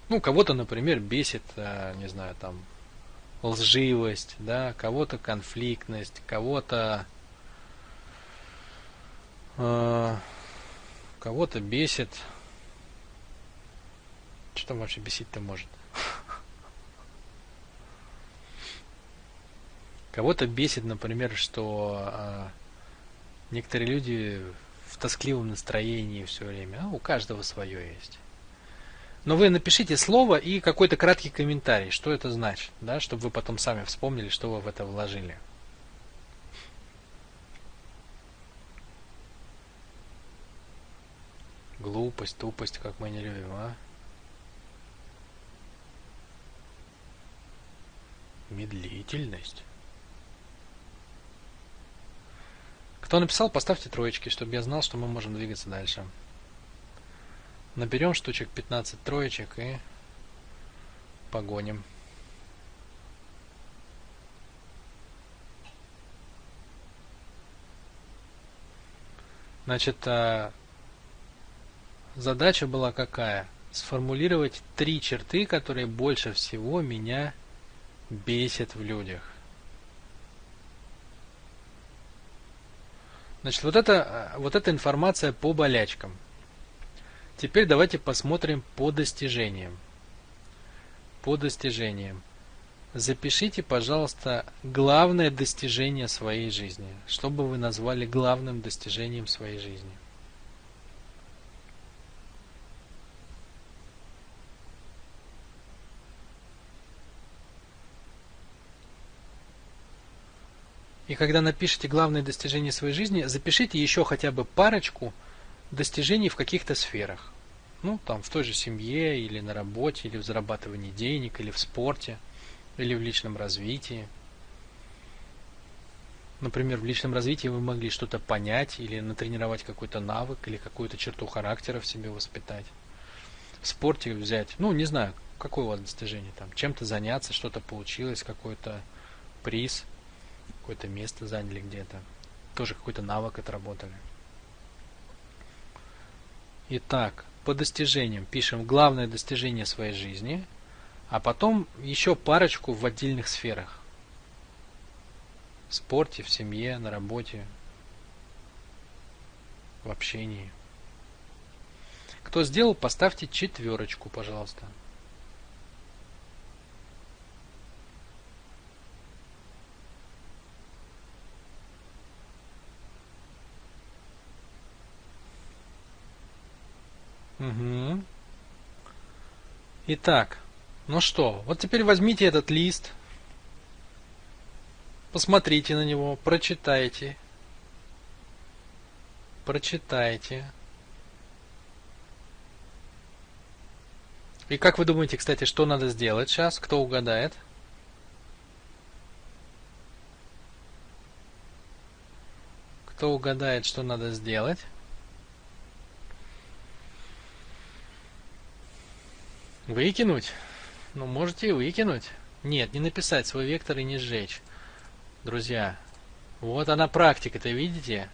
Ну, кого-то, например, бесит, не знаю, там, лживость, да, кого-то конфликтность, кого-то бесит. Что там вообще бесить-то может? Кого-то бесит, например, что некоторые люди в тоскливом настроении все время. У каждого свое есть. Но вы напишите слово и какой-то краткий комментарий, что это значит, да, чтобы вы потом сами вспомнили, что вы в это вложили. Глупость, тупость, как мы не любим, а? Медлительность. Кто написал, поставьте троечки, чтобы я знал, что мы можем двигаться дальше. Наберем штучек 15 троечек и погоним. Значит, задача была какая? сформулировать 3 черты, которые больше всего меня бесят в людях. Значит, вот эта информация по болячкам. Теперь давайте посмотрим по достижениям. По достижениям. Запишите, пожалуйста, главное достижение своей жизни. Что бы вы назвали главным достижением своей жизни? И когда напишите главные достижения своей жизни, запишите еще хотя бы парочку достижений в каких-то сферах. Ну, там, в той же семье, или на работе, или в зарабатывании денег, или в спорте, или в личном развитии. Например, в личном развитии вы могли что-то понять, или натренировать какой-то навык, или какую-то черту характера в себе воспитать. В спорте взять, ну, не знаю, какое у вас достижение там, чем-то заняться, что-то получилось, какой-то приз, какое-то место заняли где-то, тоже какой-то навык отработали. Итак, по достижениям пишем главное достижение своей жизни, а потом еще парочку в отдельных сферах. В спорте, в семье, на работе, в общении. Кто сделал, поставьте 4, пожалуйста. Угу. Итак, ну что, вот теперь возьмите этот лист, посмотрите на него, прочитайте. И как вы думаете, кстати, что надо сделать сейчас? Кто угадает? Кто угадает, что надо сделать? Выкинуть? Ну, можете и выкинуть. Нет, не написать свой вектор и не сжечь. Друзья, вот она практика-то, видите?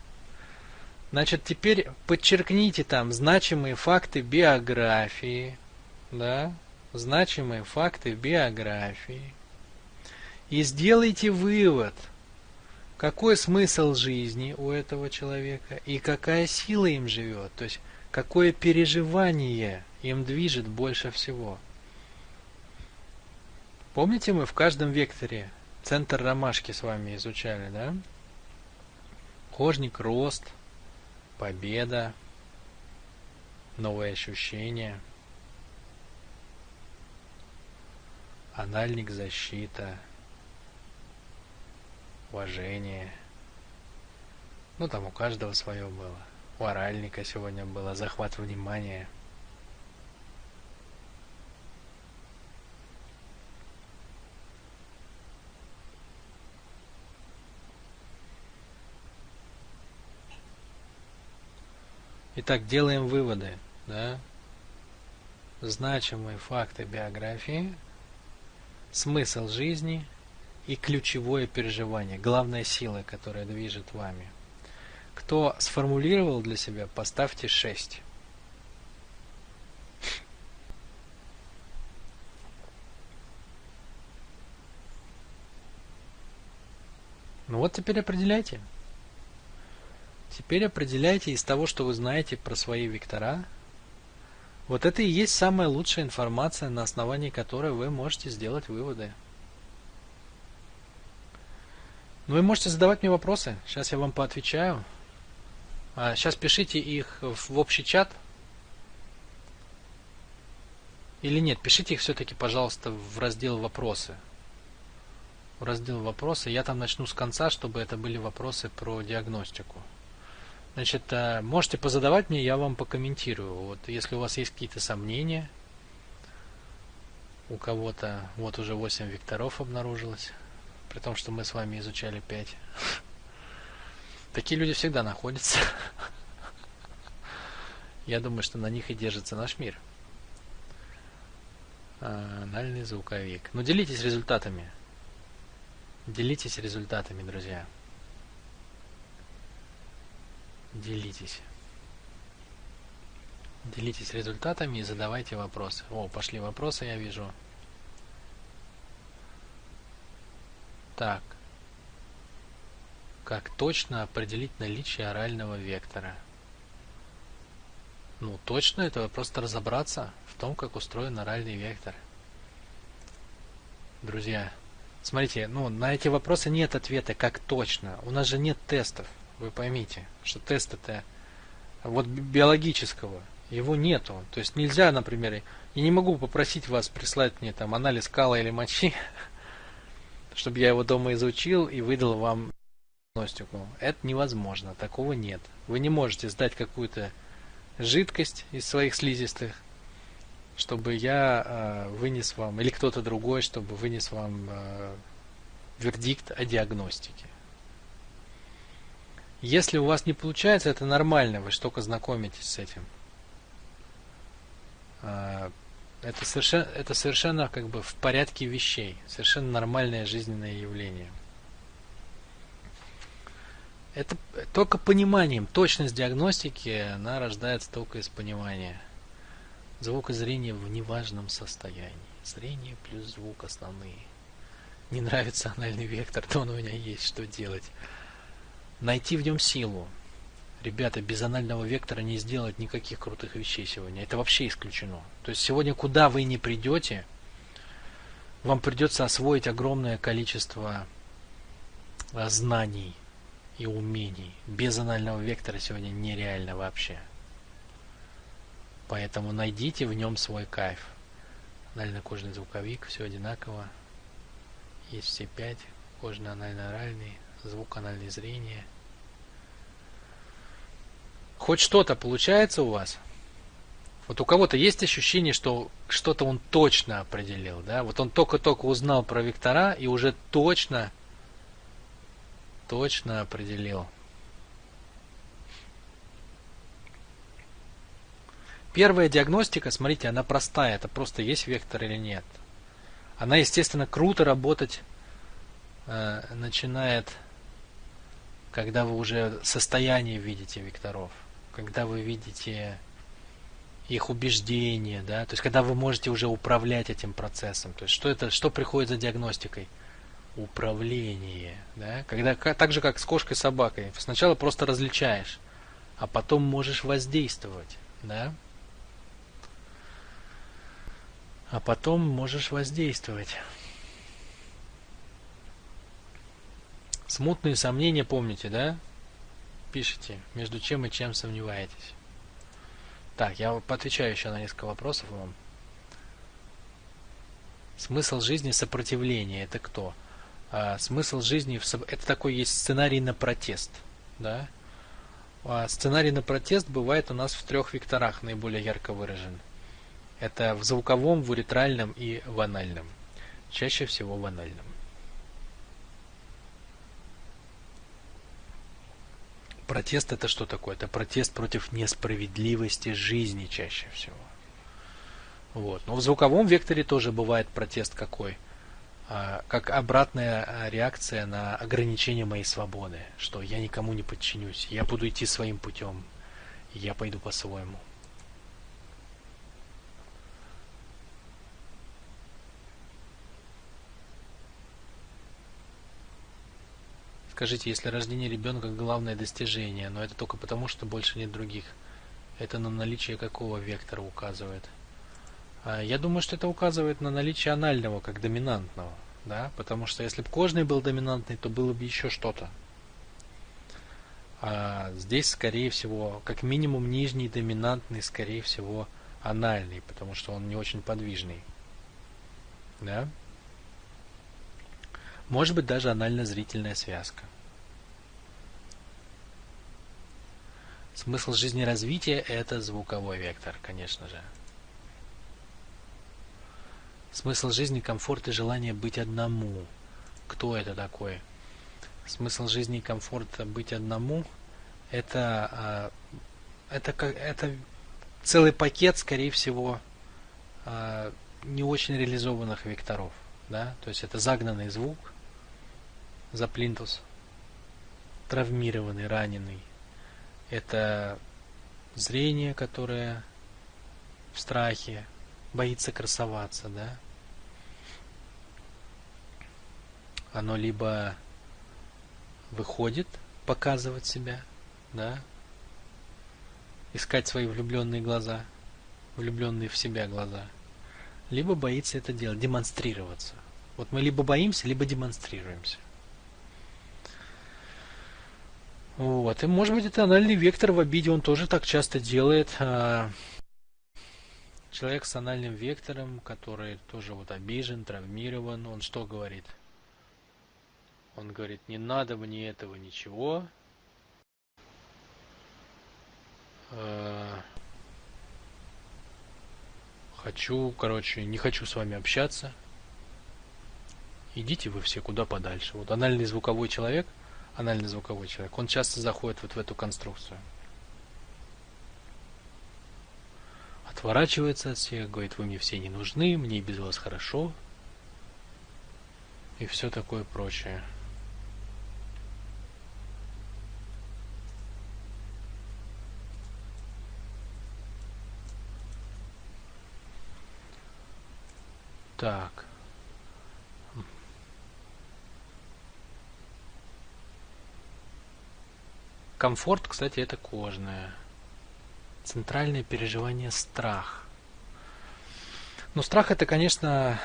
Значит, теперь подчеркните там значимые факты биографии. Да? Значимые факты биографии. И сделайте вывод, какой смысл жизни у этого человека и какая сила им живет. То есть, какое переживание им движет больше всего. Помните, мы в каждом векторе центр ромашки с вами изучали, да? Кожник, рост, победа, новые ощущения, анальник, защита, уважение. Ну, там у каждого свое было. У оральника сегодня было захват внимания. Итак, делаем выводы, да? Значимые факты биографии, смысл жизни и ключевое переживание, главная сила, которая движет вами. Кто сформулировал для себя, поставьте 6. Ну вот теперь определяйте. Теперь определяйте из того, что вы знаете про свои вектора. Вот это и есть самая лучшая информация, на основании которой вы можете сделать выводы. Ну, вы можете задавать мне вопросы. Сейчас я вам поотвечаю. Сейчас пишите их в общий чат. Или нет, пишите их все-таки, пожалуйста, в раздел «Вопросы». В раздел «Вопросы». Я там начну с конца, чтобы это были вопросы про диагностику. Значит, можете позадавать мне, я вам покомментирую. Вот если у вас есть какие-то сомнения, у кого-то вот уже 8 векторов обнаружилось, при том, что мы с вами изучали 5. Такие люди всегда находятся. Я думаю, что на них и держится наш мир. Анальный звуковик. Ну, делитесь результатами. Делитесь результатами, друзья. Делитесь. Делитесь результатами и задавайте вопросы. О, пошли вопросы, я вижу. Так. Как точно определить наличие орального вектора? Ну, точно это просто разобраться в том, как устроен оральный вектор. Друзья, смотрите, ну, на эти вопросы нет ответа, как точно. У нас же нет тестов. Вы поймите, что тест это вот биологического. Его нету. То есть нельзя, например, я не могу попросить вас прислать мне там анализ кала или мочи, чтобы я его дома изучил и выдал вам диагностику. Это невозможно, такого нет. Вы не можете сдать какую-то жидкость из своих слизистых, чтобы я вынес вам, или кто-то другой, чтобы вынес вам вердикт о диагностике. Если у вас не получается, это нормально, вы же только знакомитесь с этим. Это совершенно как бы в порядке вещей, совершенно нормальное жизненное явление. Это только пониманием, точность диагностики, она рождается только из понимания. Звук и зрение в неважном состоянии. Зрение плюс звук основные. Не нравится анальный вектор, то он у меня есть, что делать. Найти в нем силу. Ребята, без анального вектора не сделать никаких крутых вещей сегодня. Это вообще исключено. То есть сегодня куда вы не придете, вам придется освоить огромное количество знаний и умений. Без анального вектора сегодня нереально вообще. Поэтому найдите в нем свой кайф. Анально-кожный звуковик, все одинаково. Есть все 5. Кожный, анально-оральный, звук, анальное зрение. Хоть что-то получается у вас? Вот у кого-то есть ощущение, что что-то он точно определил, да? Вот он только-только узнал про вектора и уже точно определил. Первая диагностика, смотрите, она простая, это просто есть вектор или нет. Она, естественно, круто работать начинает, когда вы уже состояние видите векторов, когда вы видите их убеждения, да, то есть когда вы можете уже управлять этим процессом. То есть что приходит за диагностикой? Управление, да, когда так же как с кошкой, собакой, сначала просто различаешь, а потом можешь воздействовать, да. А потом можешь воздействовать. Смутные сомнения помните, да? Пишите, между чем и чем сомневаетесь. Так, я отвечаю еще на несколько вопросов вам. Смысл жизни сопротивления. Это кто? Смысл жизни это такой есть сценарий на протест, да? Сценарий на протест бывает у нас в 3 векторах наиболее ярко выражен. Это в звуковом, в уретральном и в анальном. Чаще всего в анальном. Протест это что такое? Это протест против несправедливости жизни чаще всего. Вот. Но в звуковом векторе тоже бывает протест какой? Как обратная реакция на ограничение моей свободы. Что я никому не подчинюсь. Я буду идти своим путем. Я пойду по-своему. Скажите, если рождение ребенка главное достижение, но это только потому, что больше нет других, это на наличие какого вектора указывает? Я думаю, что это указывает на наличие анального как доминантного, да, потому что если бы кожный был доминантный, то было бы еще что-то. А здесь, скорее всего, как минимум нижний доминантный, скорее всего, анальный, потому что он не очень подвижный, да. Может быть даже анально-зрительная связка. Смысл жизнеразвития это звуковой вектор, конечно же. Смысл жизни, комфорт и желание быть одному. Кто это такой? Смысл жизни и комфорт быть одному это целый пакет, скорее всего, не очень реализованных векторов, да? То есть это загнанный звук за плинтус, травмированный, раненый. Это зрение, которое в страхе, боится красоваться, да, оно либо выходит показывать себя, да, искать свои влюбленные глаза, влюбленные в себя глаза, либо боится это делать, демонстрироваться. Вот мы либо боимся, либо демонстрируемся. Вот. И может быть это анальный вектор в обиде, он тоже так часто делает. Человек с анальным вектором, который тоже вот обижен, травмирован, он что говорит? Он говорит, не надо мне этого ничего. Не хочу с вами общаться. Идите вы все куда подальше. Вот анальный звуковой человек, он часто заходит вот в эту конструкцию. Отворачивается от всех, говорит, вы мне все не нужны, мне и без вас хорошо. И все такое прочее. Так. Комфорт, кстати, это кожное. Центральное переживание страх. Но страх это, конечно,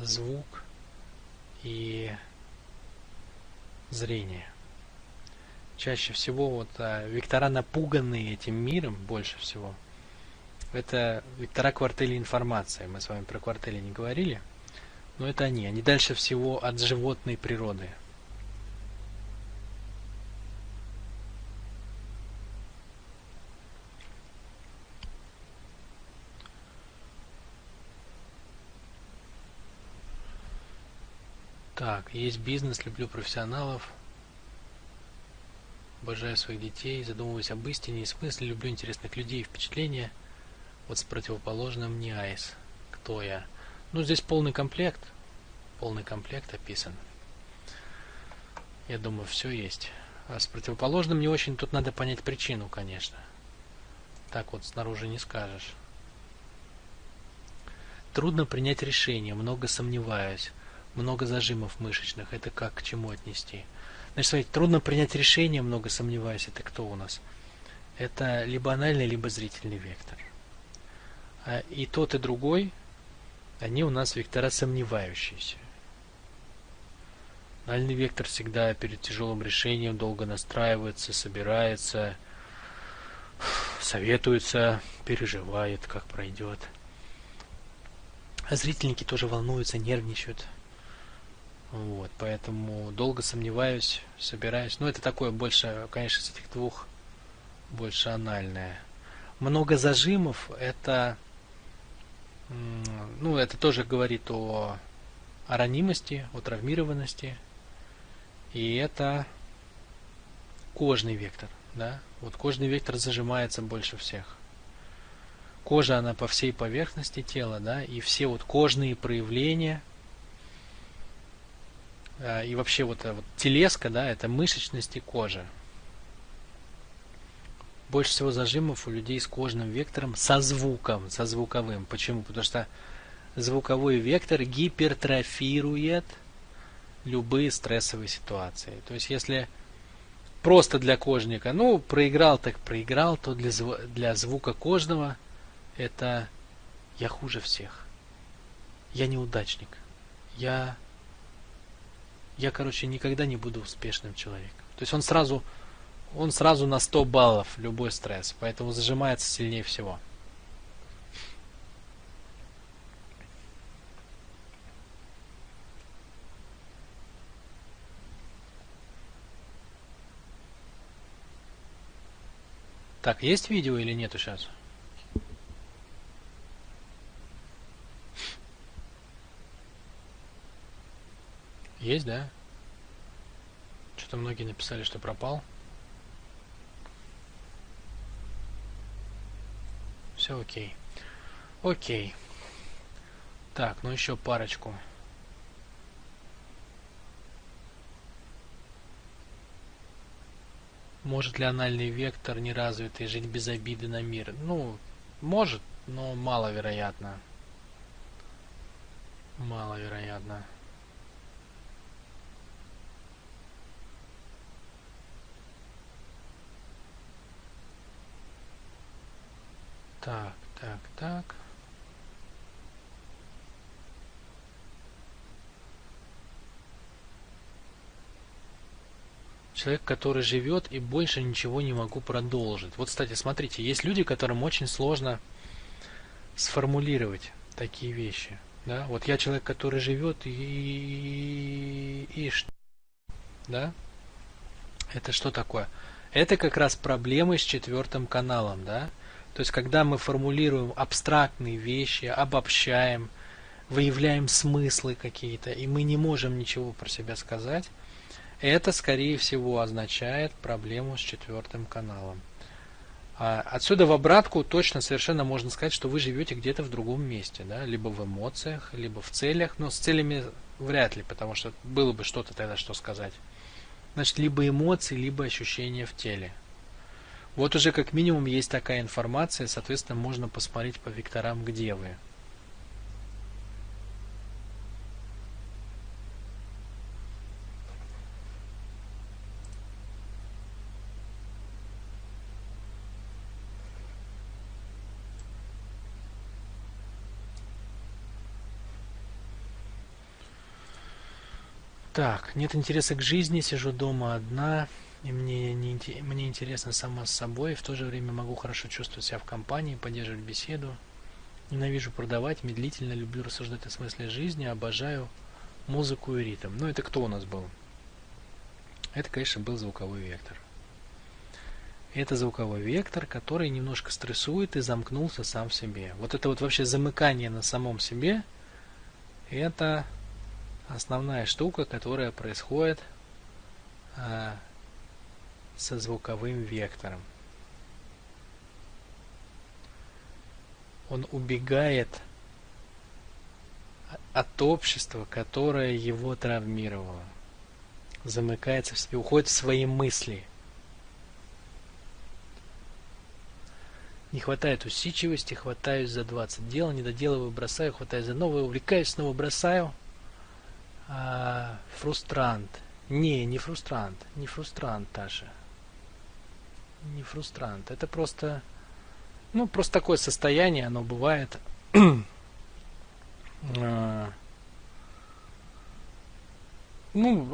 звук и зрение. Чаще всего вот вектора, напуганные этим миром больше всего, это вектора квартели информации. Мы с вами про квартели не говорили, но это они дальше всего от животной природы. Так, есть бизнес, люблю профессионалов, обожаю своих детей, задумываюсь об истине и смысле, люблю интересных людей и впечатления. Вот с противоположным не айс. Кто я? Ну, здесь полный комплект описан. Я думаю, все есть. А с противоположным не очень, тут надо понять причину, конечно. Так вот снаружи не скажешь. Трудно принять решение, много сомневаюсь, много зажимов мышечных. Это как к чему отнести? Значит, смотрите, трудно принять решение, много сомневаюсь. Это кто у нас? Это либо анальный, либо зрительный вектор. И тот, и другой, они у нас вектора сомневающиеся. Анальный вектор всегда перед тяжелым решением долго настраивается, собирается, советуется, переживает, как пройдет. А зрительники тоже волнуются, нервничают. Вот, поэтому долго сомневаюсь, собираюсь. Но это такое больше, конечно, из этих двух больше анальное. Много зажимов, это тоже говорит о ранимости, о травмированности. И это кожный вектор, да? Вот кожный вектор зажимается больше всех. Кожа, она по всей поверхности тела, да, и все вот кожные проявления, и вообще вот телеска, да, это мышечность и кожа. Больше всего зажимов у людей с кожным вектором со звуком, со звуковым. Почему? Потому что звуковой вектор гипертрофирует любые стрессовые ситуации. То есть, если просто для кожника, проиграл так проиграл, то для звука кожного это я хуже всех. Я неудачник. Я никогда не буду успешным человеком. То есть он сразу на 100 баллов любой стресс, поэтому зажимается сильнее всего. Так, есть видео или нету сейчас? Есть, да? Что-то многие написали, что пропал. Все окей. Окей. Так, еще парочку. Может ли анальный вектор неразвитый жить без обиды на мир? Ну, может, но маловероятно. Маловероятно. Так, так, так. Человек, который живет и больше ничего не могу продолжить. Вот, кстати, смотрите, есть люди, которым очень сложно сформулировать такие вещи. Да? Вот я человек, который живет и что? Да? Это что такое? Это как раз проблемы с четвертым каналом, да? То есть, когда мы формулируем абстрактные вещи, обобщаем, выявляем смыслы какие-то, и мы не можем ничего про себя сказать, это, скорее всего, означает проблему с четвертым каналом. Отсюда в обратку точно совершенно можно сказать, что вы живете где-то в другом месте, да? Либо в эмоциях, либо в целях, но с целями вряд ли, потому что было бы что-то тогда, что сказать. Значит, либо эмоции, либо ощущения в теле. Вот уже как минимум есть такая информация, соответственно, можно посмотреть по векторам, где вы. Так, нет интереса к жизни, сижу дома одна, и мне интересно сама с собой, в то же время могу хорошо чувствовать себя в компании, поддерживать беседу. Ненавижу продавать, медлительно люблю рассуждать о смысле жизни, обожаю музыку и ритм. Ну, это кто у нас был? Это, конечно, был звуковой вектор. Это звуковой вектор, который немножко стрессует и замкнулся сам в себе. Вот это вот вообще замыкание на самом себе, это основная штука, которая происходит со звуковым вектором. Он убегает от общества, которое его травмировало. Замыкается в себе, уходит в свои мысли. Не хватает усидчивости, хватаюсь за 20 дел, не доделываю, бросаю, хватаюсь за новое, увлекаюсь, снова бросаю. Фрустрант. Не фрустрант. Не фрустрант, Таша. Не фрустрант. Это просто... Ну, просто такое состояние, оно бывает... Ну,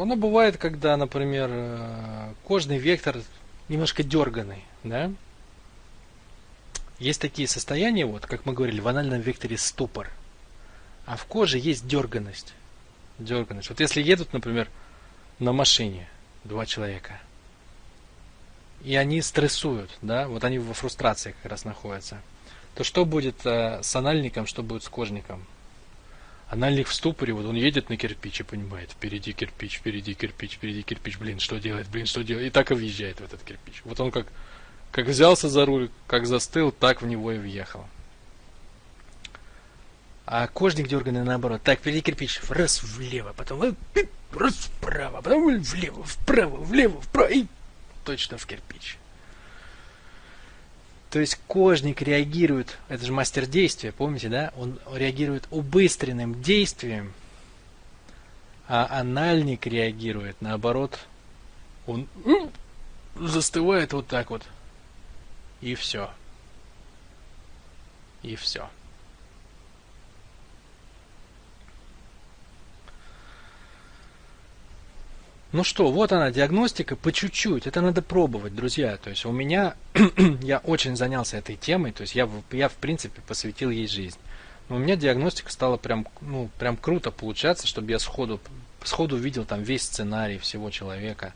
оно бывает, когда, например, кожный вектор немножко дерганый, да? Есть такие состояния, вот, как мы говорили, в анальном векторе ступор. А в коже есть дерганность. Дерганность. Вот если едут, например, на машине два человека, и они стрессуют, да, вот они во фрустрации как раз находятся, то что будет с анальником, что будет с кожником? Анальник в ступоре, вот он едет на кирпич и понимает, впереди кирпич, впереди кирпич, впереди кирпич, блин, что делать, и так и въезжает в этот кирпич. Вот он как взялся за руль, как застыл, так в него и въехал. А кожник дерганый наоборот. Так, впереди кирпич, раз влево, потом раз вправо, потом влево, вправо, и точно в кирпич. То есть кожник реагирует, это же мастер действия, помните, да? Он реагирует убыстренным действием, а анальник реагирует наоборот. Он застывает вот так вот. И все. И все. Ну что, вот она, диагностика по чуть-чуть. Это надо пробовать, друзья. То есть у меня, я очень занялся этой темой, то есть я в принципе посвятил ей жизнь. Но у меня диагностика стала прям круто получаться, чтобы я сходу видел там весь сценарий всего человека.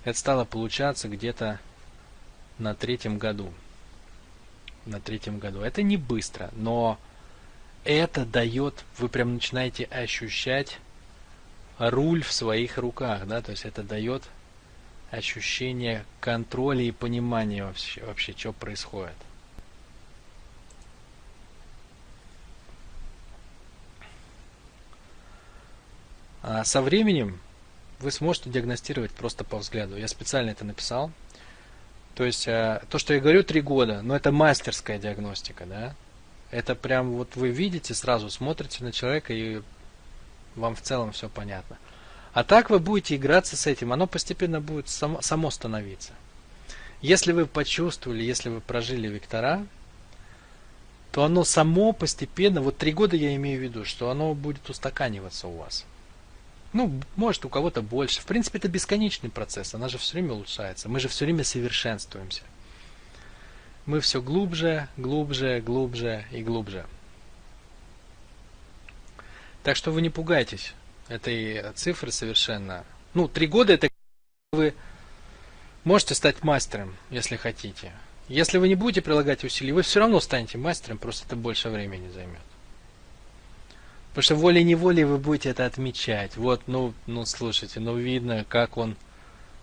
Это стало получаться где-то на третьем году. Это не быстро, но это дает, вы прям начинаете ощущать руль в своих руках, да, то есть это дает ощущение контроля и понимания вообще что происходит. А со временем вы сможете диагностировать просто по взгляду. Я специально это написал. То есть то, что я говорю 3 года, но это мастерская диагностика, да? Это прям вот вы видите, сразу смотрите на человека, и вам в целом все понятно. А так вы будете играться с этим, оно постепенно будет само становиться. Если вы почувствовали, если вы прожили вектора, то оно само постепенно, вот 3 года я имею в виду, что оно будет устаканиваться у вас. Ну, может у кого-то больше. В принципе, это бесконечный процесс, она же все время улучшается. Мы же все время совершенствуемся. Мы все глубже, глубже, глубже и глубже. Так что вы не пугайтесь этой цифры совершенно. Ну, 3 года это вы можете стать мастером, если хотите. Если вы не будете прилагать усилий, вы все равно станете мастером, просто это больше времени займет. Потому что волей-неволей вы будете это отмечать. Вот, ну слушайте, видно, как он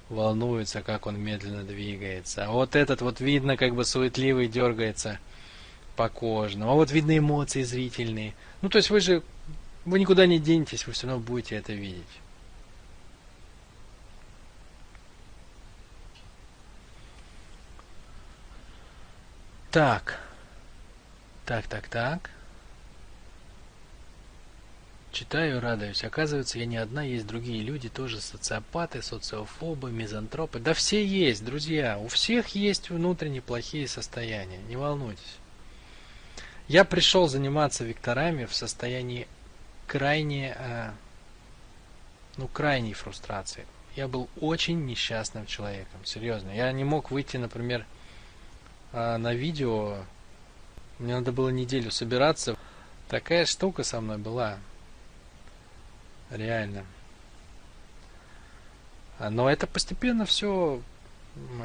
волнуется, как он медленно двигается. А вот этот вот видно, как бы суетливый дергается по кожному. А вот видно эмоции зрительные. Ну, то есть вы никуда не денетесь, вы все равно будете это видеть. Так. Читаю и радуюсь. Оказывается, я не одна, есть другие люди, тоже социопаты, социофобы, мизантропы. Да все есть, друзья. У всех есть внутренне плохие состояния. Не волнуйтесь. Я пришел заниматься векторами в состоянии крайней фрустрации. Я был очень несчастным человеком. Серьезно. Я не мог выйти, например, на видео. Мне надо было неделю собираться. Такая штука со мной была. Реально. Но это постепенно все,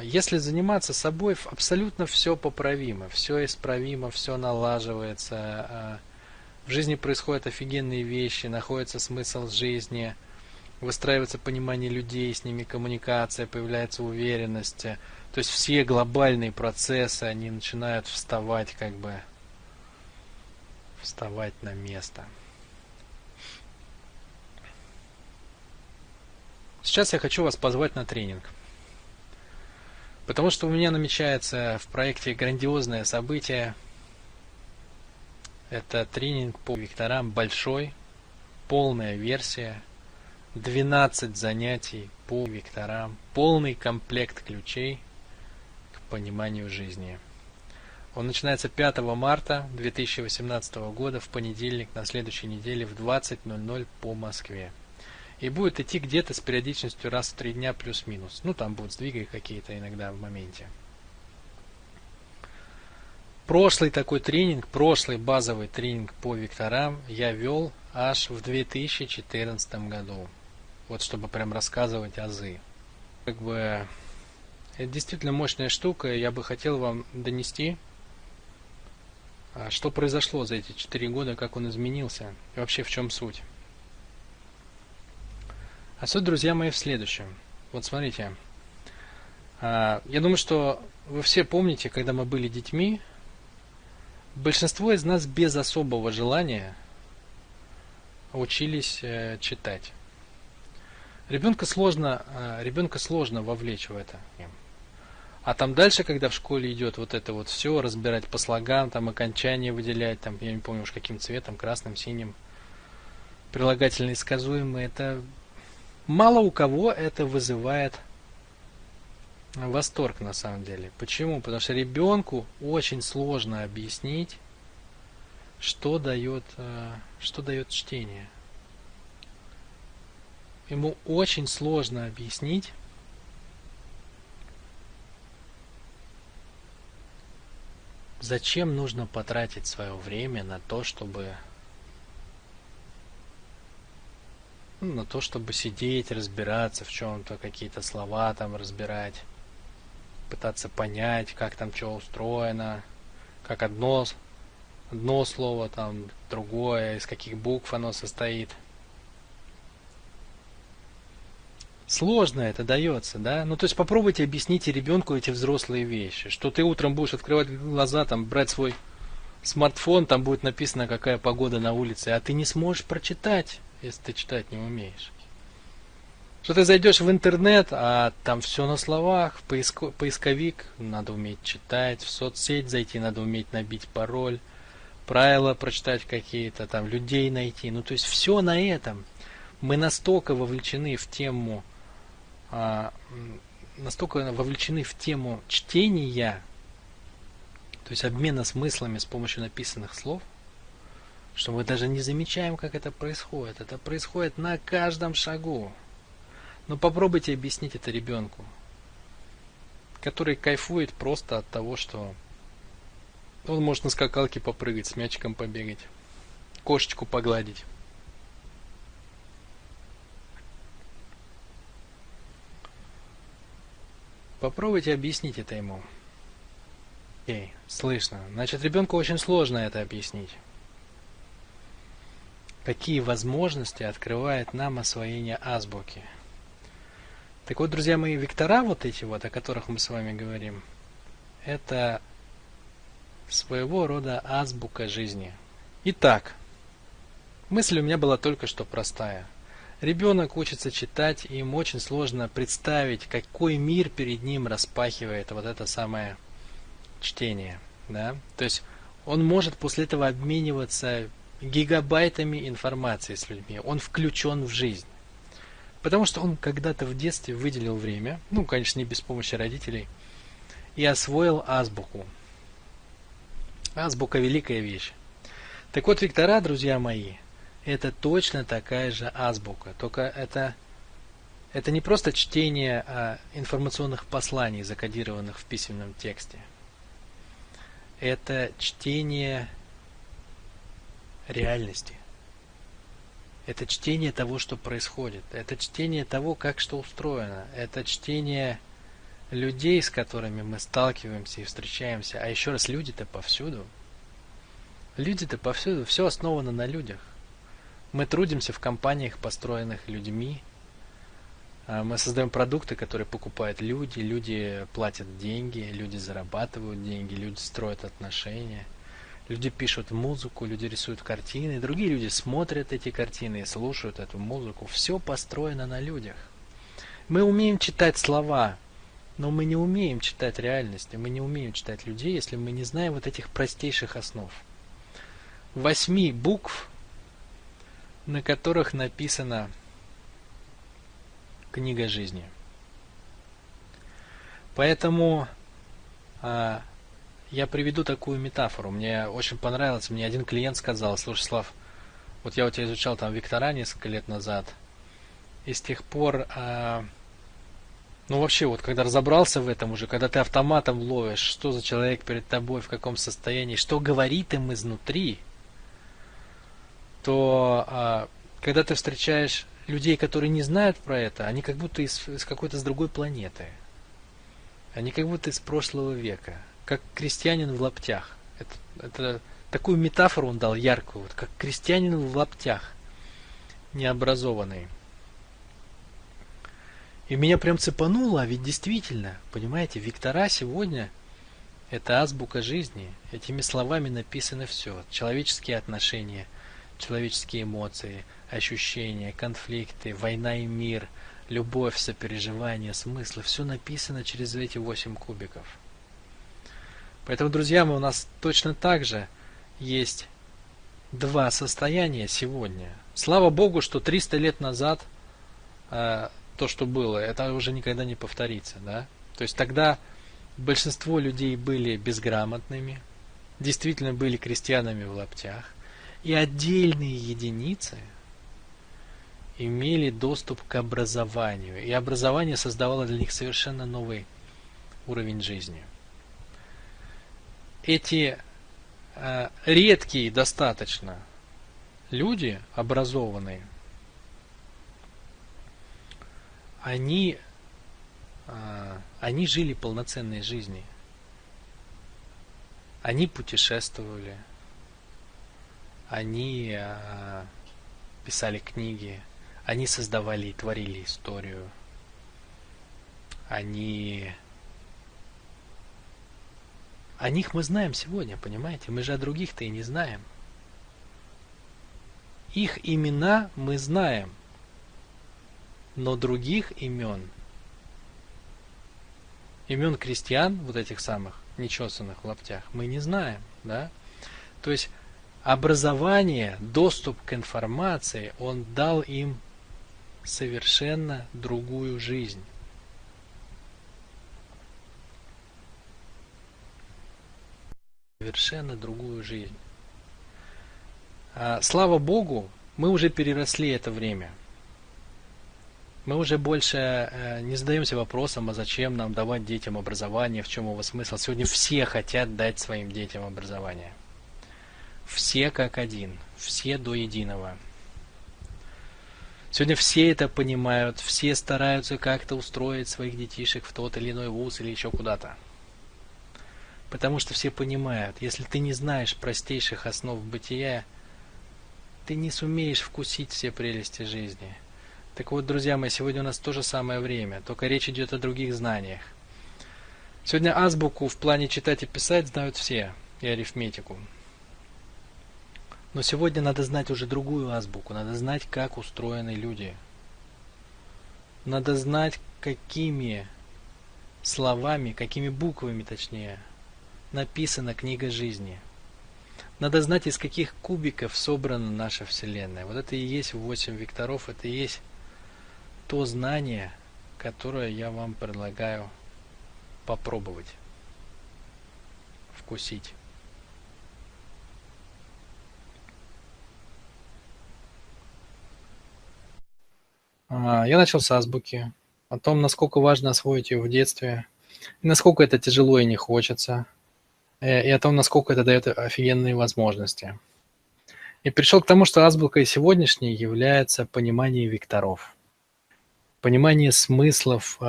если заниматься собой, абсолютно все поправимо, все исправимо, все налаживается. В жизни происходят офигенные вещи, находится смысл жизни, выстраивается понимание людей, с ними коммуникация, появляется уверенность. То есть все глобальные процессы, они начинают вставать на место. Сейчас я хочу вас позвать на тренинг. Потому что у меня намечается в проекте грандиозное событие. Это тренинг по векторам большой, полная версия, 12 занятий по векторам, полный комплект ключей к пониманию жизни. Он начинается 5 марта 2018 года в понедельник на следующей неделе в 20:00 по Москве. И будет идти где-то с периодичностью раз в 3 дня плюс-минус. Ну, там будут сдвиги какие-то иногда в моменте. Прошлый такой тренинг, прошлый базовый тренинг по векторам я вел аж в 2014 году. Вот чтобы прям рассказывать азы. Это действительно мощная штука. Я бы хотел вам донести, что произошло за эти 4 года, как он изменился и вообще в чем суть. А суть, друзья мои, в следующем. Вот смотрите. Я думаю, что вы все помните, когда мы были детьми, большинство из нас без особого желания учились читать. Ребенка сложно вовлечь в это. А там дальше, когда в школе идет вот это вот все, разбирать по слогам, там окончания выделять, там, я не помню уж каким цветом, красным, синим, прилагательные сказуемые, это мало у кого это вызывает восторг на самом деле. Почему? Потому что ребенку очень сложно объяснить, что дает чтение. Ему очень сложно объяснить, зачем нужно потратить свое время на то, чтобы сидеть, разбираться в чем-то, какие-то слова там разбирать, пытаться понять, как там что устроено, как одно слово, там другое, из каких букв оно состоит. Сложно это дается, да? Ну, то есть попробуйте объяснить ребенку эти взрослые вещи, что ты утром будешь открывать глаза, там, брать свой смартфон, там будет написано, какая погода на улице, а ты не сможешь прочитать, если ты читать не умеешь. Что ты зайдешь в интернет, а там все на словах, в поисковик надо уметь читать, в соцсеть зайти надо уметь набить пароль, правила прочитать какие-то, там людей найти. Ну, то есть все на этом. Мы а, настолько вовлечены в тему чтения, то есть обмена смыслами с помощью написанных слов, что мы даже не замечаем, как это происходит. Это происходит на каждом шагу. Но попробуйте объяснить это ребенку, который кайфует просто от того, что он может на скакалке попрыгать, с мячиком побегать, кошечку погладить. Попробуйте объяснить это ему. Окей, слышно. Значит, ребенку очень сложно это объяснить. Какие возможности открывает нам освоение азбуки? Так вот, друзья мои, вектора вот эти вот, о которых мы с вами говорим, это своего рода азбука жизни. Итак, мысль у меня была только что простая. Ребенок учится читать, и ему очень сложно представить, какой мир перед ним распахивает вот это самое чтение. Да? То есть он может после этого обмениваться гигабайтами информации с людьми. Он включен в жизнь. Потому что он когда-то в детстве выделил время, ну, конечно, не без помощи родителей, и освоил азбуку. Азбука – великая вещь. Так вот, вектора, друзья мои, это точно такая же азбука. Только это не просто чтение информационных посланий, закодированных в письменном тексте. Это чтение реальности. Это чтение того, что происходит. Это чтение того, как что устроено. Это чтение людей, с которыми мы сталкиваемся и встречаемся. А еще раз, люди-то повсюду. Люди-то повсюду. Все основано на людях. Мы трудимся в компаниях, построенных людьми. Мы создаем продукты, которые покупают люди. Люди платят деньги, люди зарабатывают деньги, люди строят отношения. Люди пишут музыку, люди рисуют картины, другие люди смотрят эти картины и слушают эту музыку. Все построено на людях. Мы умеем читать слова, но мы не умеем читать реальности, мы не умеем читать людей, если мы не знаем вот этих простейших основ. 8 букв, на которых написана книга жизни. Поэтому я приведу такую метафору. Мне очень понравилось. Мне один клиент сказал: слушай, Слав, вот я у тебя изучал там вектора несколько лет назад, и с тех пор, ну вообще, вот когда разобрался в этом уже, когда ты автоматом ловишь, что за человек перед тобой, в каком состоянии, что говорит им изнутри, то когда ты встречаешь людей, которые не знают про это, они как будто из какой-то с другой планеты. Они как будто из прошлого века. Как крестьянин в лаптях. Это такую метафору он дал яркую, вот как крестьянин в лаптях, необразованный. И меня прям цепануло, а ведь действительно, понимаете, вектора сегодня это азбука жизни. Этими словами написано все. Человеческие отношения, человеческие эмоции, ощущения, конфликты, война и мир, любовь, сопереживание, смыслы. Все написано через эти 8 кубиков. Поэтому, друзья мои, у нас точно так же есть 2 состояния сегодня. Слава Богу, что 300 лет назад то, что было, это уже никогда не повторится. Да? То есть тогда большинство людей были безграмотными, действительно были крестьянами в лаптях, и отдельные единицы имели доступ к образованию. И образование создавало для них совершенно новый уровень жизни. Эти редкие достаточно люди, образованные, они жили полноценной жизнью. Они путешествовали, они писали книги, они создавали и творили историю, о них мы знаем сегодня, понимаете? Мы же о других-то и не знаем. Их имена мы знаем. Но других имен крестьян, вот этих самых, нечесанных в лаптях, мы не знаем, да? То есть образование, доступ к информации, он дал им совершенно другую жизнь. Совершенно другую жизнь. Слава Богу, мы уже переросли это время. Мы уже больше не задаемся вопросом, а зачем нам давать детям образование, в чем его смысл. Сегодня все хотят дать своим детям образование. Все как один, все до единого. Сегодня все это понимают, все стараются как-то устроить своих детишек в тот или иной вуз или еще куда-то. Потому что все понимают, если ты не знаешь простейших основ бытия, ты не сумеешь вкусить все прелести жизни. Так вот, друзья мои, сегодня у нас то же самое время, только речь идет о других знаниях. Сегодня азбуку в плане читать и писать знают все, и арифметику. Но сегодня надо знать уже другую азбуку, надо знать, как устроены люди. Надо знать, какими словами, какими буквами точнее, написана книга жизни. Надо знать, из каких кубиков собрана наша Вселенная. Вот это и есть 8 векторов, это и есть то знание, которое я вам предлагаю попробовать, вкусить. Я начал с азбуки, о том, насколько важно освоить ее в детстве, и насколько это тяжело и не хочется, и о том, насколько это дает офигенные возможности. И пришел к тому, что азбукой сегодняшней является понимание векторов, понимание смыслов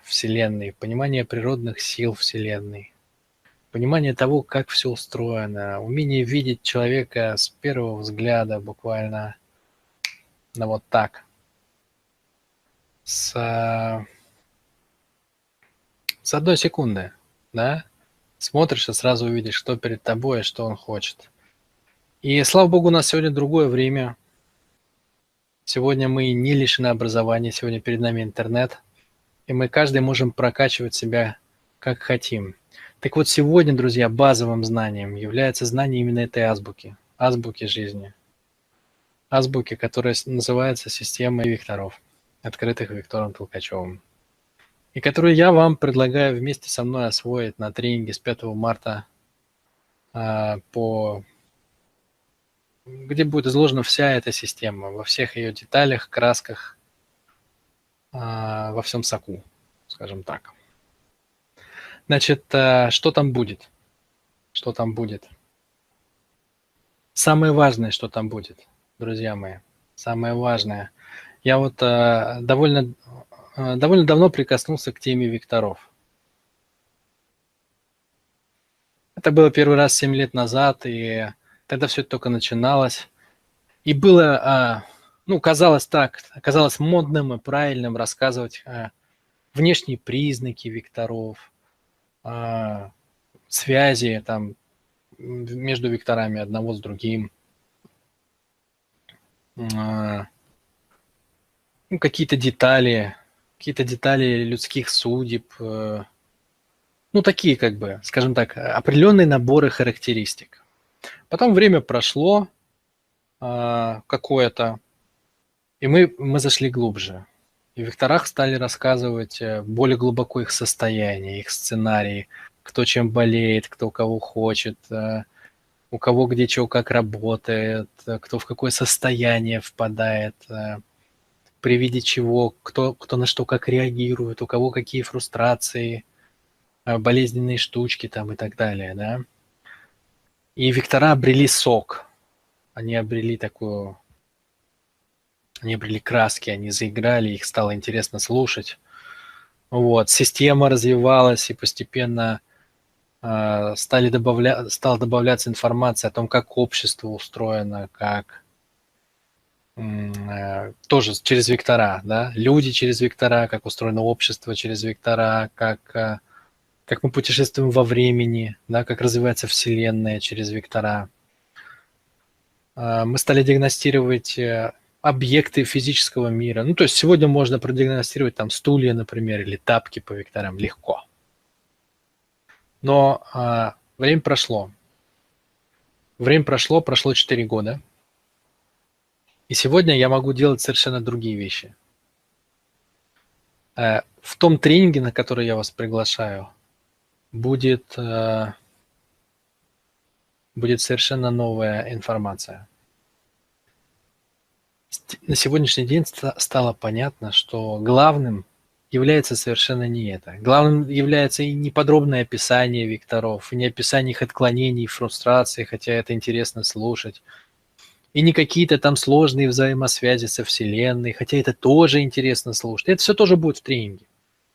Вселенной, понимание природных сил Вселенной, понимание того, как все устроено, умение видеть человека с первого взгляда буквально, вот так, с одной секунды, да, смотришь и сразу увидишь, что перед тобой и что он хочет. И слава богу, у нас сегодня другое время. Сегодня мы не лишены образования, сегодня перед нами интернет, и мы каждый можем прокачивать себя как хотим. Так вот, сегодня, друзья, базовым знанием является знание именно этой азбуки, азбуки жизни. Азбуки, которая называется системой векторов, открытых Виктором Толкачевым. И которую я вам предлагаю вместе со мной освоить на тренинге с 5 марта, где будет изложена вся эта система, во всех ее деталях, красках, во всем соку, скажем так. Значит, что там будет? Что там будет? Самое важное, что там будет, друзья мои, самое важное. Я вот довольно давно прикоснулся к теме векторов. Это было первый раз 7 лет назад, и тогда все это только начиналось. И было, казалось модным и правильным рассказывать внешние признаки векторов, связи там между векторами одного с другим, какие-то детали людских судеб, такие, как бы, скажем так, определенные наборы характеристик. Потом время прошло какое-то, и мы зашли глубже. И в векторах стали рассказывать более глубоко их состояние, их сценарии, кто чем болеет, кто кого хочет, у кого где чего как работает, кто в какое состояние впадает, при виде чего, кто на что как реагирует, у кого какие фрустрации, болезненные штучки там и так далее, да. И вектора обрели сок, они обрели краски, они заиграли, их стало интересно слушать. Вот, система развивалась, и постепенно стала добавляться информация о том, как общество устроено, как тоже через вектора, да, люди через вектора, как устроено общество через вектора, как мы путешествуем во времени, да, как развивается Вселенная через вектора. Мы стали диагностировать объекты физического мира. Ну, то есть сегодня можно продиагностировать там стулья, например, или тапки по векторам легко. Но время прошло. Время прошло 4 года. И сегодня я могу делать совершенно другие вещи. В том тренинге, на который я вас приглашаю, будет совершенно новая информация. На сегодняшний день стало понятно, что главным является совершенно не это. Главным является и не подробное описание векторов, и не описание их отклонений, фрустраций, хотя это интересно слушать, и не какие-то там сложные взаимосвязи со Вселенной, хотя это тоже интересно слушать. Это все тоже будет в тренинге.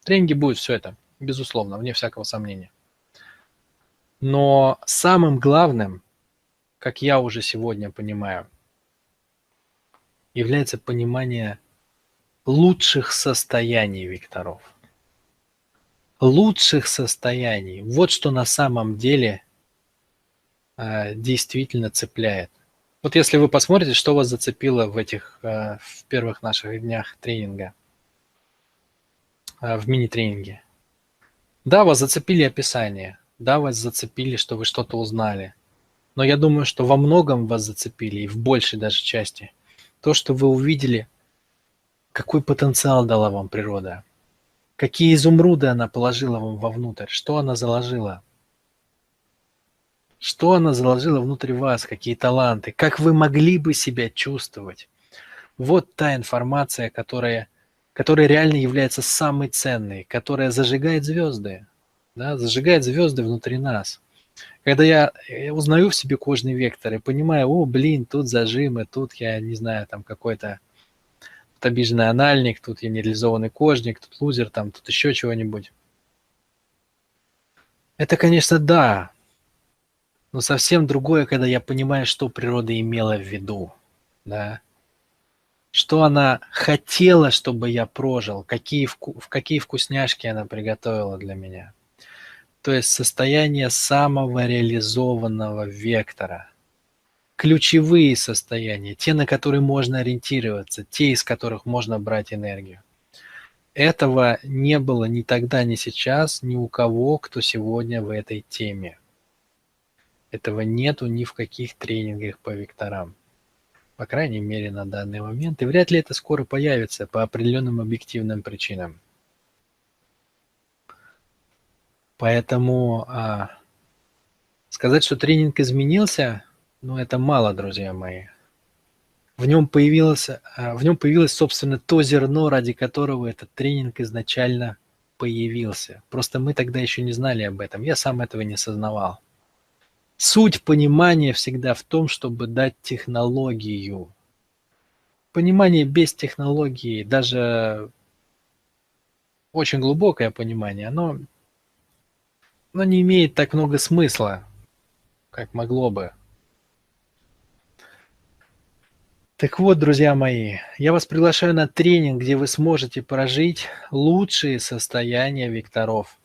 В тренинге будет все это, безусловно, вне всякого сомнения. Но самым главным, как я уже сегодня понимаю, является понимание лучших состояний векторов. Лучших состояний. Вот что на самом деле действительно цепляет. Вот если вы посмотрите, что вас зацепило в первых наших днях тренинга, в мини-тренинге. Да, вас зацепили описание, да, вас зацепили, что вы что-то узнали. Но я думаю, что во многом вас зацепили, и в большей даже части, то, что вы увидели, какой потенциал дала вам природа, какие изумруды она положила вам вовнутрь, что она заложила. Что она заложила внутрь вас, какие таланты, как вы могли бы себя чувствовать. Вот та информация, которая реально является самой ценной, которая зажигает звезды, да, зажигает звезды внутри нас. Когда я узнаю в себе кожный вектор и понимаю, о, блин, тут зажимы, тут я не знаю, там какой-то тут обиженный анальник, тут я нереализованный кожник, тут лузер, там, тут еще чего-нибудь. Это, конечно, да, но совсем другое, когда я понимаю, что природа имела в виду, да, что она хотела, чтобы я прожил, какие вкусняшки она приготовила для меня. То есть состояние самого реализованного вектора. Ключевые состояния, те, на которые можно ориентироваться, те, из которых можно брать энергию. Этого не было ни тогда, ни сейчас, ни у кого, кто сегодня в этой теме. Этого нету ни в каких тренингах по векторам. По крайней мере, на данный момент. И вряд ли это скоро появится по определенным объективным причинам. Поэтому сказать, что тренинг изменился, ну, это мало, друзья мои. В нем появилось, собственно, то зерно, ради которого этот тренинг изначально появился. Просто мы тогда еще не знали об этом. Я сам этого не осознавал. Суть понимания всегда в том, чтобы дать технологию. Понимание без технологии, даже очень глубокое понимание, оно не имеет так много смысла, как могло бы. Так вот, друзья мои, я вас приглашаю на тренинг, где вы сможете прожить лучшие состояния векторов.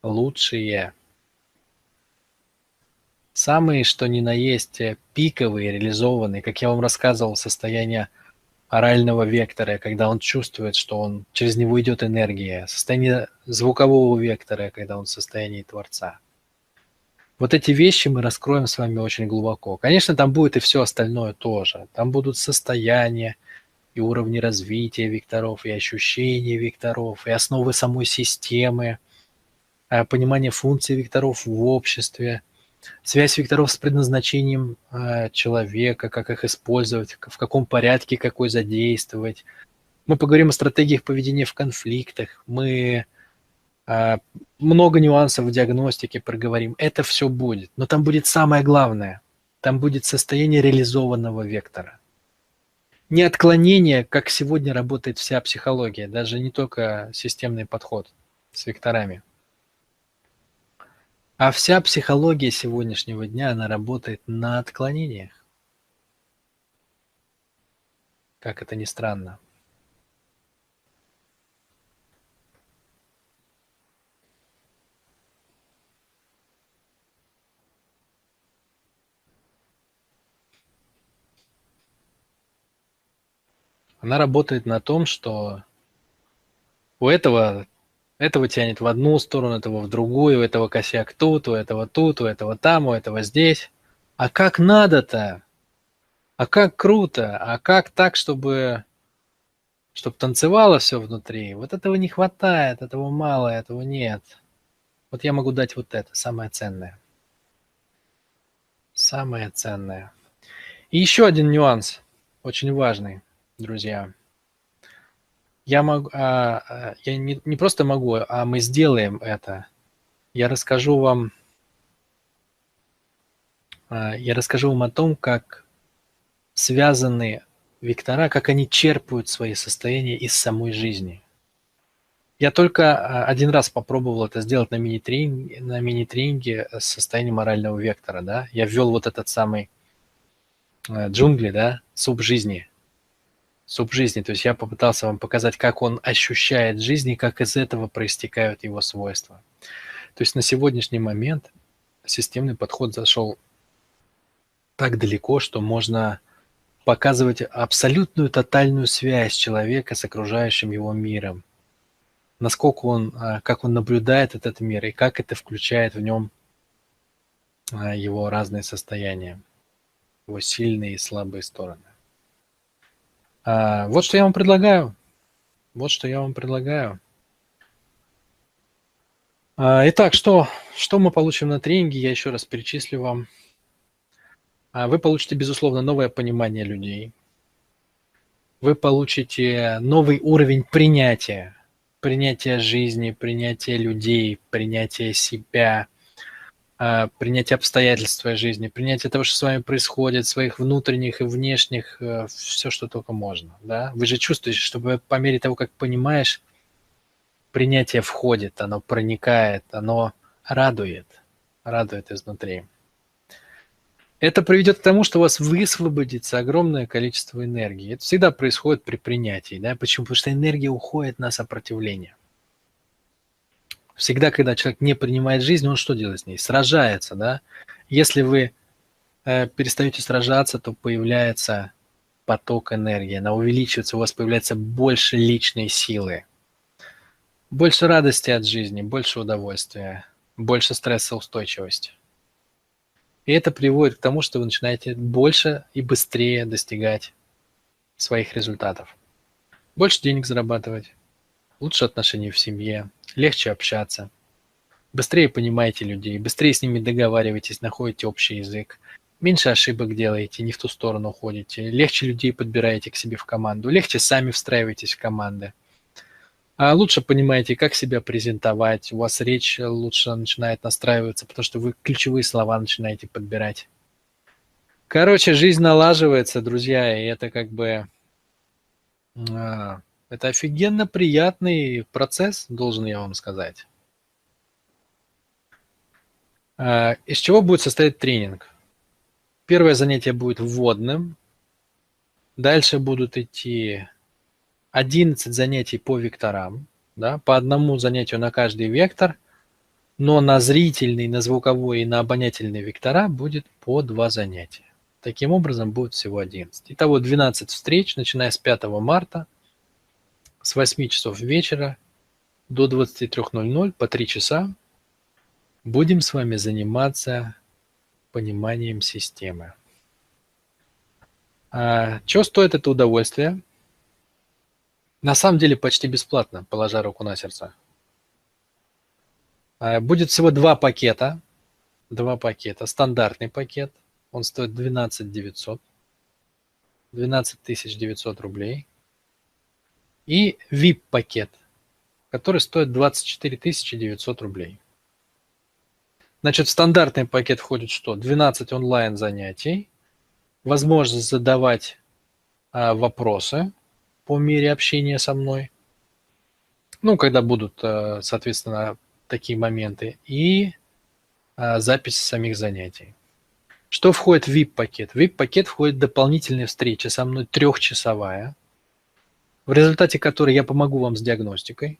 Лучшие. Самые, что ни на есть, пиковые, реализованные, как я вам рассказывал, состояние орального вектора, когда он чувствует, что через него идет энергия, состояние звукового вектора, когда он в состоянии Творца. Вот эти вещи мы раскроем с вами очень глубоко. Конечно, там будет и все остальное тоже. Там будут состояния и уровни развития векторов, и ощущения векторов, и основы самой системы, понимание функций векторов в обществе, связь векторов с предназначением человека, как их использовать, в каком порядке какой задействовать. Мы поговорим о стратегиях поведения в конфликтах, мы много нюансов в диагностике проговорим. Это все будет. Но там будет самое главное. Там будет состояние реализованного вектора. Не отклонение, как сегодня работает вся психология, даже не только системный подход с векторами. А вся психология сегодняшнего дня, она работает на отклонениях. Как это ни странно. Она работает на том, что у этого тянет в одну сторону, этого в другую, у этого косяк тут, у этого там, у этого здесь. А как надо-то? А как круто? А как так, чтобы танцевало все внутри? Вот этого не хватает, этого мало, этого нет. Вот я могу дать вот это, самое ценное. Самое ценное. И еще один нюанс, очень важный, друзья. Я не просто могу, а мы сделаем это. Я расскажу вам о том, как связаны вектора, как они черпают свои состояния из самой жизни. Я только один раз попробовал это сделать на мини-тренинге с состоянием морального вектора, да. Я ввел вот этот самый джунгли, да, суп жизни. То есть я попытался вам показать, как он ощущает жизнь и как из этого проистекают его свойства. То есть на сегодняшний момент системный подход зашел так далеко, что можно показывать абсолютную тотальную связь человека с окружающим его миром. Насколько как он наблюдает этот мир и как это включает в нем его разные состояния, его сильные и слабые стороны. Вот что я вам предлагаю. Итак, что мы получим на тренинге, я еще раз перечислю вам. Вы получите, безусловно, новое понимание людей. Вы получите новый уровень принятия жизни, принятия людей, принятия себя, принятия обстоятельств своей жизни, принятия того, что с вами происходит, своих внутренних и внешних, все, что только можно. Да? Вы же чувствуете, что по мере того, как понимаешь, принятие входит, оно проникает, оно радует изнутри. Это приведет к тому, что у вас высвободится огромное количество энергии. Это всегда происходит при принятии. Да? Почему? Потому что энергия уходит на сопротивление. Всегда, когда человек не принимает жизнь, он что делает с ней? Сражается. Да? Если вы перестаете сражаться, то появляется поток энергии, она увеличивается, у вас появляется больше личной силы, больше радости от жизни, больше удовольствия, больше стрессоустойчивости. И это приводит к тому, что вы начинаете больше и быстрее достигать своих результатов. Больше денег зарабатывать, лучше отношения в семье, легче общаться, быстрее понимаете людей, быстрее с ними договариваетесь, находите общий язык, меньше ошибок делаете, не в ту сторону ходите, легче людей подбираете к себе в команду, легче сами встраиваетесь в команды. Лучше понимаете, как себя презентовать, у вас речь лучше начинает настраиваться, потому что вы ключевые слова начинаете подбирать. Короче, жизнь налаживается, друзья, и это как бы это офигенно приятный процесс, должен я вам сказать. Из чего будет состоять тренинг? Первое занятие будет вводным, дальше будут идти 11 занятий по векторам, да, по одному занятию на каждый вектор, но на зрительный, на звуковой и на обонятельный вектора будет по 2 занятия. Таким образом, будет всего 11. Итого 12 встреч, начиная с 5 марта, с 8 часов вечера до 23:00 по 3 часа. Будем с вами заниматься пониманием системы. Чего стоит это удовольствие? На самом деле почти бесплатно, положа руку на сердце. Будет всего 2 пакета. 2 пакета. Стандартный пакет, он стоит 12 900 рублей. И VIP-пакет, который стоит 24 900 рублей. Значит, в стандартный пакет входит что? 12 онлайн-занятий, возможность задавать вопросы по мере общения со мной, ну, когда будут, соответственно, такие моменты, и запись самих занятий. Что входит в VIP-пакет? В VIP-пакет входит дополнительная встреча со мной 3-часовая, в результате которой я помогу вам с диагностикой.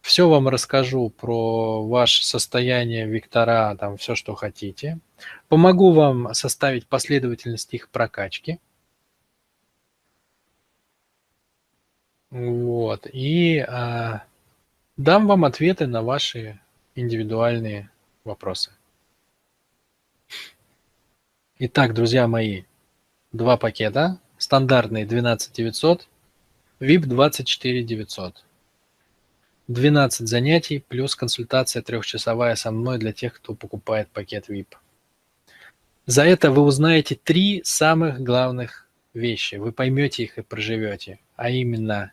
Все вам расскажу про ваше состояние, вектора, там все, что хотите. Помогу вам составить последовательность их прокачки. Вот. И дам вам ответы на ваши индивидуальные вопросы. Итак, друзья мои, 2 пакета. Стандартный 12 900, VIP 24 900. 12 занятий плюс консультация 3-часовая со мной для тех, кто покупает пакет VIP. За это вы узнаете 3 самых главных вещи. Вы поймете их и проживете. А именно,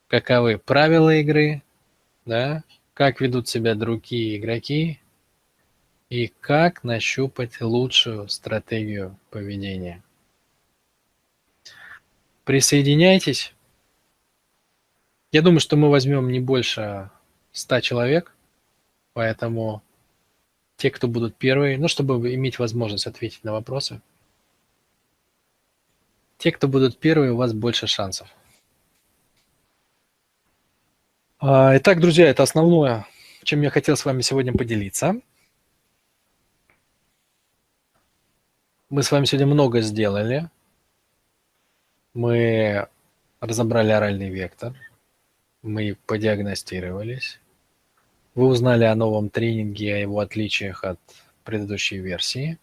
каковы правила игры, да, как ведут себя другие игроки и как нащупать лучшую стратегию поведения. Присоединяйтесь. Я думаю, что мы возьмем не больше 100 человек, поэтому те, кто будут первые, ну, чтобы иметь возможность ответить на вопросы, те, кто будут первые, у вас больше шансов. Итак, друзья, это основное, чем я хотел с вами сегодня поделиться. Мы с вами сегодня много сделали. Мы разобрали оральный вектор, мы подиагностировались. Вы узнали о новом тренинге, о его отличиях от предыдущей версии.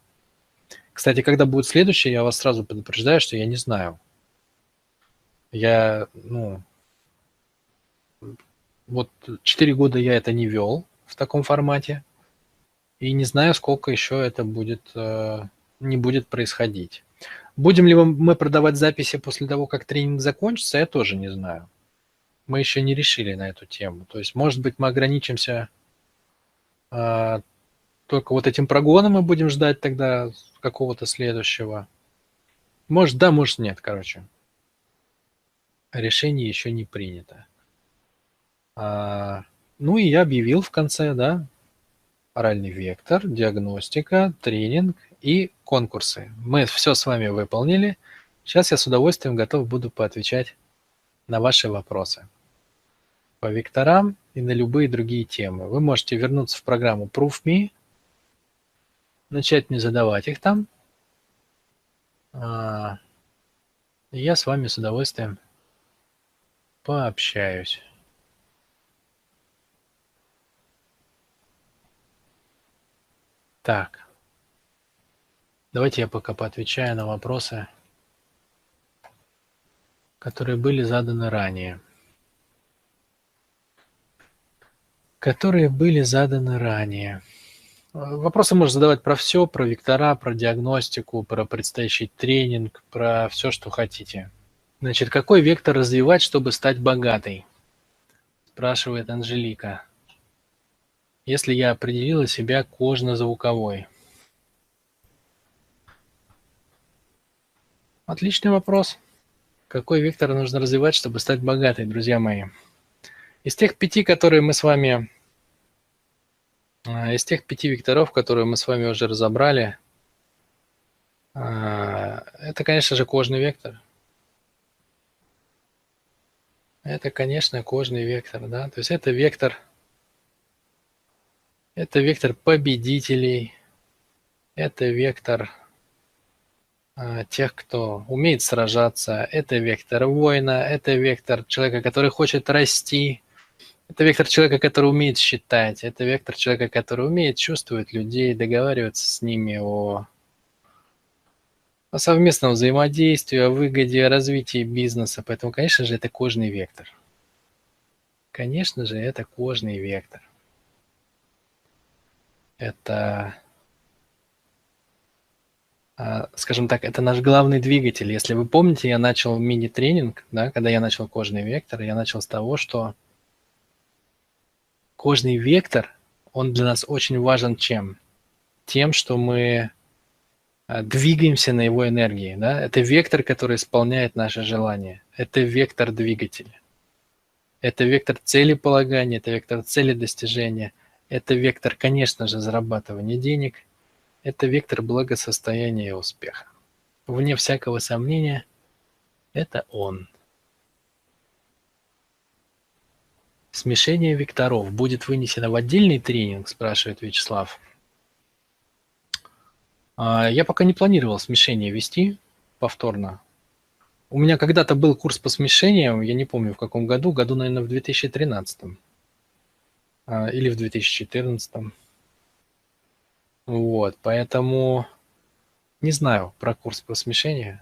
Кстати, когда будет следующий, я вас сразу предупреждаю, что я не знаю. Вот 4 года я это не вел в таком формате, и не знаю, сколько еще это будет, не будет происходить. Будем ли мы продавать записи после того, как тренинг закончится, я тоже не знаю. Мы еще не решили на эту тему. То есть, может быть, мы ограничимся только вот этим прогоном и будем ждать тогда какого-то следующего. Может, да, может, нет, короче. Решение еще не принято. Ну и я объявил в конце, да, оральный вектор, диагностика, тренинг и конкурсы. Мы все с вами выполнили. Сейчас я с удовольствием готов буду поотвечать на ваши вопросы по векторам и на любые другие темы. Вы можете вернуться в программу ProofMe, начать мне задавать их там. И я с вами с удовольствием пообщаюсь. Так, давайте я пока поотвечаю на вопросы, которые были заданы ранее. Вопросы можно задавать про все, про вектора, про диагностику, про предстоящий тренинг, про все, что хотите. Значит, какой вектор развивать, чтобы стать богатой? Спрашивает Анжелика. Если я определила себя кожно-звуковой. Отличный вопрос. Какой вектор нужно развивать, чтобы стать богатой, друзья мои? Из тех 5 векторов, которые мы с вами уже разобрали, это, конечно же, кожный вектор. Это, конечно, кожный вектор, да. То есть это вектор победителей, это вектор тех, кто умеет сражаться, это вектор воина, это вектор человека, который хочет расти, это вектор человека, который умеет считать, это вектор человека, который умеет чувствовать людей, договариваться с ними о совместном взаимодействии, о выгоде, о развитии бизнеса. Поэтому, конечно же, это кожный вектор. Конечно же, это кожный вектор. Это, скажем так, это наш главный двигатель. Если вы помните, я начал мини-тренинг, да, когда я начал кожный вектор, я начал с того, что кожный вектор, он для нас очень важен чем? Тем, что мы двигаемся на его энергии. Да? Это вектор, который исполняет наши желания. Это вектор двигателя. Это вектор целеполагания, это вектор цели достижения. Это вектор, конечно же, зарабатывания денег. Это вектор благосостояния и успеха. Вне всякого сомнения, это он. Смешение векторов будет вынесено в отдельный тренинг, спрашивает Вячеслав. Я пока не планировал смешение вести повторно. У меня когда-то был курс по смешению, я не помню в каком году, наверное, в 2013 или в 2014. Вот, поэтому не знаю про курс по смешению.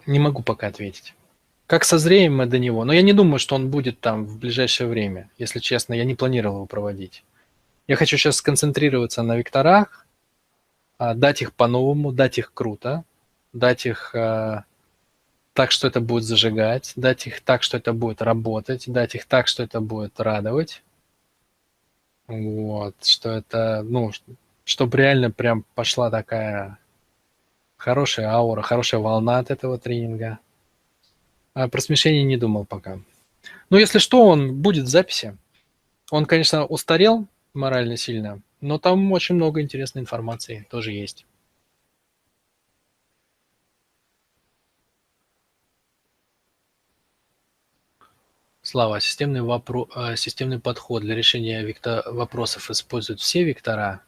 Не могу пока ответить. Как созреем мы до него? Но я не думаю, что он будет там в ближайшее время. Если честно, я не планировал его проводить. Я хочу сейчас сконцентрироваться на векторах, дать их по-новому, дать их круто, дать их так, что это будет зажигать, дать их так, что это будет работать, дать их так, что это будет радовать. Вот, что это, ну, чтобы реально прям пошла такая хорошая аура, хорошая волна от этого тренинга. Про смешение не думал пока. Но если что, он будет в записи. Он, конечно, устарел морально сильно, но там очень много интересной информации тоже есть. Слава, системный подход для решения вопросов используют все вектора?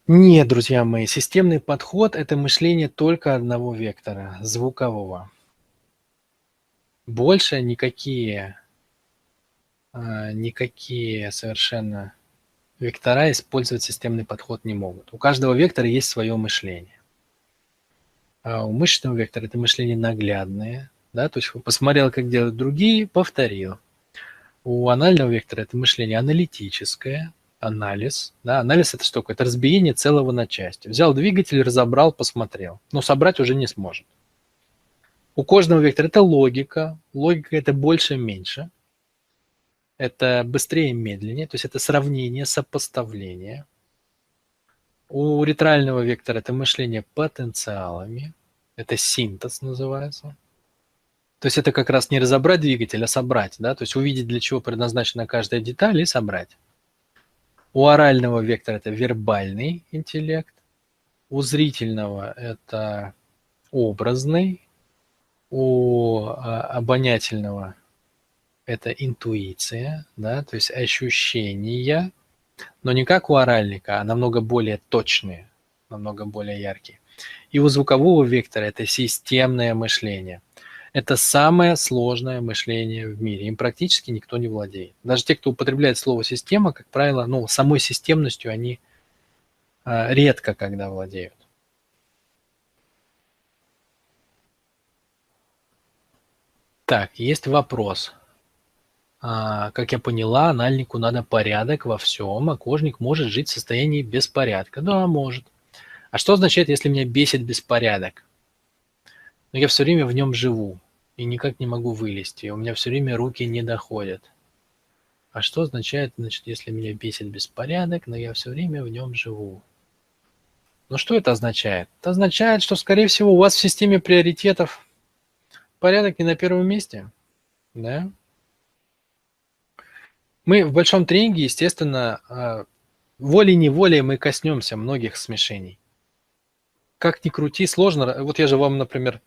Нет, друзья мои, системный подход – это мышление только одного вектора, звукового. Больше никакие совершенно вектора использовать системный подход не могут. У каждого вектора есть свое мышление. А у мышечного вектора это мышление наглядное, да, то есть посмотрел, как делают другие, повторил. У анального вектора это мышление аналитическое, анализ. Да, анализ это что такое? Это разбиение целого на части. Взял двигатель, разобрал, посмотрел. Но собрать уже не сможет. У кожного вектора это логика. Логика это больше-меньше. Это быстрее, медленнее. То есть это сравнение, сопоставление. У ретрального вектора это мышление потенциалами. Это синтез называется. То есть это как раз не разобрать двигатель, а собрать. Да? То есть увидеть, для чего предназначена каждая деталь, и собрать. У орального вектора это вербальный интеллект. У зрительного это образный. У обонятельного это интуиция, да, то есть ощущения, но не как у оральника, а намного более точные, намного более яркие. И у звукового вектора это системное мышление. Это самое сложное мышление в мире. Им практически никто не владеет. Даже те, кто употребляет слово «система», как правило, ну, самой системностью они редко когда владеют. Так, есть вопрос. Как я поняла, анальнику надо порядок во всем, а кожник может жить в состоянии беспорядка. Да, может. А что означает, если меня бесит беспорядок? Но я все время в нем живу и никак не могу вылезти. У меня все время руки не доходят. А что означает, значит, если меня бесит беспорядок, но я все время в нем живу? Ну что это означает? Это означает, что, скорее всего, у вас в системе приоритетов порядок не на первом месте. Да? Мы в большом тренинге, естественно, волей-неволей мы коснемся многих смешений. Как ни крути, сложно. Вот я же вам, например,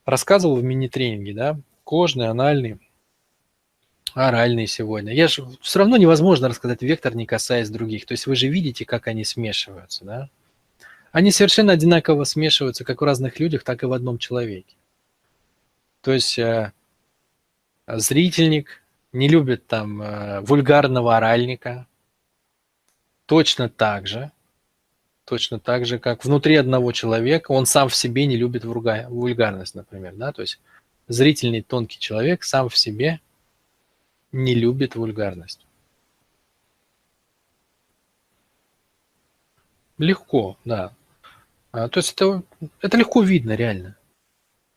рассказывал в мини-тренинге, да, кожный, анальный, оральный сегодня. Я же все равно невозможно рассказать вектор, не касаясь других. То есть вы же видите, как они смешиваются, да? Они совершенно одинаково смешиваются как в разных людях, так и в одном человеке. То есть зрительник не любит там вульгарного оральника. Точно так же, как внутри одного человека он сам в себе не любит вульгарность, например, да, то есть зрительный тонкий человек сам в себе не любит вульгарность. Легко, да. То есть это легко видно, реально.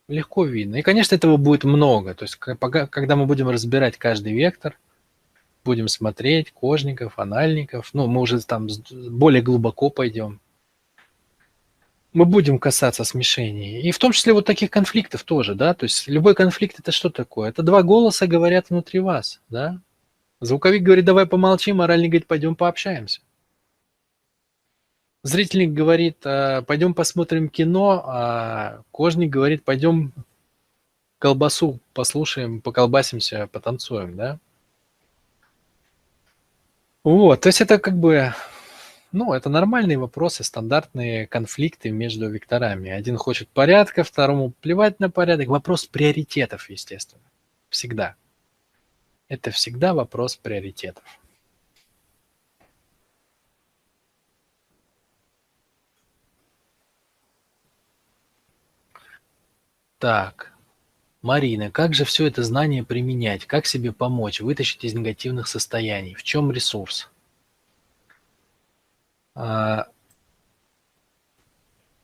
Легко видно. И, конечно, этого будет много. То есть, когда мы будем разбирать каждый вектор, будем смотреть кожников, анальников, ну, мы уже там более глубоко пойдем. Мы будем касаться смешений. И в том числе вот таких конфликтов тоже, да, то есть любой конфликт это что такое? Это два голоса говорят внутри вас, да. Звуковик говорит, давай помолчим, оральник говорит, пойдем пообщаемся. Зрительник говорит, пойдем посмотрим кино, а кожник говорит, пойдем колбасу послушаем, поколбасимся, потанцуем, да. Вот, то есть это как бы Ну, это нормальные вопросы, стандартные конфликты между векторами. Один хочет порядка, второму плевать на порядок. Вопрос приоритетов, естественно. Всегда. Это всегда вопрос приоритетов. Так, Марина, как же все это знание применять? Как себе помочь, вытащить из негативных состояний? В чем ресурс? А,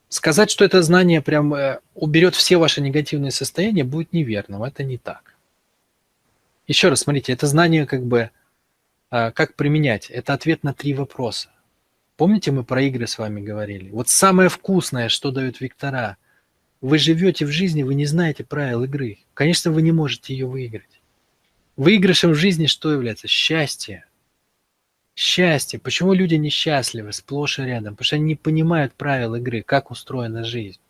Сказать, что это знание прям уберет все ваши негативные состояния, будет неверным. Это не так. Еще раз, смотрите, это знание как бы как применять? Это ответ на 3 вопроса. Помните, мы про игры с вами говорили? Вот самое вкусное, что дают вектора. Вы живете в жизни, вы не знаете правил игры. Конечно, вы не можете ее выиграть. Выигрышем в жизни что является? Счастье. Счастье. Почему люди несчастливы сплошь и рядом? Потому что они не понимают правил игры, как устроена жизнь.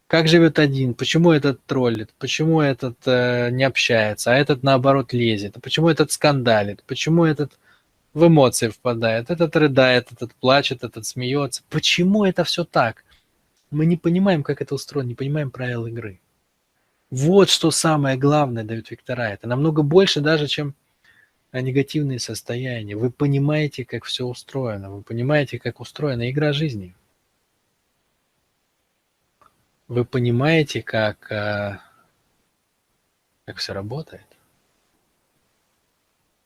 Как живет один, почему этот троллит, почему этот не общается, а этот наоборот лезет, а почему этот скандалит, почему этот в эмоции впадает, этот рыдает, этот плачет, этот смеется. Почему это все так? Мы не понимаем, как это устроено, не понимаем правил игры. Вот что самое главное дают вектора. Это намного больше даже, чем негативные состояния. Вы понимаете, как все устроено, вы понимаете, как устроена игра жизни. Вы понимаете, как все работает.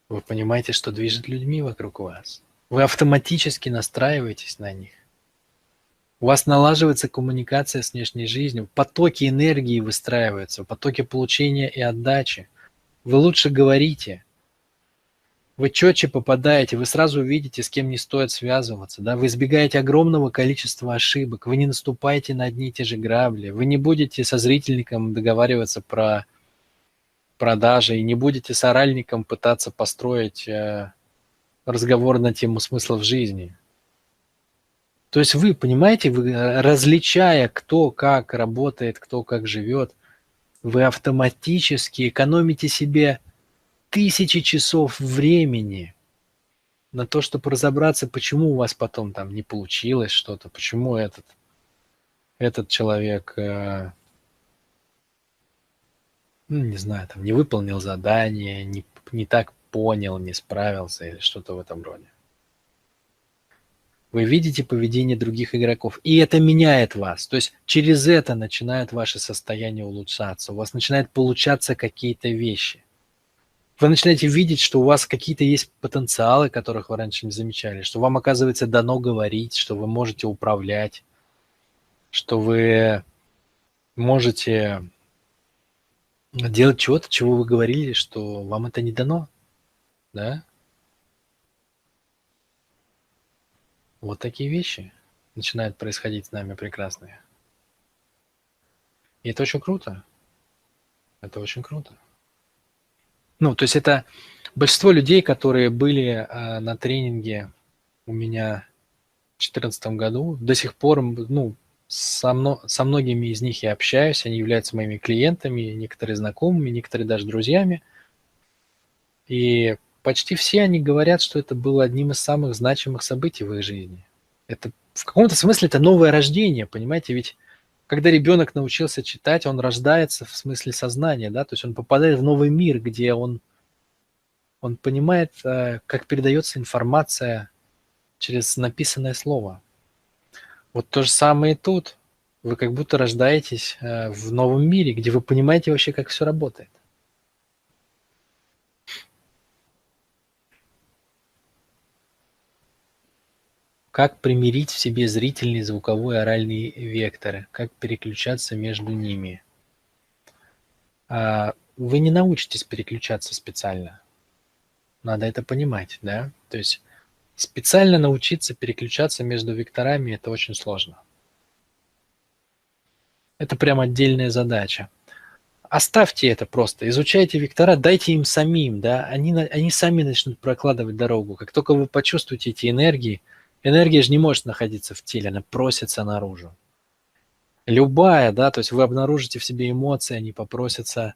Вы понимаете, что движет людьми вокруг вас. Вы автоматически настраиваетесь на них. У вас налаживается коммуникация с внешней жизнью, потоки энергии выстраиваются, потоки получения и отдачи. Вы лучше говорите, вы четче попадаете, вы сразу видите, с кем не стоит связываться, да? Вы избегаете огромного количества ошибок, вы не наступаете на одни и те же грабли, вы не будете со зрительником договариваться про продажи и не будете с оральником пытаться построить разговор на тему смысла в жизни. То есть вы понимаете, вы, различая, кто как работает, кто как живет, вы автоматически экономите себе тысячи часов времени на то, чтобы разобраться, почему у вас потом там не получилось что-то, почему этот человек, не знаю, там не выполнил задание, не так понял, не справился или что-то в этом роде. Вы видите поведение других игроков, и это меняет вас. То есть через это начинает ваше состояние улучшаться, у вас начинают получаться какие-то вещи. Вы начинаете видеть, что у вас какие-то есть потенциалы, которых вы раньше не замечали, что вам, оказывается, дано говорить, что вы можете управлять, что вы можете делать чего-то, чего вы говорили, что вам это не дано. Да? Вот такие вещи начинают происходить с нами прекрасные. И это очень круто. Это очень круто. Ну, то есть это большинство людей, которые были на тренинге у меня в 2014 году, до сих пор, ну, со многими из них я общаюсь, они являются моими клиентами, некоторые знакомыми, некоторые даже друзьями. И почти все они говорят, что это было одним из самых значимых событий в их жизни. Это в каком-то смысле это новое рождение, понимаете? Ведь когда ребенок научился читать, он рождается в смысле сознания, да, то есть он попадает в новый мир, где он понимает, как передается информация через написанное слово. Вот то же самое и тут. Вы как будто рождаетесь в новом мире, где вы понимаете вообще, как все работает. Как примирить в себе зрительный, звуковой и оральный векторы? Как переключаться между ними? Вы не научитесь переключаться специально. Надо это понимать, да? То есть специально научиться переключаться между векторами – это очень сложно. Это прям отдельная задача. Оставьте это просто, изучайте вектора, дайте им самим, да, они сами начнут прокладывать дорогу. Как только вы почувствуете эти энергии, энергия же не может находиться в теле, она просится наружу. Любая, да, то есть вы обнаружите в себе эмоции, они попросятся,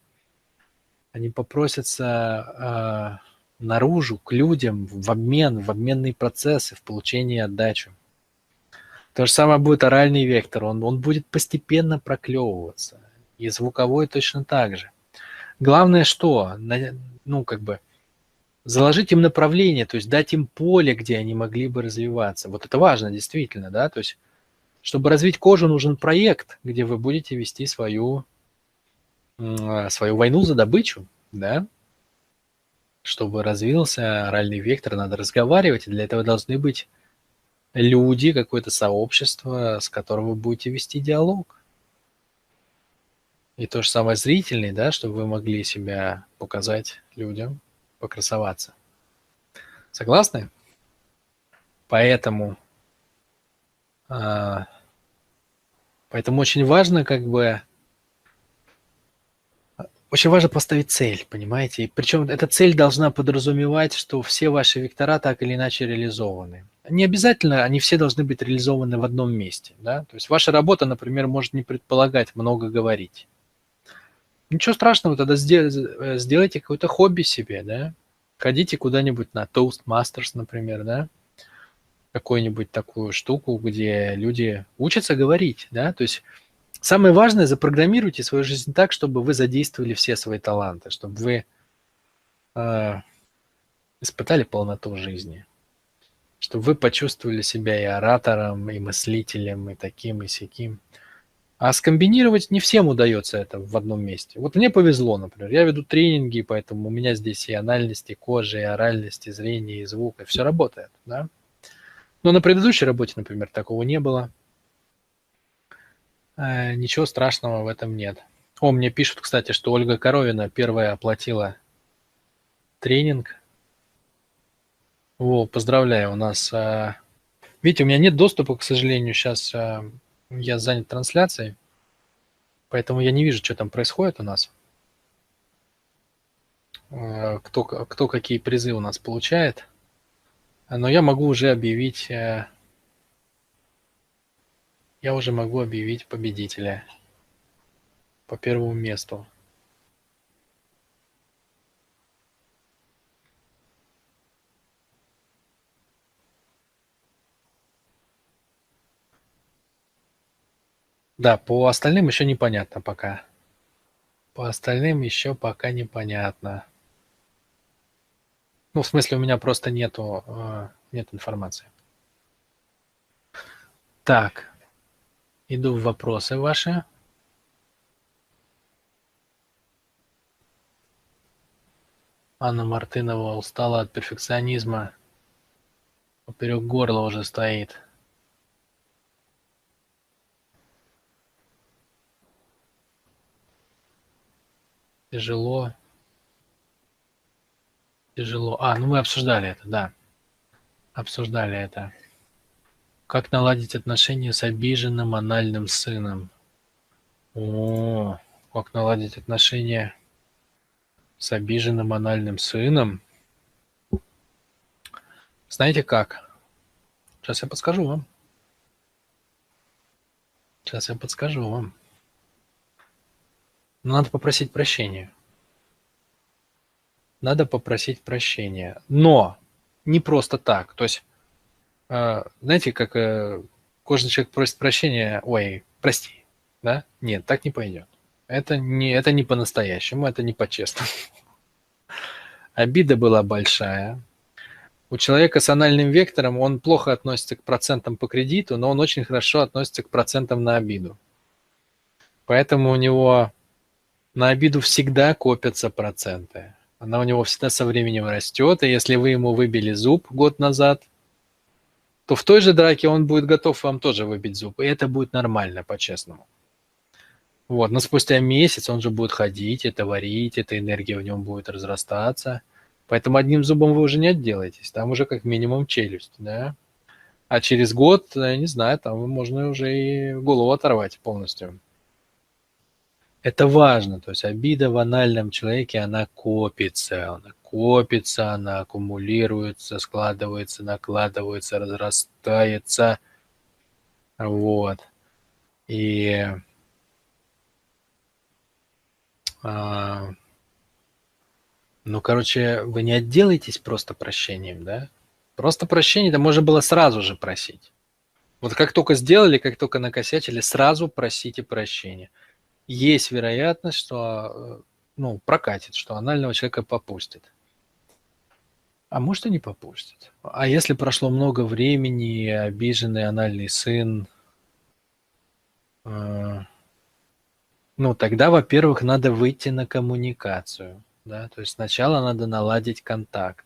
наружу, к людям, в обмен, в обменные процессы, в получение и отдачу. То же самое будет оральный вектор, он будет постепенно проклевываться. И звуковой точно так же. Главное что? Ну, как бы заложить им направление, то есть дать им поле, где они могли бы развиваться. Вот это важно действительно, да, то есть чтобы развить кожу, нужен проект, где вы будете вести свою войну за добычу, да. Чтобы развился оральный вектор, надо разговаривать, и для этого должны быть люди, какое-то сообщество, с которым вы будете вести диалог. И то же самое зрительный, да, чтобы вы могли себя показать людям, покрасоваться. Согласны? Поэтому, а, поэтому очень важно, как бы, очень важно поставить цель, понимаете? И причем эта цель должна подразумевать, что все ваши вектора так или иначе реализованы. Не обязательно они все должны быть реализованы в одном месте, да? То есть ваша работа, например, может не предполагать много говорить. Ничего страшного, тогда сделайте какое-то хобби себе, да? Ходите куда-нибудь на Toastmasters, например, да? Какую-нибудь такую штуку, где люди учатся говорить, да? То есть самое важное, запрограммируйте свою жизнь так, чтобы вы задействовали все свои таланты, чтобы вы испытали полноту жизни, чтобы вы почувствовали себя и оратором, и мыслителем, и таким, и сяким. А скомбинировать не всем удается это в одном месте. Вот мне повезло, например. Я веду тренинги, поэтому у меня здесь и анальность, и кожа, и оральность, и зрение, и звук, и все работает, да. Но на предыдущей работе, например, такого не было. Ничего страшного в этом нет. О, мне пишут, кстати, что Ольга Коровина первая оплатила тренинг. О, поздравляю, у нас... Видите, у меня нет доступа, к сожалению, сейчас я занят трансляцией, поэтому я не вижу, что там происходит у нас. Кто какие призы у нас получает. Но я могу уже объявить... Я уже могу объявить победителя по первому месту. Да, по остальным еще непонятно пока. По остальным еще пока непонятно. Ну, в смысле, у меня просто нет информации. Так, иду в вопросы ваши. Анна Мартынова устала от перфекционизма. Поперек горла уже стоит. Тяжело. Тяжело. Ну мы обсуждали это, да. Обсуждали это. Как наладить отношения с обиженным анальным сыном? О, как наладить отношения с обиженным анальным сыном? Знаете как? Сейчас я подскажу вам. Но надо попросить прощения. Но не просто так. То есть, знаете, как кожный человек просит прощения, ой, прости, да? Нет, так не пойдет. Это не по-настоящему, это не по-честному. Обида была большая. У человека с анальным вектором он плохо относится к процентам по кредиту, но он очень хорошо относится к процентам на обиду. Поэтому у него на обиду всегда копятся проценты. Она у него всегда со временем растет, и если вы ему выбили зуб год назад, то в той же драке он будет готов вам тоже выбить зуб, и это будет нормально, по-честному. Вот, но спустя месяц он же будет ходить, это варить, эта энергия в нем будет разрастаться. Поэтому одним зубом вы уже не отделаетесь, там уже как минимум челюсть, да. А через год, я не знаю, там можно уже и голову оторвать полностью. Это важно, то есть обида в анальном человеке, она копится, она аккумулируется, складывается, накладывается, разрастается. Вот. И Ну, короче, вы не отделаетесь просто прощением, да? Просто прощение-то можно было сразу же просить. Вот как только сделали, как только накосячили, сразу просите прощения. Есть вероятность, что ну, прокатит, что анального человека попустит. А может и не попустит. А если прошло много времени, и обиженный анальный сын, э, ну тогда, во-первых, надо выйти на коммуникацию. Да? То есть сначала надо наладить контакт.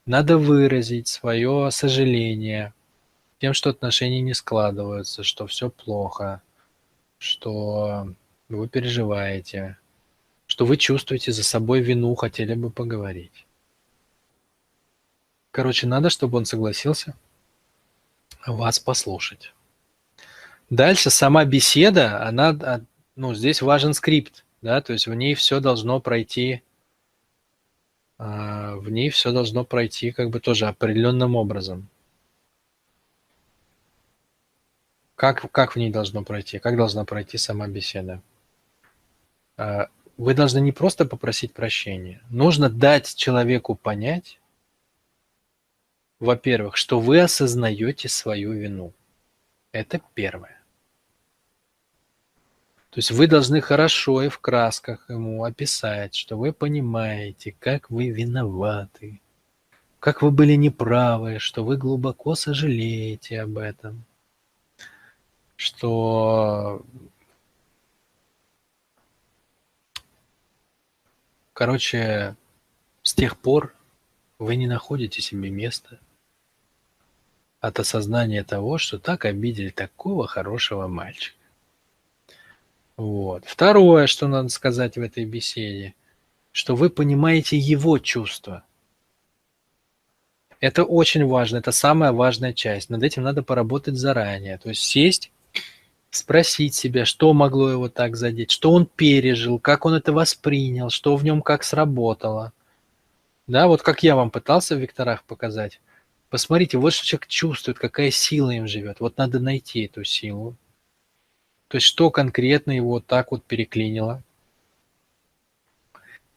Надо выразить свое сожаление тем, что отношения не складываются, что все плохо, что вы переживаете, что вы чувствуете за собой вину, хотели бы поговорить. Короче, надо, чтобы он согласился вас послушать. Дальше сама беседа, она, ну, здесь важен скрипт, да, то есть в ней все должно пройти, в ней все должно пройти как бы тоже определенным образом. Как в ней должно пройти? Как должна пройти сама беседа? Вы должны не просто попросить прощения, нужно дать человеку понять, во-первых, что вы осознаете свою вину. Это первое. То есть вы должны хорошо и в красках ему описать, что вы понимаете, как вы виноваты, как вы были неправы, что вы глубоко сожалеете об этом, что, короче, с тех пор вы не находите себе места от осознания того, что так обидели такого хорошего мальчика. Вот. Второе, что надо сказать в этой беседе, что вы понимаете его чувства. Это очень важно, это самая важная часть. Над этим надо поработать заранее. То есть сесть, спросить себя, что могло его так задеть, что он пережил, как он это воспринял, что в нем как сработало. Да, вот как я вам пытался в векторах показать. Посмотрите, вот что человек чувствует, какая сила им живет. Вот надо найти эту силу. То есть что конкретно его так вот переклинило.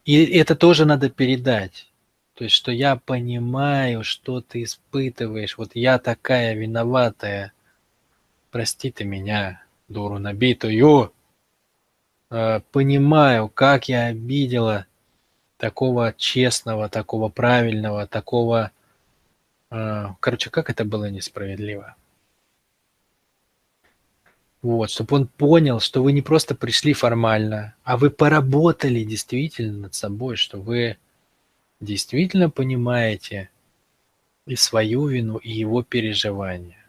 И это тоже надо передать. То есть, что я понимаю, что ты испытываешь. Вот я такая виноватая. Прости ты меня, дуру набитую. Понимаю, как я обидела такого честного, такого правильного, такого... Короче, как это было несправедливо. Вот, чтобы он понял, что вы не просто пришли формально, а вы поработали действительно над собой, что вы действительно понимаете и свою вину, и его переживания.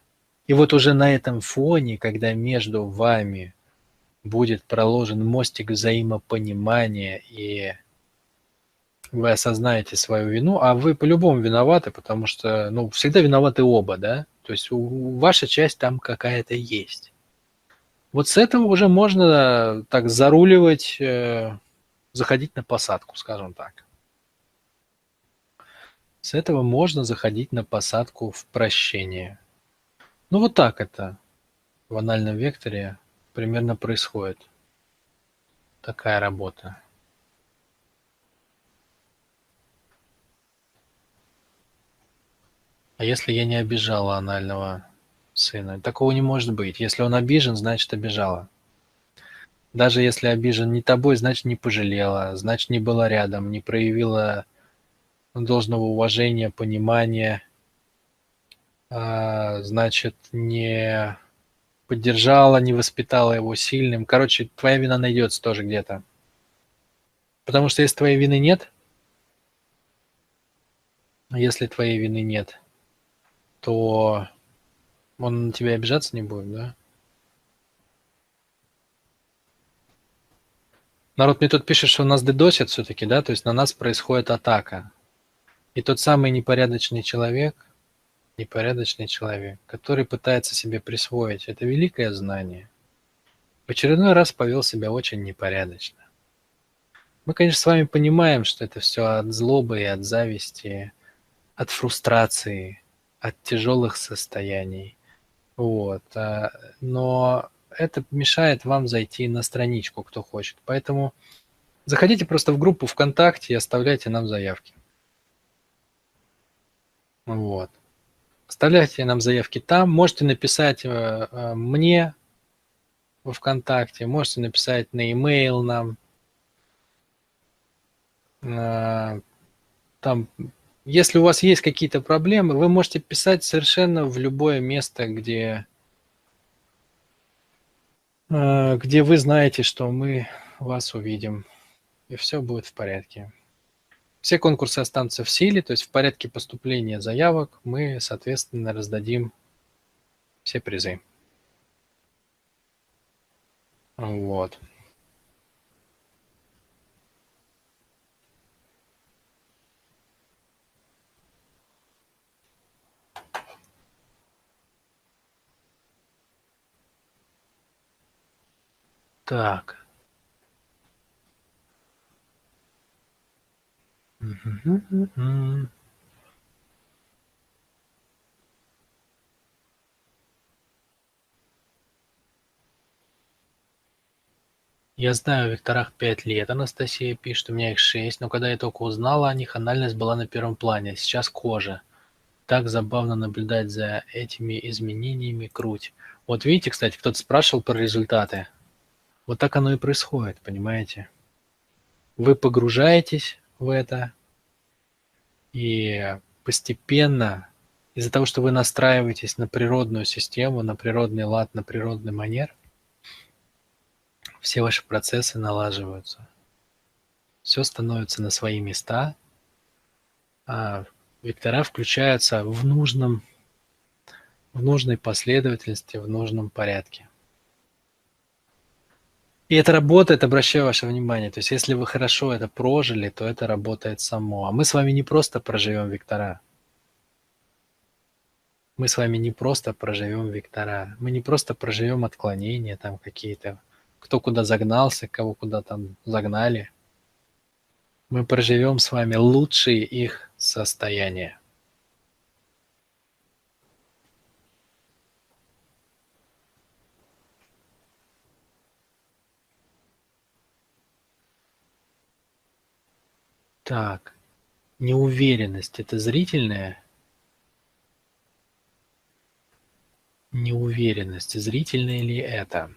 И вот уже на этом фоне, когда между вами будет проложен мостик взаимопонимания, и вы осознаете свою вину, а вы по-любому виноваты, потому что, ну, всегда виноваты оба, да? То есть ваша часть там какая-то есть. Вот с этого уже можно так заруливать, заходить на посадку, скажем так. С этого можно заходить на посадку в прощение. Ну вот так это в анальном векторе примерно происходит. Такая работа. А если я не обижала анального сына? Такого не может быть. Если он обижен, значит обижала. Даже если обижен не тобой, значит не пожалела, значит не была рядом, не проявила должного уважения, понимания, значит не поддержала, не воспитала его сильным. Короче, твоя вина найдется тоже где-то. Потому что если твоей вины нет, то он на тебя обижаться не будет, да? Народ мне тут пишет, что нас дедосят все-таки, да, то есть на нас происходит атака. И тот самый непорядочный человек, который пытается себе присвоить это великое знание, в очередной раз повел себя очень непорядочно. Мы, конечно, с вами понимаем, что это все от злобы и от зависти, от фрустрации, от тяжелых состояний. Вот. Но это мешает вам зайти на страничку, кто хочет. Поэтому Заходите просто в группу ВКонтакте и оставляйте нам заявки. Вот. Оставляйте нам заявки там. Можете написать мне во ВКонтакте, можете написать на e-mail нам. Там, если у вас есть какие-то проблемы, вы можете писать совершенно в любое место, где вы знаете, что мы вас увидим, и все будет в порядке. Все конкурсы останутся в силе, то есть в порядке поступления заявок мы, соответственно, раздадим все призы. Вот. Так. Я знаю о векторах 5 лет, Анастасия пишет, у меня их 6, но когда я только узнала о них, анальность была на первом плане, сейчас кожа. Так забавно наблюдать за этими изменениями, круть. Вот видите, кстати, кто-то спрашивал про результаты. Вот так оно и происходит, понимаете? Вы погружаетесь в это, и постепенно, из-за того, что вы настраиваетесь на природную систему, на природный лад, на природный манер, все ваши процессы налаживаются. Все становится на свои места, а вектора включаются в нужной последовательности, в нужном порядке. И это работает, обращаю ваше внимание. То есть если вы хорошо это прожили, то это работает само. А мы с вами не просто проживем вектора. Мы с вами не просто проживем вектора. Мы не просто проживем отклонения там какие-то. Кто куда загнался, кого куда там загнали. Мы проживем с вами лучшие их состояния. Так, неуверенность – это зрительная? Неуверенность, зрительная ли это?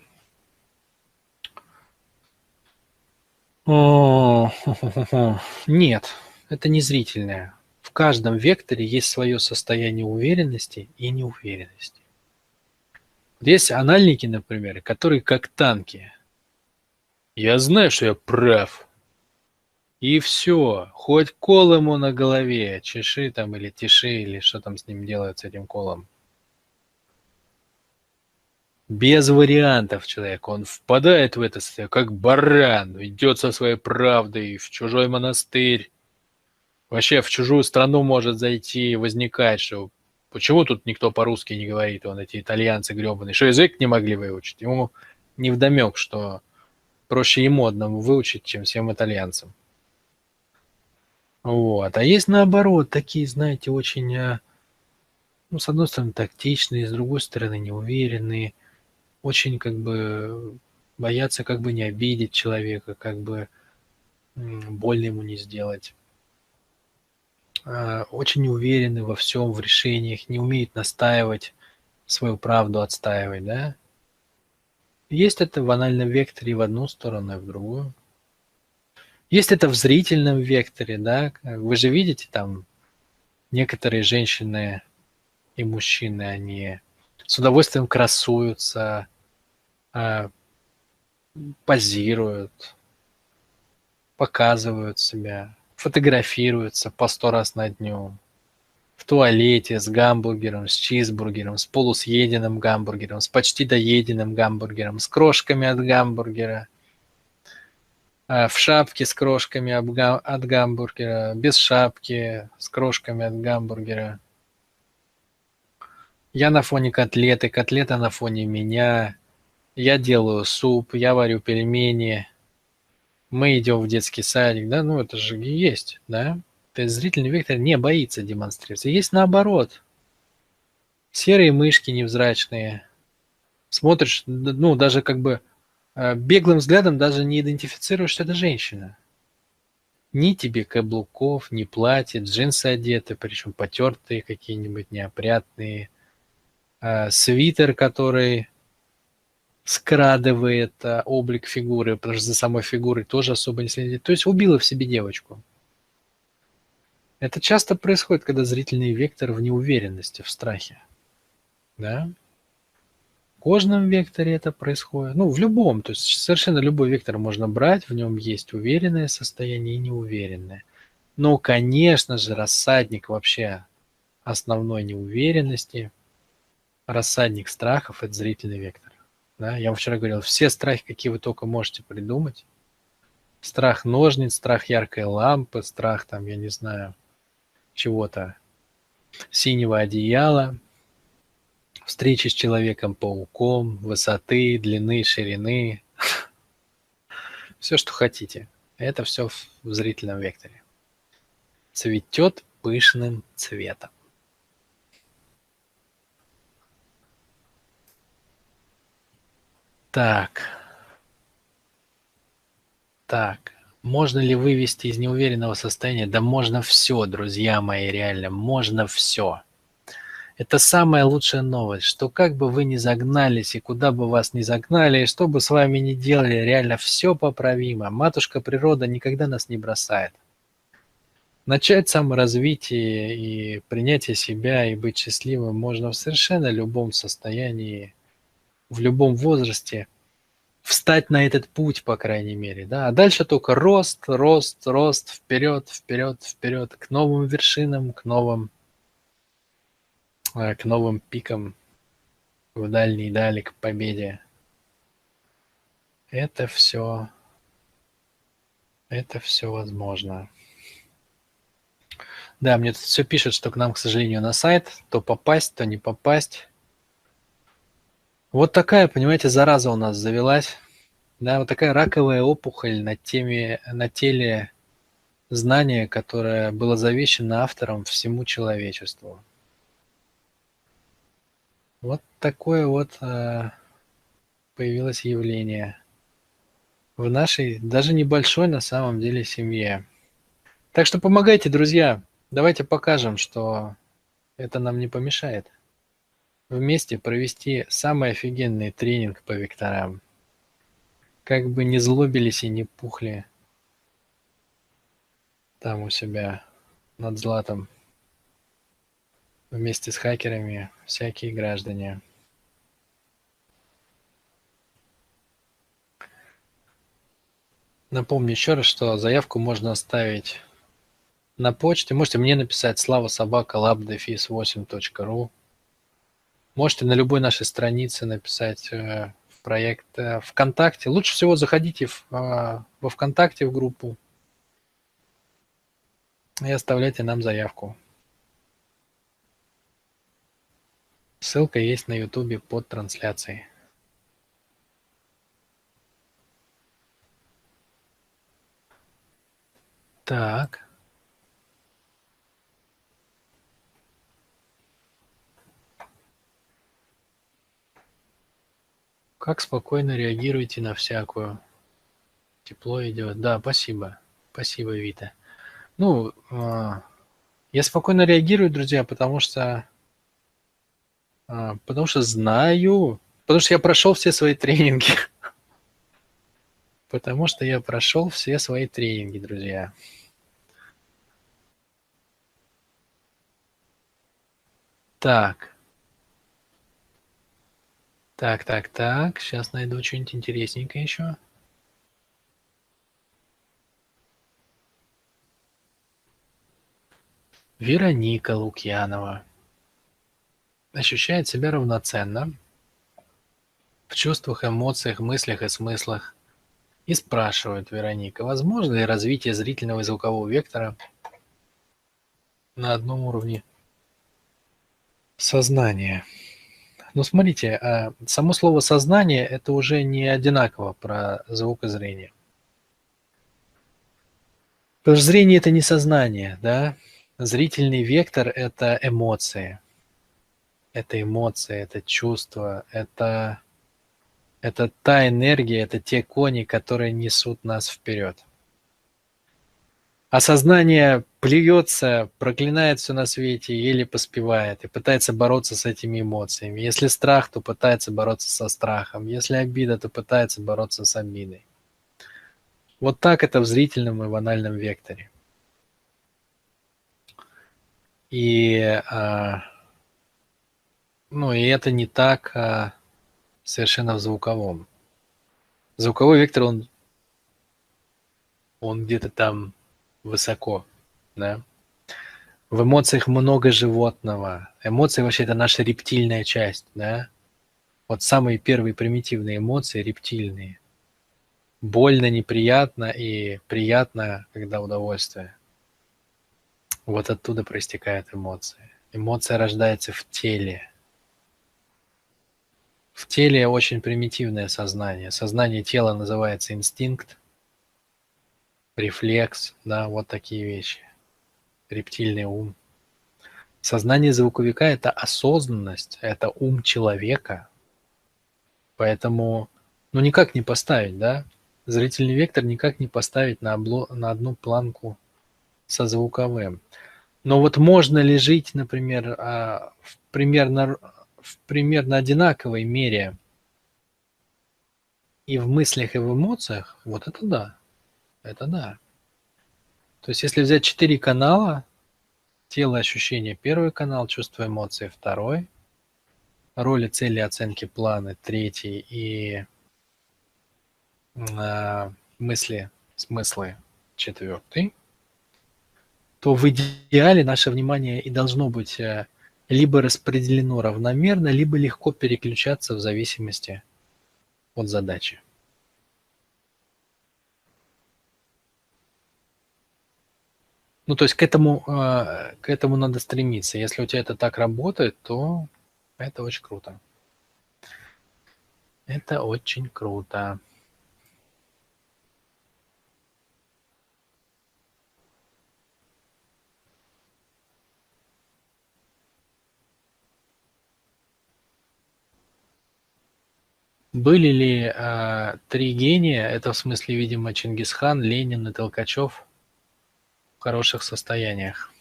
Нет, это не зрительное. В каждом векторе есть свое состояние уверенности и неуверенности. Есть анальники, например, которые как танки. Я знаю, что я прав. И все, хоть кол ему на голове, чеши там или тиши, или что там с ним делают, с этим колом. Без вариантов человек, он впадает в это состояние, как баран, идет со своей правдой в чужой монастырь. Вообще в чужую страну может зайти и возникать, что почему тут никто по-русски не говорит, вон эти итальянцы гребаные, что язык не могли выучить. Ему невдомек, что проще ему одному выучить, чем всем итальянцам. Вот. А есть наоборот, такие, знаете, очень, ну, с одной стороны, тактичные, с другой стороны, неуверенные, очень как бы боятся как бы не обидеть человека, как бы больно ему не сделать. Очень уверены во всем, в решениях, не умеют настаивать, свою правду отстаивать, да? Есть это в анальном векторе в одну сторону, и в другую. Есть это в зрительном векторе, да? Вы же видите, там некоторые женщины и мужчины, они с удовольствием красуются, позируют, показывают себя, фотографируются по 100 раз на дню. В туалете с гамбургером, с чизбургером, с полусъеденным гамбургером, с почти доеденным гамбургером, с крошками от гамбургера, в шапке с крошками от гамбургера, без шапки с крошками от гамбургера. Я на фоне котлеты, котлета на фоне меня. Я делаю суп, я варю пельмени. Мы идем в детский садик, да, ну это же и есть, да. То есть зрительный вектор не боится демонстрироваться. Есть наоборот. Серые мышки невзрачные. Смотришь, ну даже как бы беглым взглядом даже не идентифицируешь, что это женщина. Ни тебе каблуков, ни платья, джинсы одеты, причем потертые какие-нибудь, неопрятные, свитер, который скрадывает облик фигуры, потому что за самой фигурой тоже особо не следит. То есть убила в себе девочку. Это часто происходит, когда зрительный вектор в неуверенности, в страхе. Да? В кожном векторе это происходит. Ну, в любом. То есть совершенно любой вектор можно брать, в нем есть уверенное состояние и неуверенное. Но, конечно же, рассадник вообще основной неуверенности, рассадник страхов – это зрительный вектор. Да? Я вам вчера говорил, все страхи, какие вы только можете придумать. Страх ножниц, страх яркой лампы, страх там, я не знаю, чего-то, синего одеяла, встречи с Человеком-пауком, высоты, длины, ширины, все, что хотите. Это все в зрительном векторе. Цветет пышным цветом. Так. Можно ли вывести из неуверенного состояния? Да можно все, друзья мои, реально, можно все. Это самая лучшая новость, что как бы вы ни загнались и куда бы вас ни загнали, и что бы с вами ни делали, реально все поправимо. Матушка природа никогда нас не бросает. Начать саморазвитие и принятие себя и быть счастливым можно в совершенно любом состоянии, в любом возрасте. Встать на этот путь, по крайней мере, да. А дальше только рост, рост, рост, вперед, вперед, вперед, к новым вершинам, к новым пикам, в дальней дали, к победе. Это все возможно. Да, мне тут все пишут, что к нам, к сожалению, на сайт то попасть, то не попасть. Вот такая, понимаете, зараза у нас завелась. Да, вот такая раковая опухоль на теле знания, которое было завещено автором всему человечеству. Вот такое вот появилось явление в нашей, даже небольшой на самом деле, семье. Так что помогайте, друзья. Давайте покажем, что это нам не помешает. Вместе провести самый офигенный тренинг по векторам. Как бы не злобились и не пухли там у себя над златом вместе с хакерами всякие граждане. Напомню еще раз, что заявку можно оставить на почте. Можете мне написать slava@lab-8.ru. Можете на любой нашей странице написать в проект ВКонтакте. Лучше всего заходите во ВКонтакте в группу и оставляйте нам заявку. Ссылка есть на YouTube под трансляцией. Так. Как спокойно реагируете на всякую? Тепло идет. Да, спасибо. Спасибо, Вита. Ну, я спокойно реагирую, друзья, потому что знаю, потому что я прошел все свои тренинги. Потому что я прошел все свои тренинги, друзья. Так. Сейчас найду что-нибудь интересненькое еще. Вероника Лукьянова ощущает себя равноценно в чувствах, эмоциях, мыслях и смыслах. И спрашивает Вероника, возможно ли развитие зрительного и звукового вектора на одном уровне сознания? Ну, смотрите, само слово «сознание» – это уже не одинаково про звук и зрение. Потому что зрение – это не сознание, да? Зрительный вектор – это эмоции. Это эмоции, это чувства, это Это та энергия, это те кони, которые несут нас вперед. А сознание плюется, проклинает все на свете, еле поспевает и пытается бороться с этими эмоциями. Если страх, то пытается бороться со страхом. Если обида, то пытается бороться с обидой. Вот так это в зрительном и в анальном векторе. И, и это не так совершенно в звуковом. Звуковой вектор, он где-то там высоко, да. В эмоциях много животного. Эмоции вообще это наша рептильная часть, да. Вот самые первые примитивные эмоции рептильные. Больно, неприятно и приятно, когда удовольствие. Вот оттуда проистекают эмоции. Эмоция рождается в теле. В теле очень примитивное сознание. Сознание тела называется инстинкт, рефлекс, да, вот такие вещи. Рептильный ум. Сознание звуковика – это осознанность, это ум человека. Поэтому, никак не поставить, да? Зрительный вектор никак не поставить на одну планку со звуковым. Но вот можно ли жить, например, в примерно одинаковой мере и в мыслях, и в эмоциях? Вот это да. Это да. То есть если взять 4 канала: тело, ощущения — первый канал, чувства, эмоции — второй, роли, цели, оценки, планы — третий и мысли, смыслы — четвертый, то в идеале наше внимание и должно быть либо распределено равномерно, либо легко переключаться в зависимости от задачи. То есть к этому надо стремиться. Если у тебя это так работает, то это очень круто. Это очень круто. Были ли 3 гения, это в смысле, видимо, Чингисхан, Ленин и Толкачев, в хороших состояниях?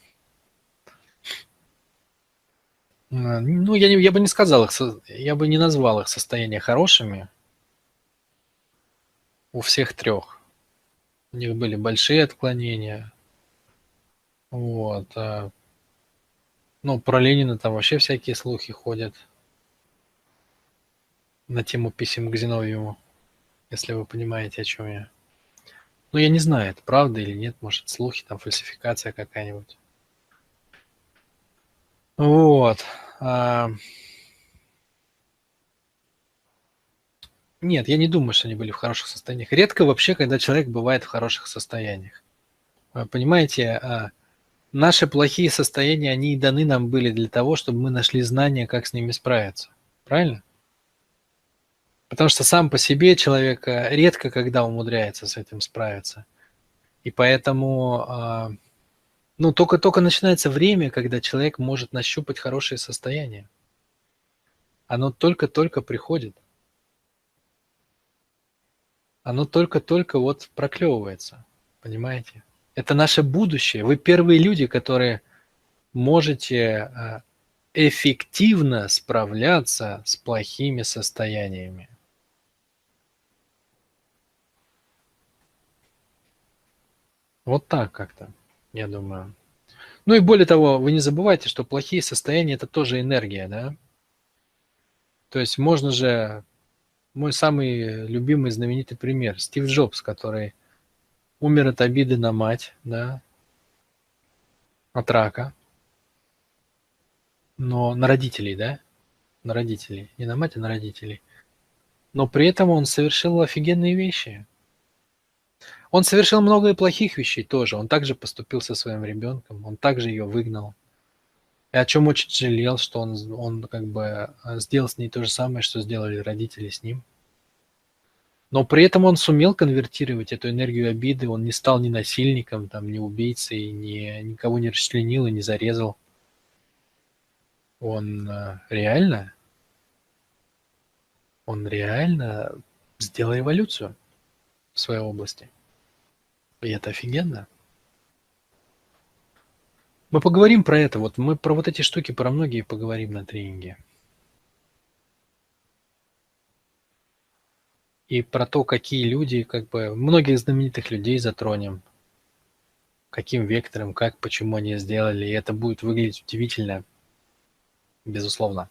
Я бы не сказал я бы не назвал их состояния хорошими. У всех трех. У них были большие отклонения. Вот. Про Ленина там вообще всякие слухи ходят на тему писем к Зиновьеву, если вы понимаете, о чем я. Я не знаю, это правда или нет, может, слухи, там фальсификация какая-нибудь. Вот. Нет, я не думаю, что они были в хороших состояниях. Редко вообще, когда человек бывает в хороших состояниях. Понимаете, наши плохие состояния, они и даны нам были для того, чтобы мы нашли знания, как с ними справиться. Правильно? Потому что сам по себе человек редко когда умудряется с этим справиться. И поэтому, только начинается время, когда человек может нащупать хорошее состояние. Оно только-только приходит. Оно только-только вот проклевывается. Понимаете? Это наше будущее. Вы первые люди, которые можете эффективно справляться с плохими состояниями. Вот так как-то, я думаю. И более того, вы не забывайте, что плохие состояния — это тоже энергия, да? То есть можно же, мой самый любимый знаменитый пример — Стив Джобс, который умер от обиды на мать, да, от рака, но на родителей, да? На родителей. Не на мать, а на родителей. Но при этом он совершил офигенные вещи. Он совершил много и плохих вещей тоже. Он также поступил со своим ребенком, он также ее выгнал. И о чем очень жалел, что он как бы сделал с ней то же самое, что сделали родители с ним. Но при этом он сумел конвертировать эту энергию обиды, он не стал ни насильником, там, ни убийцей, никого не расчленил и не зарезал. Он реально он реально сделал эволюцию в своей области. И это офигенно. Мы поговорим про это. Вот мы про вот эти штуки, про многие поговорим на тренинге. И про то, какие люди, как бы, многих знаменитых людей затронем. Каким вектором, как, почему они сделали. И это будет выглядеть удивительно, безусловно.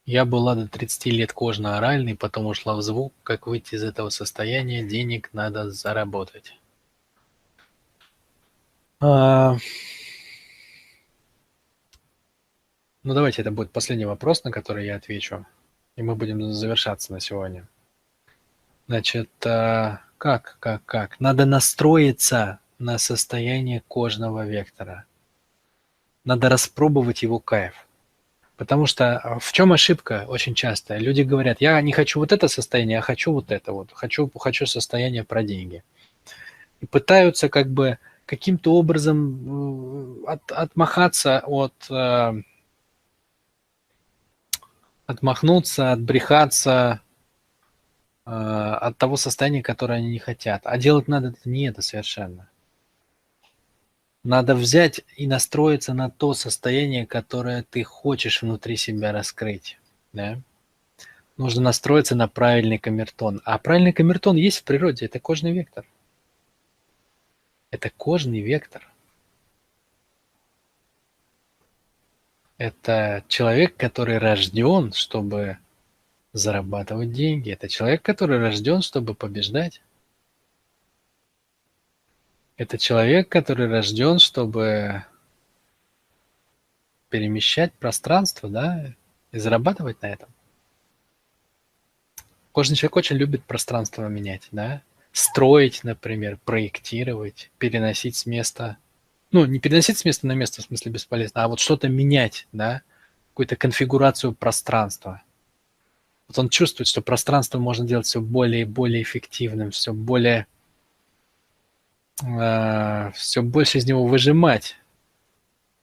Я была до 30 лет кожно-оральной, потом ушла в звук. Как выйти из этого состояния? Денег надо заработать. Ну, давайте это будет последний вопрос, на который я отвечу. И мы будем завершаться на сегодня. Значит, как? Надо настроиться на состояние кожного вектора. Надо распробовать его кайф. Потому что в чем ошибка очень часто? Люди говорят, я не хочу вот это состояние, а хочу вот это вот. Хочу состояние про деньги. И пытаются как бы каким-то образом отмахаться отмахнуться, отбрехаться от того состояния, которое они не хотят. А делать надо не это совершенно. Надо взять и настроиться на то состояние, которое ты хочешь внутри себя раскрыть. Да? Нужно настроиться на правильный камертон. А правильный камертон есть в природе. Это кожный вектор. Это кожный вектор. Это человек, который рожден, чтобы зарабатывать деньги. Это человек, который рожден, чтобы побеждать. Это человек, который рожден, чтобы перемещать пространство, да, и зарабатывать на этом. Кожный человек очень любит пространство менять, да. Строить, например, проектировать, переносить с места. Ну, не переносить с места на место, в смысле бесполезно, а вот что-то менять, да, какую-то конфигурацию пространства. Вот он чувствует, что пространство можно делать все более и более эффективным, все больше из него выжимать.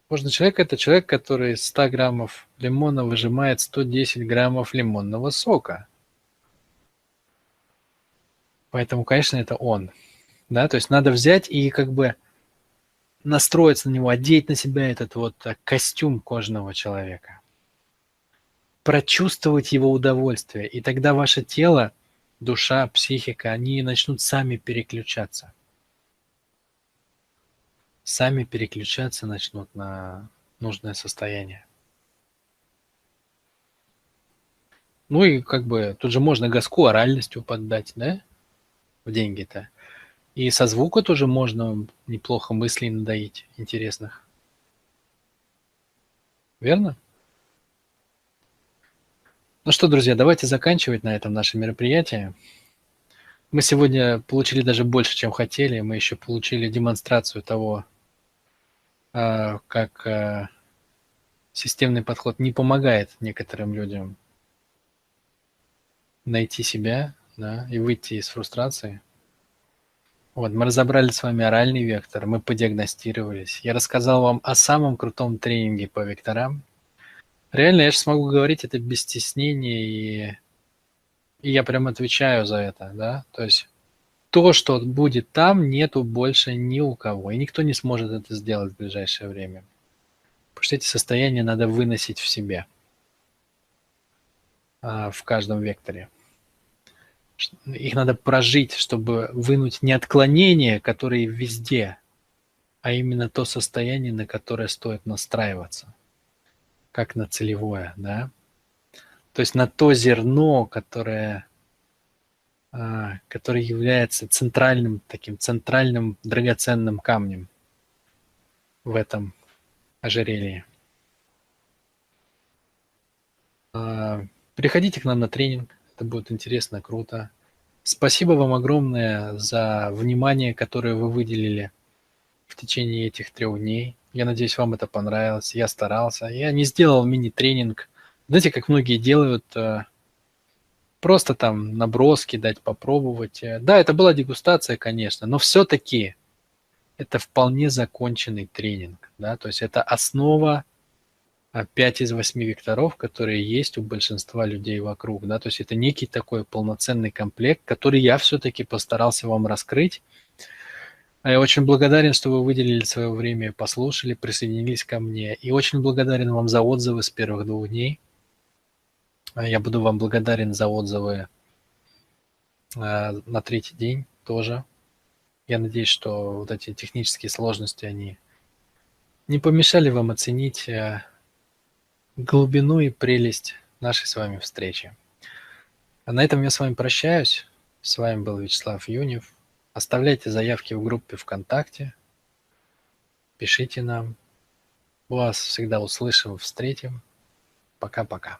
Кожный человек – это человек, который из 100 граммов лимона выжимает 110 граммов лимонного сока. Поэтому, конечно, это он. Да? То есть надо взять и как бы настроиться на него, одеть на себя этот вот костюм кожного человека. Прочувствовать его удовольствие. И тогда ваше тело, душа, психика, они начнут сами переключаться. Сами переключаться начнут на нужное состояние. Ну и как бы тут же можно газку оральностью поддать, да, в деньги-то. И со звука тоже можно неплохо мыслей надоить интересных. Верно? Ну что, друзья, давайте заканчивать на этом наше мероприятие. Мы сегодня получили даже больше, чем хотели. Мы еще получили демонстрацию того, как системный подход не помогает некоторым людям найти себя, да, и выйти из фрустрации. Вот, мы разобрали с вами оральный вектор, мы подиагностировались. Я рассказал вам о самом крутом тренинге по векторам. Реально, я же смогу говорить это без стеснения, и я прям отвечаю за это, да. То есть то, что будет там, нету больше ни у кого, и никто не сможет это сделать в ближайшее время. Потому что эти состояния надо выносить в себе, в каждом векторе. Их надо прожить, чтобы вынуть не отклонения, которые везде, а именно то состояние, на которое стоит настраиваться, как на целевое, да. То есть на то зерно, которое является центральным драгоценным камнем в этом ожерелье. Приходите к нам на тренинг, это будет интересно, круто. Спасибо вам огромное за внимание, которое вы выделили в течение этих 3 дней. Я надеюсь, вам это понравилось. Я старался. Я не сделал мини-тренинг. Знаете, как многие делают, просто там наброски дать, попробовать. Да, это была дегустация, конечно, но все-таки это вполне законченный тренинг. Да? То есть это основа 5 из 8 векторов, которые есть у большинства людей вокруг, да, то есть это некий такой полноценный комплект, который я все-таки постарался вам раскрыть. Я очень благодарен, что вы выделили свое время, послушали, присоединились ко мне, и очень благодарен вам за отзывы с первых 2 дней. Я буду вам благодарен за отзывы на 3-й день тоже. Я надеюсь, что вот эти технические сложности, они не помешали вам оценить глубину и прелесть нашей с вами встречи. А на этом я с вами прощаюсь. С вами был Вячеслав Юнев. Оставляйте заявки в группе ВКонтакте, пишите нам. Вас всегда услышим, встретим. Пока-пока.